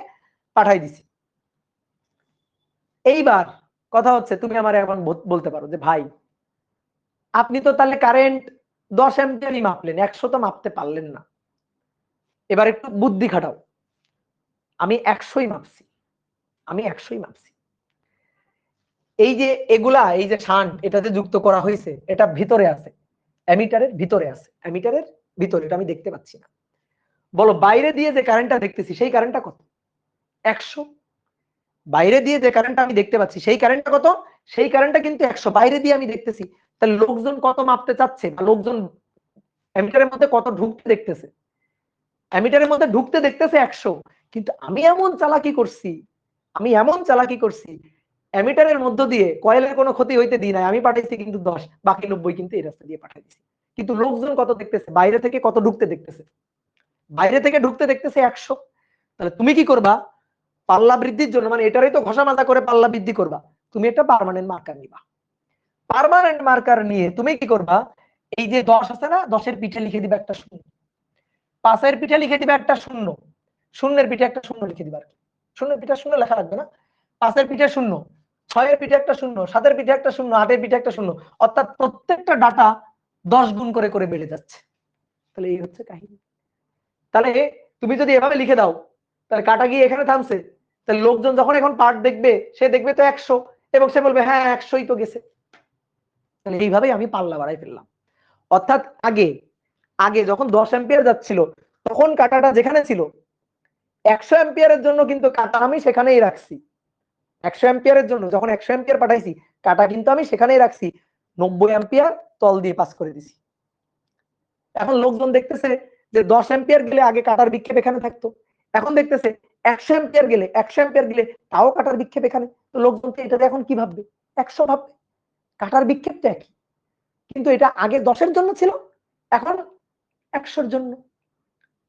পাঠাই দিছি। এইবার কথা হচ্ছে, তুমি আমার এখন বলতে পারো যে ভাই আপনি তো তাহলে কারেন্ট 10 অ্যাম্পিয়ারই মাপলেন, 100 তো মাপতে পারলেন না, এবার একটু বুদ্ধি খাটাও। আমি 100ই মাপছি, আমি 100ই মাপছি। এই যে এগুলা, এই যে শান্ট এটাতে যুক্ত করা হয়েছে, এটা ভিতরে আছে, অ্যামিটারের ভিতরে আছে, অ্যামিটারের ভিতরে, এটা আমি দেখতে পাচ্ছি না। বলো বাইরে দিয়ে যে কারেন্টটা দেখতেছি সেই কারেন্টটা কত? 100। বাইরে দিয়ে যে কারেন্টটা আমি দেখতে পাচ্ছি সেই কারেন্টটা কত? সেই কারেন্টটা কিন্তু 100, বাইরে দিয়ে আমি দেখতেছি। তাহলে লোকজন কত মাপতে চাচ্ছে, বা লোকজন অ্যামিটারের মধ্যে কত ঢুকতে দেখতেছে? অ্যামিটারের মধ্যে ঢুকতে দেখতেছে 100, কিন্তু আমি এমন চালাকি করছি, আমি এমন চালাকি করছি, অ্যামিটারের মধ্য দিয়ে কয়েলের কোনো ক্ষতি হইতে দিই নাই, আমি পাঠাইছি কিন্তু 10, বাকি 90 কিন্তু এই রাস্তা দিয়ে পাঠাই দিছি। কিন্তু লোকজন কত দেখতেছে, বাইরে থেকে কত ঢুকতে দেখতেছে? বাইরে থেকে ঢুকতে দেখতেছে 100। তাহলে তুমি কি করবা? পাল্লা বৃদ্ধির জন্য, মানে এটারই তো ঘষা মাজা করে পাল্লা বৃদ্ধি করবা, তুমি একটা পার্মানেন্ট মার্কার নিবা। পার্মানেন্ট মার্কার নিয়ে তুমি কি করবা? এই যে 10 আছে না, 10-এর পিঠে লিখে দিবা একটা শূন্য, 5-এর পিঠে লিখে দিবা একটা শূন্য, শূন্যের পিঠে একটা শূন্য লিখে দিবা। শূন্যের পিঠে শূন্য লেখা লাগবে না, 5-এর পিঠে শূন্য, 6-এর পিঠে একটা শূন্য, 7-এর পিঠে একটা শূন্য, 8-এর পিঠে একটা শূন্য, অর্থাৎ প্রত্যেকটা ডাটা 10 গুণ করে করে বেড়ে যাচ্ছে। তাহলে এই হচ্ছে কাহিনী। তাহলে তুমি যদি এভাবে লিখে দাও, তাহলে কাটা গিয়ে এখানে থামছে, তাহলে লোকজন যখন এখন পার্ট দেখবে, সে দেখবে তো 100, এবং সে বলবে হ্যাঁ 100ই তো গেছে। তাহলে এইভাবেই আমি পাল্লা বাড়াই ফেললাম। অর্থাৎ আগে আগে যখন 10 অ্যাম্পিয়ার যাচ্ছিল, তখন কাটাটা যেখানে ছিল 100 অ্যাম্পিয়ারের জন্য কিন্তু কাটা আমি সেখানেই রাখছি। 100 অ্যাম্পিয়ারের জন্য যখন 100 অ্যাম্পিয়ার পাঠাইছি, কাটা কিন্তু আমি সেখানেই রাখছি, 90 অ্যাম্পিয়ার তল দিয়ে পাস করে দিছি। এখন লোকজন দেখতেছে যে 10 অ্যাম্পিয়ার গেলে আগে কাটার বিক্ষেপ এখানে থাকতো, এখন দেখতেছে 100 অ্যাম্পিয়ার গেলে, 100 অ্যাম্পিয়ার গেলে তাও কাটার বিক্ষেপ এখানে। তো লোকজন তো এটাতে এখন কি ভাববে? 100 ভাববে, কাটার বিক্ষেপ তো একই, কিন্তু এটা আগে 10-এর জন্য ছিল, এখন 100-এর জন্য।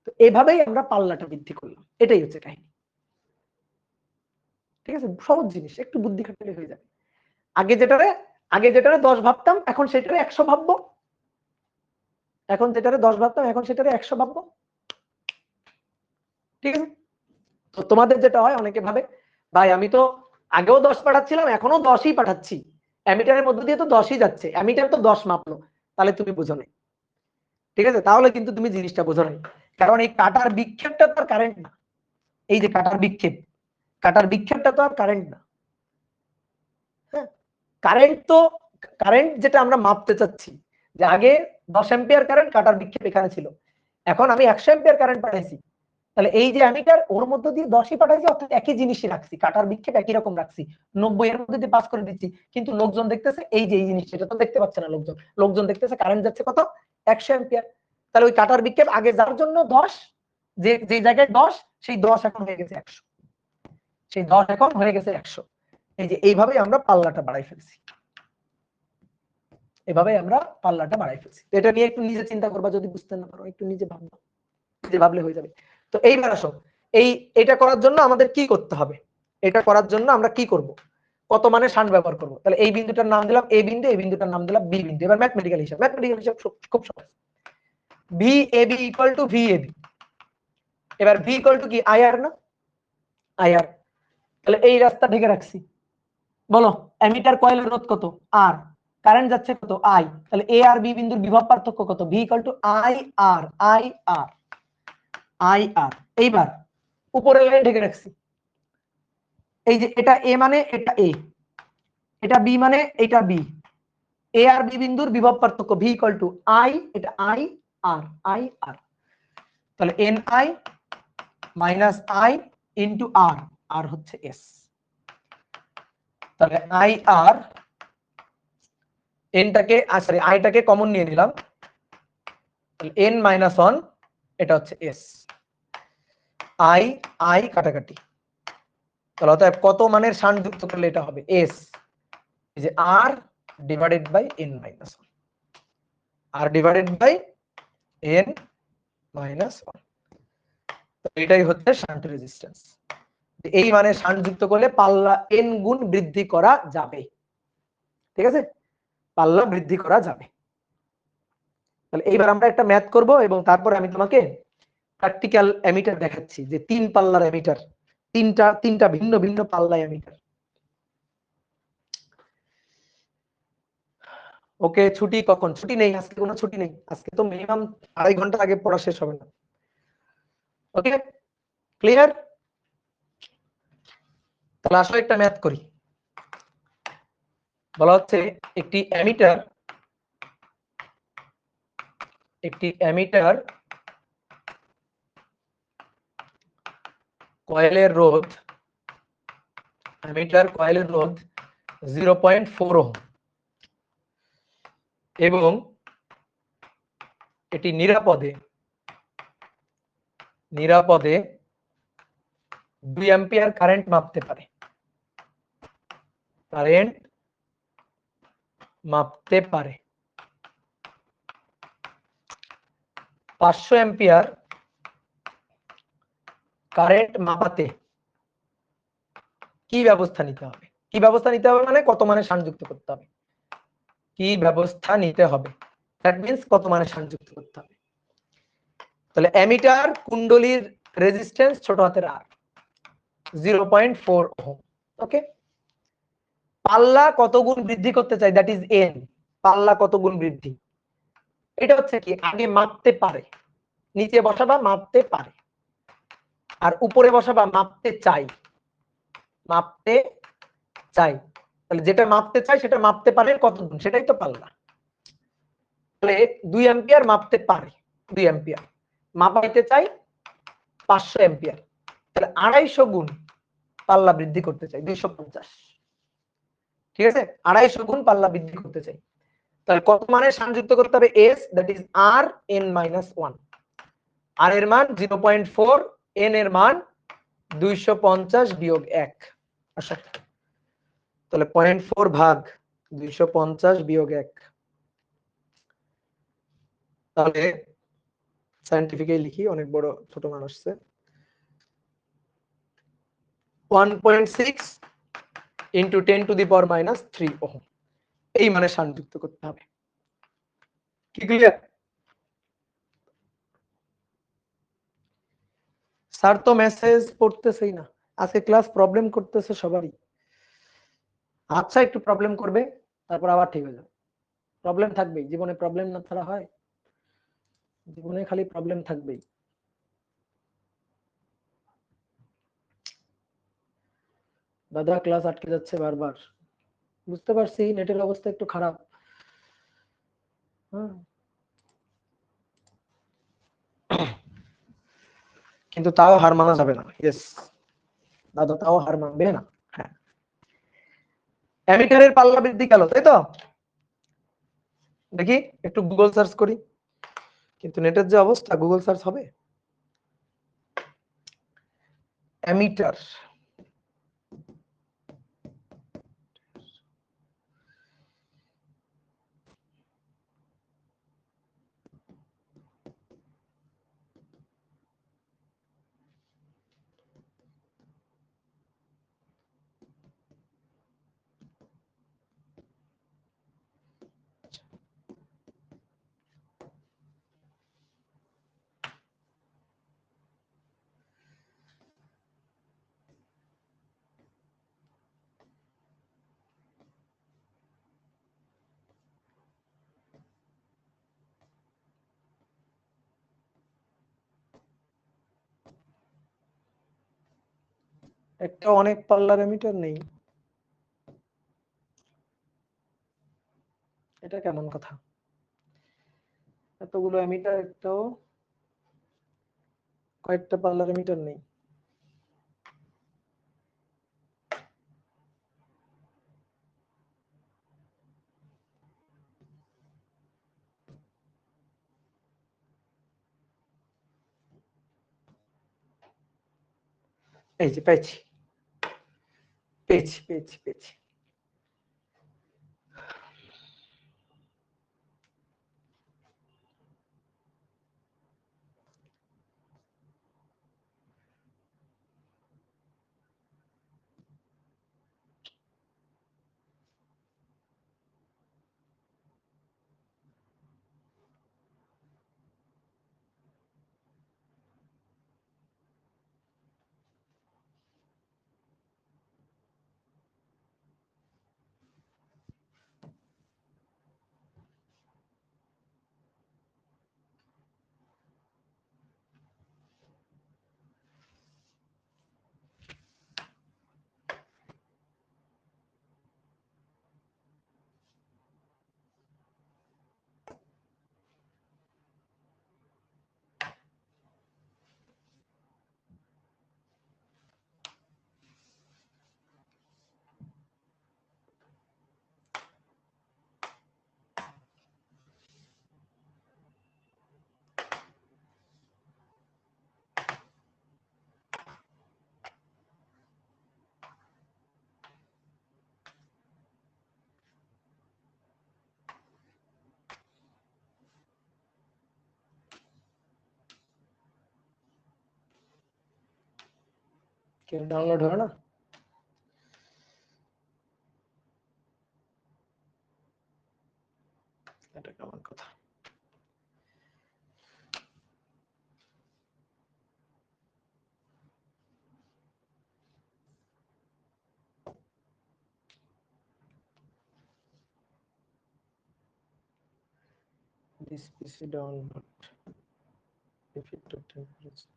তো এভাবেই আমরা পাল্লাটা বৃদ্ধি করলাম, এটাই হচ্ছে কাহিনী। ঠিক আছে, সহজ জিনিস, একটু বুদ্ধি খাটালে হয়ে যাবে। আগে যেটারে 10 ভাবতাম, এখন সেটারে 100 ভাববো, এখন যেটারে 10 ভাবতাম, এখন সেটারে 100 ভাববো। ঠিক আছে, তো তোমাদের যেটা হয়, অনেকে ভাবে ভাই আমি তো আগেও 10 পাঠাচ্ছিলাম, এখনো 10ই পাঠাচ্ছি, অ্যামিটারের মধ্যে দিয়ে তো 10ই যাচ্ছে, অ্যামিটার তো 10 মাপলো। তাহলে তুমি বুঝো নাই, ঠিক আছে, তাহলে কিন্তু তুমি জিনিসটা বুঝো নাই। কারণ এই কাটার বিক্ষেপটা তো আর কারেন্ট না, এই যে কাটার বিক্ষেপ, কাটার বিক্ষেপটা তো আর কারেন্ট না। হ্যাঁ, কারেন্ট তো, কারেন্ট যেটা আমরা মাপতে চাচ্ছি, যে আগে 10 অ্যাম্পিয়ার কারেন্ট, কাটার বিক্ষেপ এখানে ছিল, এখন আমি 100 অ্যাম্পিয়ার কারেন্ট পাঠাইছি, তাহলে এই যে অ্যামিটার ওর মধ্য দিয়ে 10ই পাঠাইছি, অর্থাৎ একই জিনিসই রাখছি, কাটার বিক্ষেপ একই রকম রাখছি, 90 এর মধ্যে দিয়ে পাস করে দিচ্ছি। কিন্তু লোকজন দেখতেছে এই যে এই জিনিসটা, এটা তো দেখতে পাচ্ছে না লোকজন, লোকজন দেখতেছে কারেন্ট যাচ্ছে কত 100 অ্যাম্পিয়ার। তাহলে ওই কাটার বিক্ষেপ আগে যার জন্য 10, যে যে জায়গায় 10, সেই 10 এখন হয়ে গেছে 100, সেই 10 এখন হয়ে গেছে 100। এই যে এইভাবেই আমরা পাল্লাটা বাড়াই ফেলছি, এভাবেই আমরা পাল্লাটা বাড়াই ফেলছি। এটা নিয়ে একটু নিজে চিন্তা করবা, যদি বুঝতে না পারো একটু নিজে ভাববা, নিজে ভাবলে হয়ে যাবে। তো এইবার আসো, এটা করার জন্য আমাদের কি করতে হবে? এটা করার জন্য আমরা কি করব? কত মানে শান্ট ব্যবহার করব? তাহলে এই বিন্দুটার নাম দিলাম এ বিন্দু, এই বিন্দুটার নাম দিলাম বি বিন্দু। এবার ম্যাথমেটিক্যাল হিসাব খুব সহজ। V A B equal to V A B. এবার ভি ইকুয়াল টু কি, আইআর না, আইআর। তাহলে এই রাস্তা ঢেকে রাখছি। বলো অ্যামিটার কয়েলের রোধ কত? আর। কারেন্ট যাচ্ছে কত? আই। তাহলে এ আর বি বিন্দুর বিভব পার্থক্য কত? V equal to I R, I R, I R. এইবার উপরের লাইন ঢেকে রাখছি। এই যে এটা এ মানে এটা এ, এটা বি মানে এটা বি, এ আর বি বিন্দুর বিভব পার্থক্য ভি ইকুয়াল টু আই, এটা আই আর, আই আর। তাহলে N I minus I into R, R হচ্ছে এস। তাহলে আই আর, এনটাকে সরি আইটাকে কমন নিয়ে নিলাম, তাহলে এন মাইনাস 1 এটা হচ্ছে এস, আই আই কাটাকাটি, তাহলে অতএব কত মানের শান্ট যুক্ত করলে এটা হবে এস, এই যে R divided by N minus one, R divided by N minus one, এটাই হচ্ছে শান্ট রেজিস্ট্যান্স। এই মানে শান্ট যুক্ত করলে পাল্লা এন গুণ বৃদ্ধি করা যাবে, ঠিক আছে, পাল্লা বৃদ্ধি করা যাবে। তাহলে এইবার আমরা একটা ম্যাথ করব এবং তারপরে আমি তোমাকে প্র্যাকটিক্যাল অ্যামিটার দেখাচ্ছি, যে 3 পাল্লার অ্যামিটার, তিনটা ভিন্ন ভিন্ন পাল্লা অ্যামিটার। ওকে, ছুটি কখন? ছুটি নেই আজকে, কোনো ছুটি নেই আজকে, তো মিনিমাম 2.5 ঘন্টা আগে পড়া শেষ হবে না। ওকে, ক্লিয়ার? তাহলে আসলে একটা ম্যাথ করি। বলা হচ্ছে একটি অ্যামিটার কয়েলের রোধ 0.4 ওহম এবং এটি নিরাপদে 2 অ্যাম্পিয়ার কারেন্ট মাপতে পারে, 500 অ্যাম্পিয়ার কারেন্ট মাপাতে কি ব্যবস্থা নিতে হবে? কি ব্যবস্থা নিতে হবে মানে কত মানে সংযুক্ত করতে হবে, কি ব্যবস্থা নিতে হবে, দ্যাট মিন্স কত মানে সংযুক্ত করতে হবে। তাহলে অ্যামিটার কুণ্ডলীর রেজিস্ট্যান্স ছোট হাতের আর 0.4 ওহম। ওকে, পাল্লা কত গুণ বৃদ্ধি করতে চাই, দ্যাট ইজ এন, পাল্লা কত গুণ বৃদ্ধি, এটা হচ্ছে কি আগে মাপতে পারে, নিচে বসাবা মাপতে পারে, আর উপরে বসাবা মাপতে চাই, তাহলে যেটা মাপতে চাই সেটা মাপতে পারে কত গুণ, সেটাই তো পাল্লা। তাহলে 2 অ্যাম্পিয়ার মাপতে পারে, 2 অ্যাম্পিয়ার মাপাইতে চাই 500 অ্যাম্পিয়ার, তাহলে 250 গুণ পাল্লা বৃদ্ধি করতে চাই 250, ঠিক আছে, 250 গুণ পাল্লা বৃদ্ধি করতে চাই। তাহলে কত মানের সংযুক্ত করতে হবে S, that is R N minus 1, R এর মান 0.4, এন এর মান 250 বিয়োগ 1। আচ্ছা, তাহলে 0.4 ভাগ 250 বিয়োগ 1, তাহলে সায়েন্টিফিক্যালি লিখি, অনেক বড় ছোট মান আসছে, 1.6 into 10 to the power minus 3 ohm, এই মানে সংযুক্ত করতে হবে। কি ক্লিয়ার? স্যার তো মেসেজ পড়তেছেই না, আজকে ক্লাস প্রবলেম করতেছে সবারই। আচ্ছা, একটু প্রবলেম করবে তারপর আবার ঠিক হয়ে যাবে, প্রবলেম থাকবেই জীবনে, প্রবলেম না ছাড়া হয়? জীবনে খালি প্রবলেম থাকবেই। দাদা ক্লাস আটকে যাচ্ছে বারবার, বুঝতে পারছি নেটের অবস্থা একটু খারাপ, হ্যাঁ, কিন্তু তাও হার মানা যাবে না। ইয়েস দাদা, তাও হার মানবে না। হ্যাঁ, অ্যামিটারের পাল্লা বৃদ্ধি গেল, তাই তো? দেখি একটু গুগল সার্চ করি, কিন্তু নেটের যে অবস্থা গুগল সার্চ হবে? অ্যামিটার, একটা অনেক পাল্লার অ্যামিটার নেই, এটা কেমন কথা? এতগুলো অ্যামিটার, একটাও কয়েকটা পাল্লার অ্যামিটার নেই। এই যে পেয়েছি পেয়েছি পেয়েছি পেয়েছি। কেন ডাউনলোড হলো না? এটা কেমন কথা? This PC download. If it took temperature.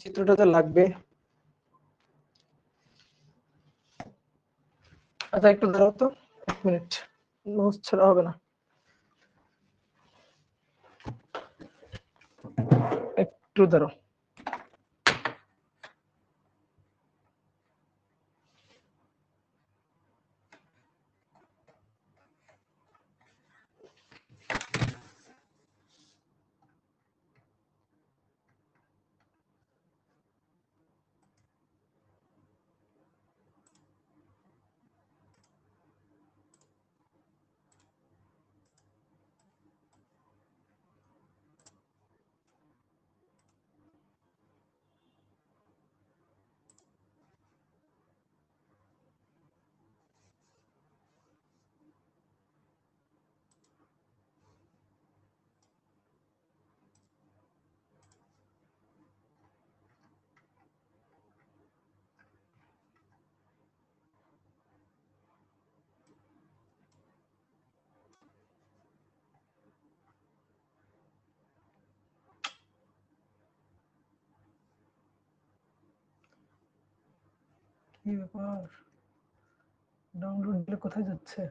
চিত্রটা তো লাগবে। আচ্ছা একটু দাঁড়াও তো, 1 মিনিট, নোটস ছাড়া হবে না, একটু দাঁড়াও। কি ব্যাপার, ডাউনলোড দিলে কোথায় যাচ্ছে?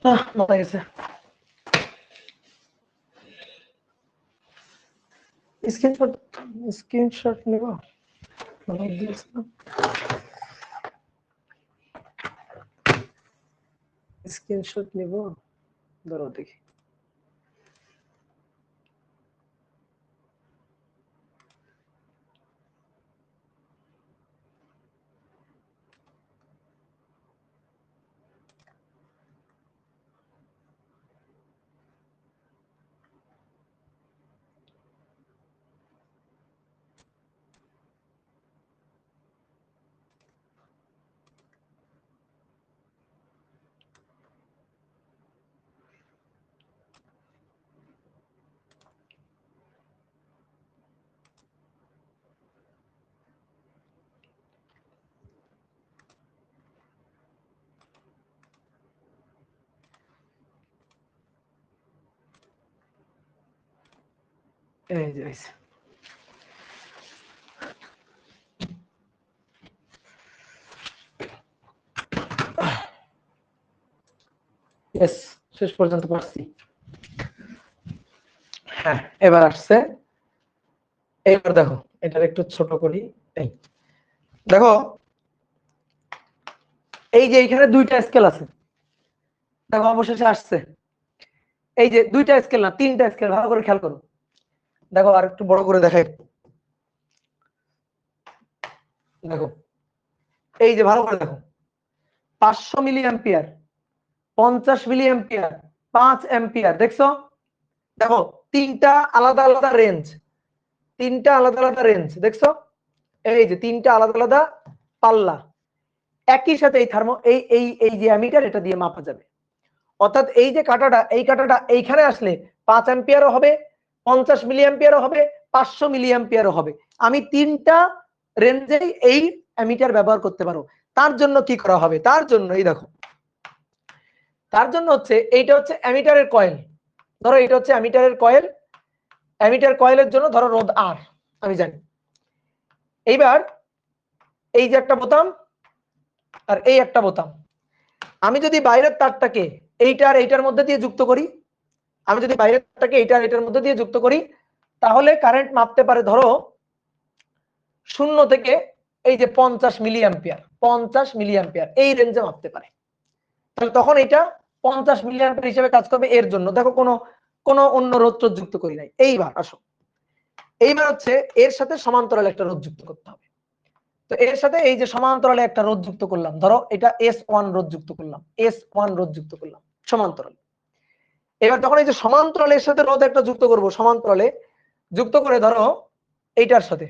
মারা গেছে। স্ক্রিনশট নিব, স্ক্রিনশট নিব, ধরো দেখি। এই যে শেষ পর্যন্ত পারছি। হ্যাঁ, এবার আসছে। এবার দেখো, এটার একটু ছোট করি। এই দেখো, এই যে এখানে দুইটা স্কেল আছে, দেখো অবশেষে আসছে। এই যে দুইটা স্কেল না, তিনটা স্কেল, ভালো করে খেয়াল করো। দেখো আর একটু বড় করে দেখাই, দেখো এই যে ভালো করে দেখো, 500 milli ampere, 50 milli ampere, 5 ampere, দেখছো? দেখো তিনটা আলাদা আলাদা রেঞ্জ, তিনটা আলাদা আলাদা রেঞ্জ, দেখছো? এই যে তিনটা আলাদা আলাদা পাল্লা, একই সাথে এই থার্মো এই এই এই যে অ্যামিটার, এটা দিয়ে মাপা যাবে। অর্থাৎ এই যে কাঁটাটা, এই কাঁটাটা এইখানে আসলে 5 অ্যাম্পিয়ারও হবে, 50 মিলি অ্যাম্পিয়ারও হবে, 500 মিলি অ্যাম্পিয়ারও হবে। আমি তিনটা রেঞ্জেই এই অ্যামিটার ব্যবহার করতে পারো। তার জন্য কি করা হবে? তার জন্য এই দেখো, তার জন্য হচ্ছে এইটা হচ্ছে অ্যামিটারের কয়েল। ধরো এটা হচ্ছে অ্যামিটারের কয়েল, অ্যামিটার কয়েলের জন্য ধরো রোধ আর আমি জানি। এইবার এই যে একটা বোতাম আর এই একটা বোতাম, আমি যদি বাইরের তারটাকে এইটার এইটার মধ্যে দিয়ে যুক্ত করি, আমি যদি বাইরের তারটাকে এইটার এইটার মধ্যে দিয়ে যুক্ত করি, তাহলে কারেন্ট মাপতে পারে ধরো 0 থেকে এই যে 50 মিলি অ্যাম্পিয়ার, 50 মিলি অ্যাম্পিয়ার এই রেঞ্জে মাপতে পারে। তাহলে তখন এটা 50 মিলি অ্যাম্পিয়ার হিসেবে কাজ করবে। এর জন্য দেখো কোনো অন্য রোধ যুক্ত করি নাই। এইবার আসো, এইবার হচ্ছে এর সাথে সমান্তরাল একটা রোধ যুক্ত করতে হবে। তো এর সাথে এই যে সমান্তরালে একটা রোধ যুক্ত করলাম, ধরো এটা S1 রোধ যুক্ত করলাম, S1 রোধ যুক্ত করলাম সমান্তরাল। এবার যখন এই যে সমান্তরালের সাথে রোধ একটা যুক্ত করব, সমান্তরালে যুক্ত করে ধরো এইটার সাথে,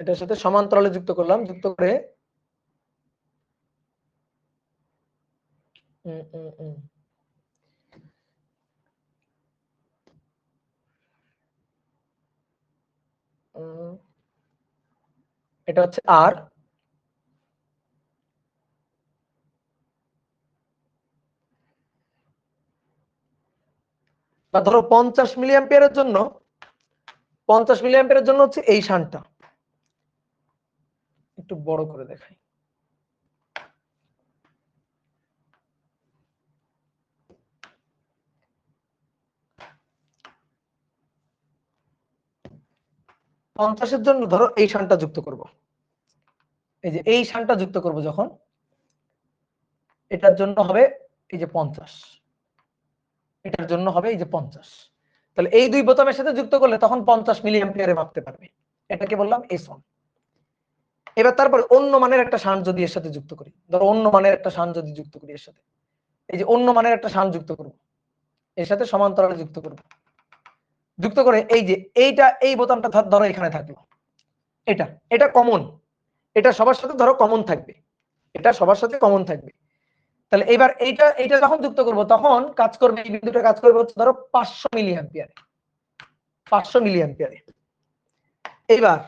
এটার সাথে সমান্তরালে যুক্ত করলাম, যুক্ত করে এটা হচ্ছে আর, বা ধরো 50 মিলি অ্যাম্পিয়ারের জন্য, 50 মিলি অ্যাম্পিয়ারের জন্য হচ্ছে এই শান্টটা। একটু বড় করে দেখাই, পঞ্চাশের জন্য ধরো এই শানটা যুক্ত করব, এই যে এই শানটা যুক্ত করব যখন, এটার জন্য হবে এই যে 50, এটার জন্য হবে এই যে 50। তাহলে এই দুই বোতামের সাথে যুক্ত করলে তখন 50 মিলি অ্যাম্পিয়ারে মাপতে পারবে। এটাকে বললাম S1। এবার তারপর অন্য মানের একটা শান যদি এর সাথে যুক্ত করি, ধরো অন্য মানের একটা শান যদি যুক্ত করি এর সাথে, এই যে অন্য মানের একটা শান যুক্ত করব, এর সাথে সমান্তরালে যুক্ত করব, যুক্ত করে এই যে এইটা, এই বোতামটা ধরো এখানে থাকলো, এটা এটা কমন, এটা সবার সাথে ধরো কমন থাকবে, এটা সবার সাথে কমন থাকবে। তাহলে এবার এইটা এইটা যখন যুক্ত করব তখন কাজ করবে, এই বিন্দুটা কাজ করবে হচ্ছে ধরো 500 মিলি অ্যাম্পিয়ারে, 500 মিলি অ্যাম্পিয়ারে। এইবার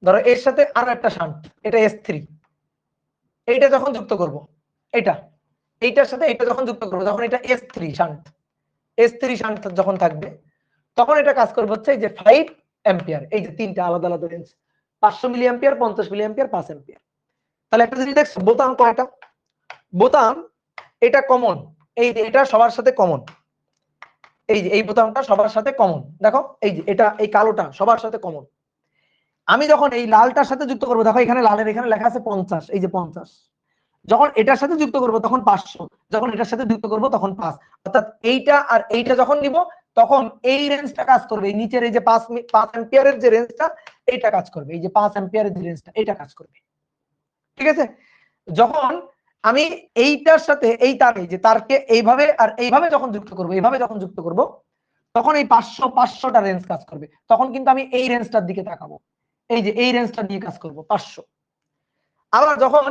ধরো এর সাথে আর একটা শান্ট, এটা S3, এইটা যখন যুক্ত করব, এটা এইটার সাথে এটা যখন যুক্ত করব, তখন এটা S3 শান্ট, S3 শান্ট যখন থাকবে তখন এটা কাজ করবে হচ্ছে এই যে 5 অ্যাম্পিয়ার। এই যে তিনটা আলাদা আলাদা range, 500 milli ampere, 50 milli ampere, 5 ampere. তাহলে একটা জিনিস দেখছো, বোতাম কয়টা? বোতাম এটা কমন, এই যে এটা সবার সাথে কমন, এই যে এই বোতামটা সবার সাথে কমন, দেখো এই যে এটা এই কালোটা সবার সাথে কমন। আমি যখন এই লালটার সাথে যুক্ত করবো, দেখো এখানে লালের এখানে লেখা আছে 50, এই যে 50, যখন এটার সাথে যুক্ত করব তখন 500, যখন এটার সাথে যুক্ত করব তখন 5, অর্থাৎ এইটা আর এইটা যখন নিব তখন এই রেঞ্জটা কাজ করবে, এই নিচের এই যে 5 অ্যাম্পিয়ারের যে রেঞ্জটা এইটা কাজ করবে, এই যে 5 অ্যাম্পিয়ারের যে রেঞ্জটা এটা কাজ করবে, ঠিক আছে। যখন আমি এইটার সাথে এই তার এই যে তারকে এইভাবে আর এইভাবে যখন যুক্ত করব, এইভাবে যখন যুক্ত করব তখন এই 500টা রেঞ্জ কাজ করবে, তখন কিন্তু আমি এই রেঞ্জটার দিকে তাকাবো, এই যে এই রেঞ্জটা দিয়ে কাজ করব 500। আবার যখন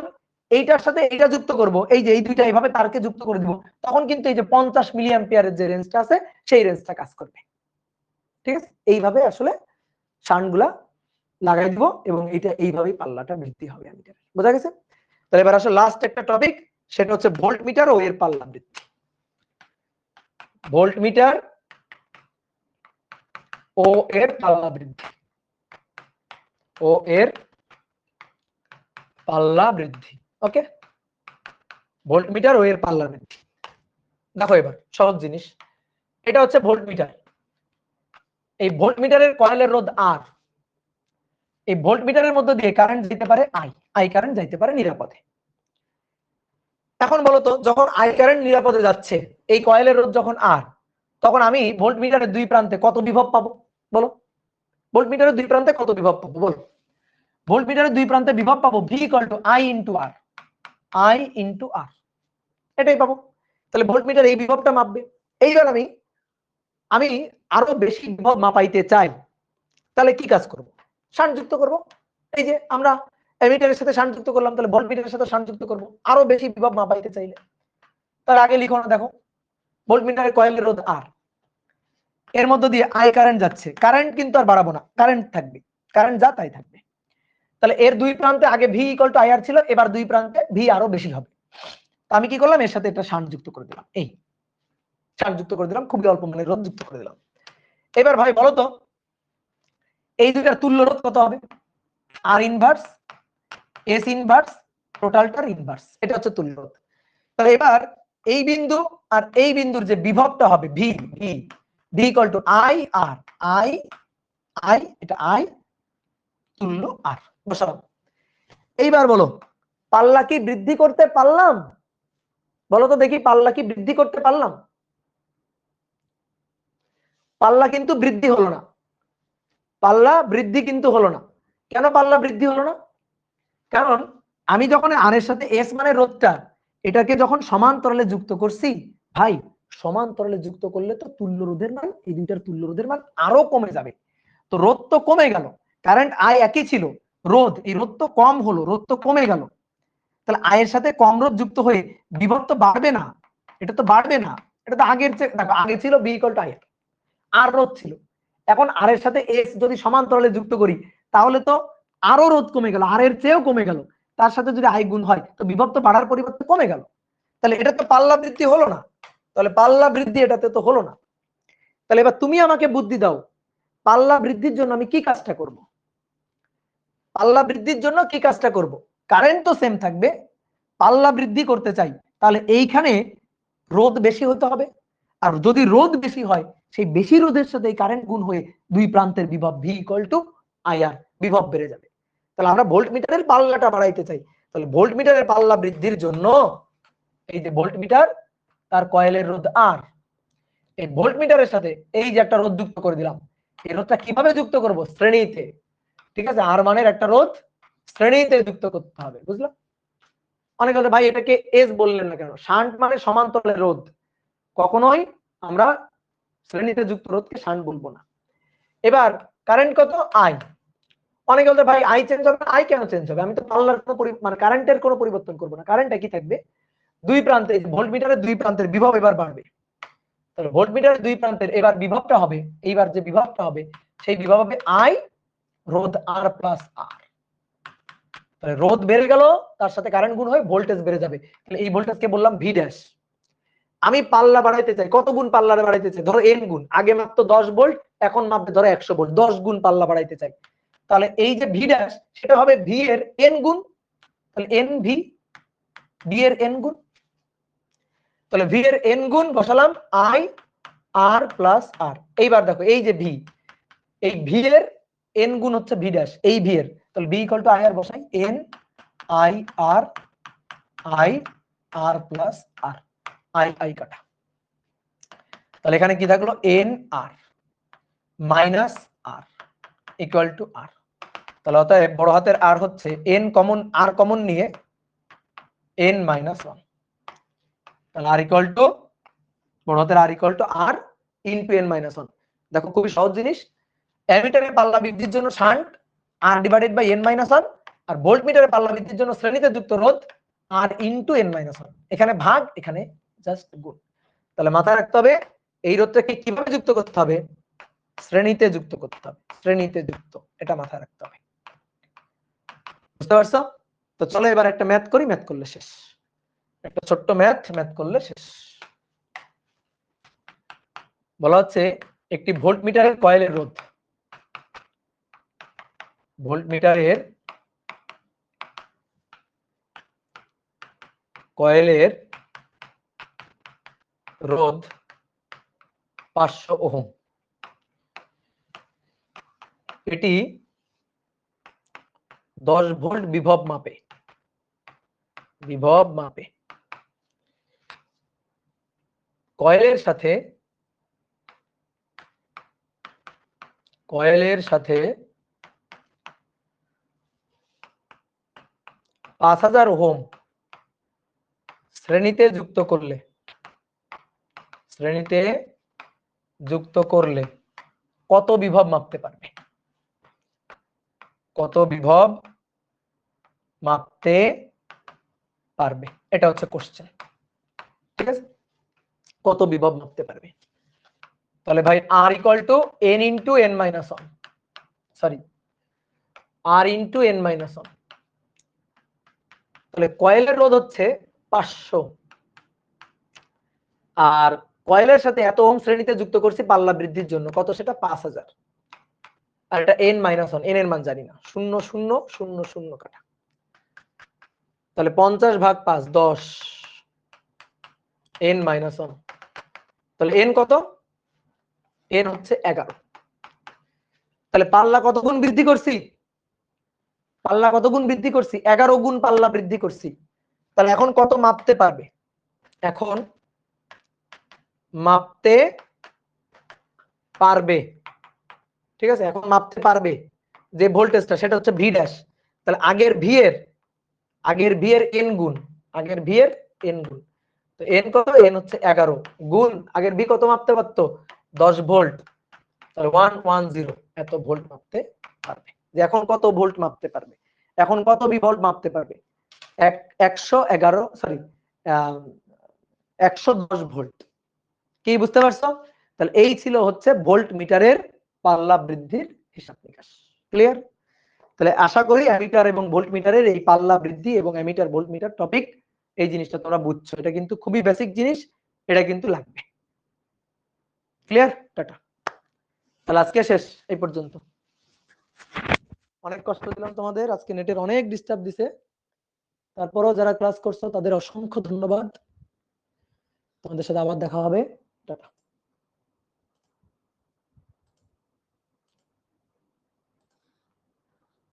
এইটার সাথে এইটা যুক্ত করব, এই যে এই দুইটা এইভাবে তারকে যুক্ত করে দিব, তখন কিন্তু এই যে 50 মিলি অ্যাম্পিয়ারের যে রেঞ্জটা আছে সেই রেঞ্জটা কাজ করবে, ঠিক আছে। এইভাবে আসলে শান্টগুলা লাগাই দিব এবং এটা এইভাবেই পাল্লাটা বৃদ্ধি হবে অ্যামিটারে, বোঝা গেছে। তাহলে এবার আসলে লাস্ট একটা টপিক, সেটা হচ্ছে ভোল্ট মিটার ও এর পাল্লা বৃদ্ধি। ভোল্ট মিটার ও এর পাল্লা বৃদ্ধি, ও এর পাল্লা বৃদ্ধি, ওকে। ভোল্ট মিটার ও এর পাল্লা বৃদ্ধি, দেখো এবার সহজ জিনিস, এটা হচ্ছে ভোল্ট মিটার, এই ভোল্ট মিটারের কয়েলের রোধ আর, এই ভোল্ট মিটারের মধ্যে দিয়ে কারেন্ট যেতে পারে আই কারেন্ট যাইতে পারে নিরাপদে। এখন বলো তো, যখন আই কারেন্ট নিরাপদে যাচ্ছে, এই কয়েলের রোধ যখন আর, তখন আমি ভোল্ট মিটারের দুই প্রান্তে কত বিভব পাবো বলো? ভোল্ট মিটারের দুই প্রান্তে কত বিভব পাবো বলো? ভোল্ট মিটারের দুই প্রান্তে বিভব পাবো V equal to I into R, I into R, এটাই পাবো। তাহলে ভোল্ট মিটার এই বিভবটা মাপবে। এইবার আমি আমি আরো বেশি বিভব মাপাইতে চাই, তাহলে কি কাজ করব? শান্ট যুক্ত করব। এই যে আমরা এমিটারের সাথে শান্ট যুক্ত করলাম, তাহলে ভোল্ট মিটারের সাথে শান্ট যুক্ত করব আরো বেশি বিভব মাপাইতে চাইলে। তার আগে লিখো না, দেখো ভোল্ট মিটারের কয়েলের রোধ আর, এর মধ্য দিয়ে আই কারেন্ট যাচ্ছে, কারেন্ট কিন্তু আর বাড়াবো না, কারেন্ট থাকবে, কারেন্ট যা তাই থাকবে। তাহলে এর দুই প্রান্তে আগে ভি ইকুয়াল টু আই আর ছিল, এবার দুই প্রান্তে ভি আরো বেশি হবে। আমি কি করলাম, এর সাথে একটা শান্ট যুক্ত করে দিলাম, এই শান্ট যুক্ত করে দিলাম, খুবই অল্প মানে রোধ যুক্ত করে দিলাম। এবার ভাই বলো তো, এই দুইটার তুল্য রোধ কত হবে? আর ইনভার্স এস ইনভার্স টোটালটার ইনভার্স, এটা হচ্ছে তুল্য রোধ। তাহলে এবার এই বিন্দু আর এই বিন্দুর যে বিভবটা হবে V, V V equal to I R, I I এটা আই তুল্য আর বসালাম। এইবার বলো, পাল্লা কি বৃদ্ধি করতে পারলাম? বলো তো দেখি, পাল্লা কি বৃদ্ধি করতে পারলাম? পাল্লা কিন্তু বৃদ্ধি হলো না, পাল্লা বৃদ্ধি কিন্তু হলো না। কেন পাল্লা বৃদ্ধি হলো না? কারণ আমি যখন আর এর সাথে এস মানে রোধটা, এটাকে যখন সমান্তরালে যুক্ত করছি, ভাই সমান্তরালে যুক্ত করলে তো তুল্য রোধের মান, এই দুইটার তুল্য রোধের মান আরো কমে যাবে। তো রোধ তো কমে গেল, কারেন্ট আই একই ছিল, রোধ এই রোধ তো কম হলো, রোধ তো কমে গেল। তাহলে আয়ের সাথে কম রোধ যুক্ত হয়ে বিভব তো বাড়বে না, এটা তো বাড়বে না, এটা তো আগের চেয়ে, দেখো আগে ছিল বি ইকুয়াল টু আই আর রোধ ছিল, এখন আর এর সাথে এস যদি সমান্তরালে যুক্ত করি তাহলে তো আরো রোধ কমে গেল, আর এর চেয়েও কমে গেল, তার সাথে যদি আই গুণ হয় তো বিভব তো বাড়ার পরিবর্তে কমে গেল। তাহলে এটা তো পাল্লা বৃদ্ধি হলো না, তাহলে পাল্লা বৃদ্ধি এটাতে তো হলো না। তাহলে এবার তুমি আমাকে বুদ্ধি দাও, পাল্লা বৃদ্ধির জন্য আমি কি কাজটা করব? পাল্লা বৃদ্ধির জন্য কি কাজটা করব? কারেন্ট তো সেম থাকবে, পাল্লা বৃদ্ধি করতে চাই, তাহলে এইখানে রোধ বেশি হতে হবে, আর যদি রোধ বেশি হয় সেই বেশি রোধের সাথে এই কারেন্ট গুণ হয়ে দুই প্রান্তের বিভব ভি ইকুয়াল টু আই আর, বিভব বেড়ে যাবে। তাহলে আমরা ভোল্ট মিটারের পাল্লাটা বাড়াইতে চাই, তাহলে ভোল্ট মিটারের পাল্লা বৃদ্ধির জন্য এই যে ভোল্ট মিটার তার কয়েলের রোধ আর, এই ভোল্ট মিটারের সাথে এই যে একটা রোধ যুক্ত করে দিলাম, এই রোধটা কিভাবে যুক্ত করব? শ্রেণীতে, ঠিক আছে, আর মানের একটা রোধ শ্রেণীতে যুক্ত করতে হবে, বুঝলাম। অনেক বলে ভাই এটাকে এস বললেন না কেন? শান্ট মানে সমান্তরালে রোধ, কখনোই আমরা শ্রেণীতে যুক্ত রোধকে শান্ট বলবো না। এবার কারেন্ট কত? আই। অনেকে বলতে ভাই আই চেঞ্জ হবে, আই কেন চেঞ্জ হবে? আমি তো পাল্লার কোনো মানে কারেন্টের কোনো পরিবর্তন করবো না, কারেন্ট একই থাকবে। দুই প্রান্তে ভোল্ট মিটারের দুই প্রান্তের বিভব এবার বাড়বে, তাহলে ভোল্ট মিটারের দুই প্রান্তের এবার বিভবটা হবে, এইবার যে বিভবটা হবে সেই বিভব হবে আই রোধ আর প্লাস আর। তাহলে রোধ বেড়ে গেল, তার সাথে কারেন্ট গুণ হয়ে ভোল্টেজ বেড়ে যাবে, তাহলে এই ভোল্টেজকে বললাম ভি ড্যাশ। আমি পাল্লা বাড়াইতে চাই, কত গুণ পাল্লা বাড়াইতে চাই? ধরো এন গুণ, আগে মাপতো 10 ভোল্ট, এখন মাপবে ধরো 100 ভোল্ট, 10 গুণ পাল্লা বাড়াইতে চাই, তাহলে এই যে ভি ড্যাশ সেটা হবে ভি এর এন গুণ, তাহলে এন ভি, ভি এর এন গুণ, তাহলে ভি এর এন গুণ বসালাম আই আর প্লাস আর। এইবার দেখো এই যে ভি, এই ভি এর এন গুণ হচ্ছে ভি ড্যাশ, এই ভি এর, তাহলে V equal to I R বসাই, N I R plus R, I কাটা। তাহলে এখানে কি থাকলো, N R minus R equal to R. তাহলে অতএব বড় হাতের আর হচ্ছে এন কমন, আর কমন নিয়ে এন মাইনাস ওয়ান, তাহলে আর ইকুয়াল টু বড় হাতের R equal to R into N minus one. দেখো খুবই সহজ জিনিস, অ্যামিটারের পাল্লা বৃদ্ধির জন্য shunt R divided by N minus one, R volt মিটারের পাল্লা বৃদ্ধির জন্য শ্রেণীতে যুক্ত রোধ আর ইনটু এন মাইনাস ওয়ান। এখানে ভাগ, এখানে জাস্ট গুণ। তাহলে মাথায় রাখতে হবে এই রোধটাকে কিভাবে যুক্ত করতে হবে, শ্রেণীতে যুক্ত করতে হবে, শ্রেণীতে যুক্ত, এটা মাথায় রাখতে হবে। বুঝতে পারছো? তো চলো এবার একটা ম্যাথ করি, ম্যাথ করলে শেষ, একটা ছোট্ট ম্যাথ করলে শেষ। বলা হচ্ছে একটি ভোল্ট মিটারের কয়েলের রোধ, ভোল্ট মিটারের কয়েলের রোধ 500 ওহম। এটি 10 ভোল্ট বিভব মাপে, বিভব মাপে কয়েলের সাথে 5000 ওহম শ্রেণীতে যুক্ত করলে কত বিভব মাপতে পারবে, কত বিভব মাপতে পারবে, এটা হচ্ছে কোশ্চেন। ঠিক আছে, কত বিভব মাপতে পারবে। তাহলে ভাই R equal to N into N minus one, sorry R into N minus one. তাহলে কয়েলের রোধ হচ্ছে 500, আর কয়েলের সাথে এত ওহম শ্রেণীতে যুক্ত করছি পাল্লা বৃদ্ধির জন্য, কত সেটা 5000, আর এটা এন মাইনাস ওয়ান, এন এর মান জানি না, 0 0 0 0 কাটা। তাহলে 50 ভাগ 5 10, এন মাইনাস ওয়ান। তাহলে এন কত, এন হচ্ছে 11। তাহলে পাল্লা কত গুণ বৃদ্ধি করছি, পাল্লা কত গুণ বৃদ্ধি করছি, 11 গুণ পাল্লা বৃদ্ধি করছি। তাহলে এখন কত মাপতে পারবে, এখন মাপতে পারবে, ঠিক আছে, এখন মাপতে পারবে যে ভোল্টেজটা সেটা হচ্ছে ভি ড্যাশ। তাহলে আগের ভি এর এন গুণ, আগের ভি এর এন গুণ, তো এন কত, এন হচ্ছে 11 গুণ আগের ভি কত মাপতে পারতো, 10 ভোল্ট, তাহলে 110 এত ভোল্ট মাপতে পারবে। যে এখন কত ভোল্ট মাপতে পারবে, এখন কত ভি ভোল্ট মাপতে পারবে, 111 সরি 110 ভোল্ট। কি বুঝতে পারছো? তাহলে এই ছিল হচ্ছে ভোল্ট মিটারের পাল্লা বৃদ্ধির হিসাব নিকাশ। ক্লিয়ার? তাহলে আশা করি অ্যামিটার এবং ভোল্ট মিটারের এই পাল্লা বৃদ্ধি এবং অ্যামিটার ভোল্ট মিটার টপিক, এই জিনিসটা তোমরা বুঝছো, এটা কিন্তু খুবই বেসিক জিনিস, এটা কিন্তু লাগবে। ক্লিয়ার? টাটা। তাহলে আজকে শেষ এই পর্যন্ত। অনেক কষ্ট দিলাম তোমাদের আজকে, নেটের অনেক ডিস্টার্ব দিছে, তারপরেও যারা ক্লাস করছো তাদের অসংখ্য ধন্যবাদ। তোমাদের সাথে আবার দেখা হবে। টাটা।